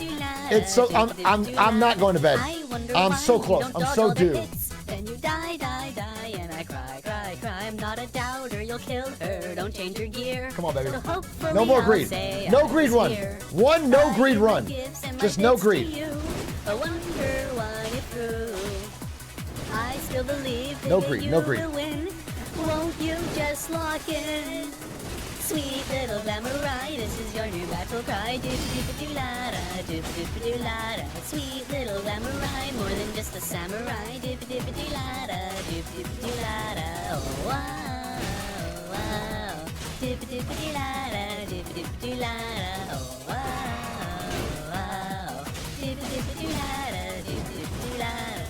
It's so. I'm not going to bed. I wonder I'm why so you close. don't I'm dodge so all their due. hits. Then you die, die, die, and I cry, cry, cry. I'm not a doubter, you'll kill her. Don't change your gear. Come on, baby. So hopefully No more I'll greed. say No I greed was run. here. One no I greed give my run. gifts and my Just no bits to greed. you. I wonder why you're through. I still believe that No greed, you no greed. will win. Won't you just lock in? Sweet little samurai, this is your new battle cry. Dip-a-dip-a-doo-la-da, dip-a-dip-a-doo-la-da. Sweet little samurai, more than just a samurai. Dip-a-dip-a-doo-la-da, dip-a-dip-a-doo-la-da. Oh, wow, wow. Dip-a-dip-a-doo-la-da, dip-a-dip-a-doo-la-da. Oh, wow, wow. Dip-a-dip-a-doo-la-da, dip-a-dip-a-doo-la-da.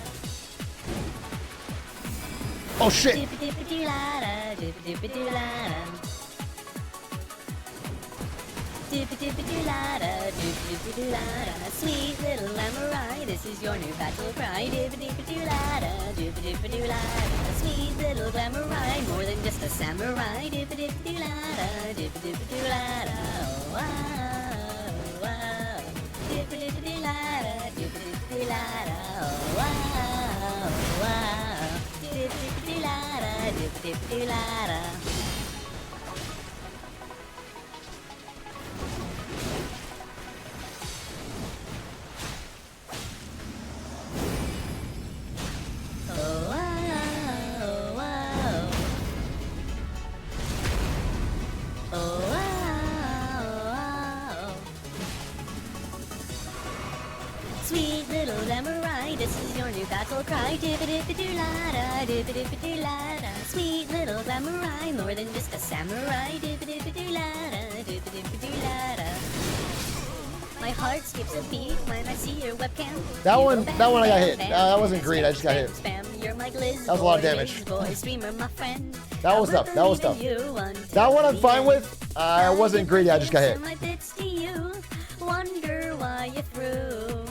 Oh shit. Dip-a-dip-a-doo-la-da, dip-a-dip-a-doo-la-da. Dip-a-dip-a-doo-la-da, dip-a-dip-a-doo-la-da. Sweet little samurai, this is your new battle cry. Dip-a-dip-a-doo-la-da, dip-a-dip-a-doo-la-da. Sweet little samurai, more than just a samurai. Dip-a-dip-a-doo-la-da, dip-a-dip-a-doo-la-da. Oh, wow, wow. Dip-a-dip-a-doo-la-da, dip-a-dip-a-doo-la-da. Oh, wow, wow. Dip-a-dip-a-doo-la-da. Dip-a-dip-a-doo-la-da. Oh, wow, oh, wow. Oh, wow. Sweet little samurai, this is your new battle cry. Dip-a-dip-a-doo-la-da, dip-a-dip-a-doo-la-da. Sweet little samurai, more than just a samurai. Dip-a-dip-a-doo-la-da, dip-a-dip-a-doo-la-da. My heart skips a beat when I see your webcam. That one I got hit. That wasn't greed. I just got hit. You're my Gliz That was a lot of damage. boy, streamer, my friend. That was tough. That was tough. That one I'm fine with. I wasn't greedy. I just got hit. My bits to you, wonder why you threw.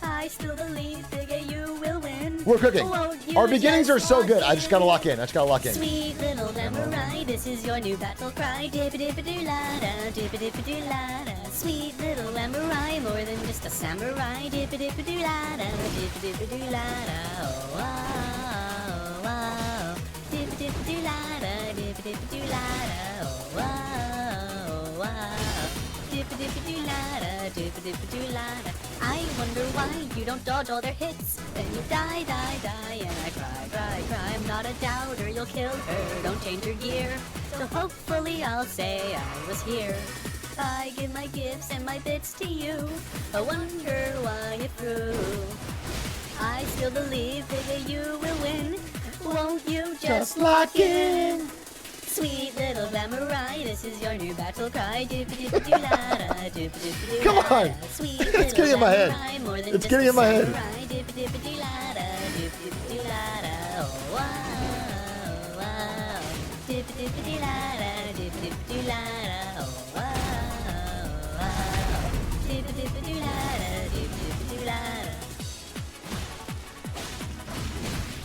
I still believe that you will win. We're cooking. Our beginnings are so good. I just gotta lock in. Sweet little samurai, this is your new battle cry. Dip-a-dip-a-doo-la-da, dip-a-dip-a-doo-la-da. Sweet little samurai, more than just a samurai. Dip-a-dip-a-doo-la-da, dip-a-dip-a-doo-la-da. Oh, wow, wow. Dip-a-dip-a-doo-la-da, dip-a-dip-a-doo-la-da. Oh, wow, wow. Dip-a-dip-a-doo-la-da, dip-a-dip-a-doo-la-da. I wonder why you don't dodge all their hits. Then you die, die, die, and I cry, cry, cry. I'm not a doubter, you'll kill her, don't change your gear. So hopefully I'll say I was here. I give my gifts and my bits to you. I wonder why you threw. I still believe that you will win. Won't you just lock in? Sweet little samurai, this is your new battle cry. Dip-a-dip-a-doo-la-da, dip-a-dip-a-doo-la-da. Come on. Sweet It's getting in my head. It's getting in my head. Dip-a-dip-a-doo-la-da, dip-a-dip-a-doo-la-da. Oh, wow, wow. Dip-a-dip-a-doo-la-da, dip-a-dip-a-doo-la-da. Oh, wow, wow. Dip-a-dip-a-doo-la-da, dip-a-dip-a-doo-la-da.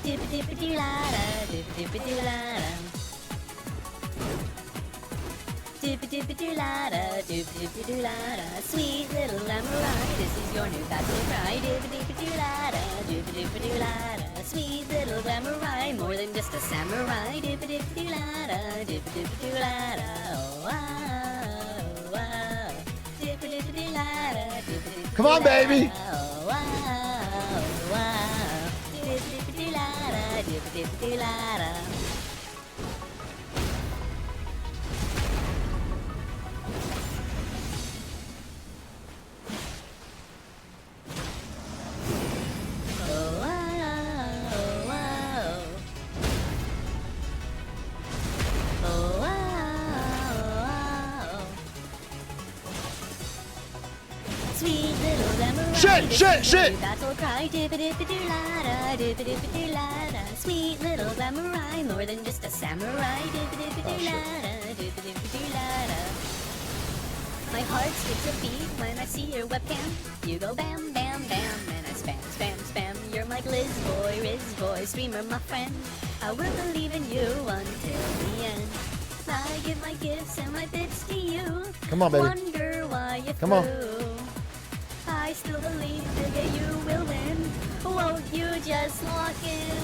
Dip-a-dip-a-doo-la-da, dip-a-dip-a-doo-la-da. Dip-a-dip-a-doo-la-da, dip-a-dip-a-doo-la-da. Sweet little samurai, this is your new battle cry. Dip-a-dip-a-doo-la-da, dip-a-dip-a-doo-la-da. Sweet little samurai, more than just a samurai. Dip-a-dip-a-doo-la-da, dip-a-dip-a-doo-la-da. Oh, wow, wow. Dip-a-dip-a-doo-la-da, dip-a-dip-a-doo-la-da. Come on, baby. Oh, wow, wow. Dip-a-dip-a-doo-la-da, dip-a-dip-a-doo-la-da. Shit! Battle cry, dip-a-dip-a-doo-la-da, dip-a-dip-a-doo-la-da. Sweet little samurai, more than just a samurai. Dip-a-dip-a-doo-la-da, dip-a-dip-a-doo-la-da. My heart skips a beat when I see your webcam. You go bam, bam, bam, and I spam, spam, spam. You're my Gliz boy, Riz boy, streamer, my friend. I will believe in you until the end. I give my gifts and my bits to you. Come on, baby. Wonder why you Come on. I still believe that you will win. Won't you just lock in?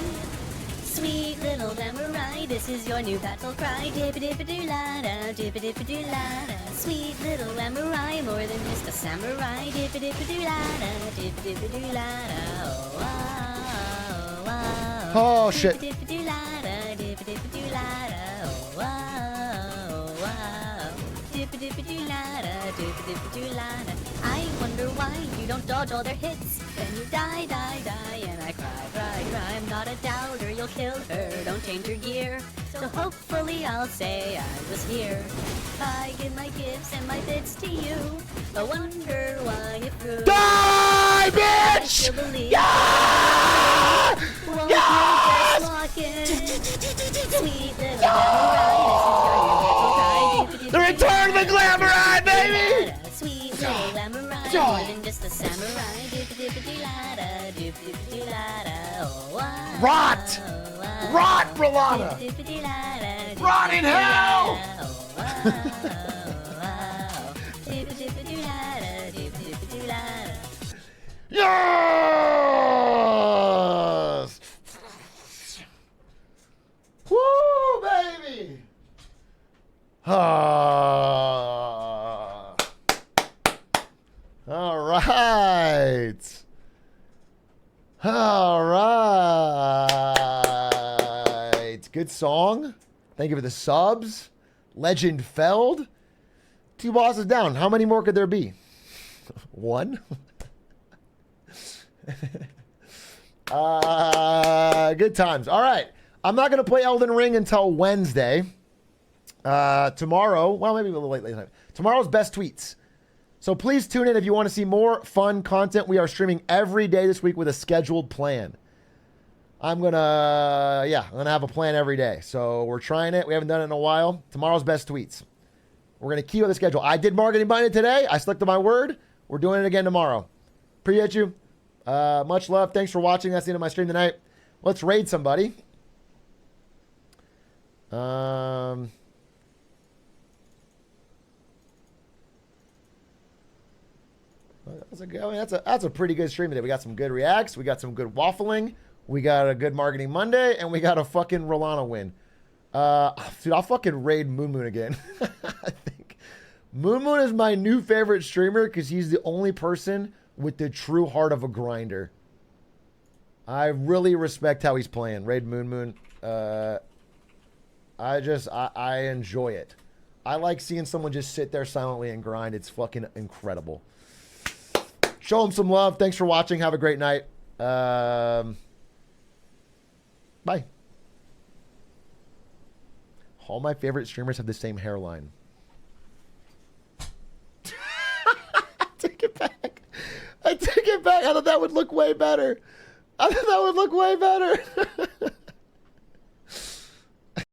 Sweet little samurai, this is your new battle cry. Dip-a-dip-a-doo-la-da, dip-a-dip-a-doo-la-da. Sweet little samurai, more than just a samurai. Dip-a-dip-a-doo-la-da, dip-a-dip-a-doo-la-da. Oh, wow, wow. Oh, shit. Dip-a-dip-a-doo-la-da, dip-a-dip-a-doo-la-da. Oh, wow, wow. Dip-a-dip-a-doo-la-da, dip-a-dip-a-doo-la-da. I wonder why you don't dodge all their hits. Then you die, die, die, and I cry, cry, cry. I'm not a doubter, you'll kill her, don't change your gear. So hopefully I'll say I was here. I give my gifts and my bits to you. I wonder why you threw. Die, bitch! I still believe. Yeah! Won't you just lock in? Sweet little samurai, this is your new battle cry. The return of the glamour eye, baby! Sweet little samurai, more than just a samurai. Dip-a-dip-a-doo-la-da, dip-a-dip-a-doo-la-da. Oh, wow. Rot! Wow. Rot, Rolana! Dip-a-dip-a-doo-la-da, Rot in hell! Oh, wow, wow. Dip-a-dip-a-doo-la-da, dip-a-dip-a-doo-la-da. Yes! Woo! Great song. Thank you for the subs. Legend Feld. 2 bosses down. How many more could there be? 1? Good times. All right. I'm not going to play Elden Ring until Wednesday. Tomorrow, well, maybe a little late. Tomorrow's best tweets. So please tune in if you want to see more fun content. We are streaming every day this week with a scheduled plan. I'm going to have a plan every day. So we're trying it. We haven't done it in a while. Tomorrow's best tweets. We're going to keep with the schedule. I did Marketing Monday today. I stuck to my word. We're doing it again tomorrow. Appreciate you. Much love. Thanks for watching. That's the end of my stream tonight. Let's raid somebody. That's a pretty good stream today. We got some good reacts. We got some good waffling. We got a good Marketing Monday, and we got a fucking Rolana win. Dude, I'll fucking raid Moon Moon again. I think Moon Moon is my new favorite streamer because he's the only person with the true heart of a grinder. I really respect how he's playing. Raid Moon Moon. I enjoy it. I like seeing someone just sit there silently and grind. It's fucking incredible. Show him some love. Thanks for watching. Have a great night. Bye. All my favorite streamers have the same hairline. I take it back. I thought that would look way better.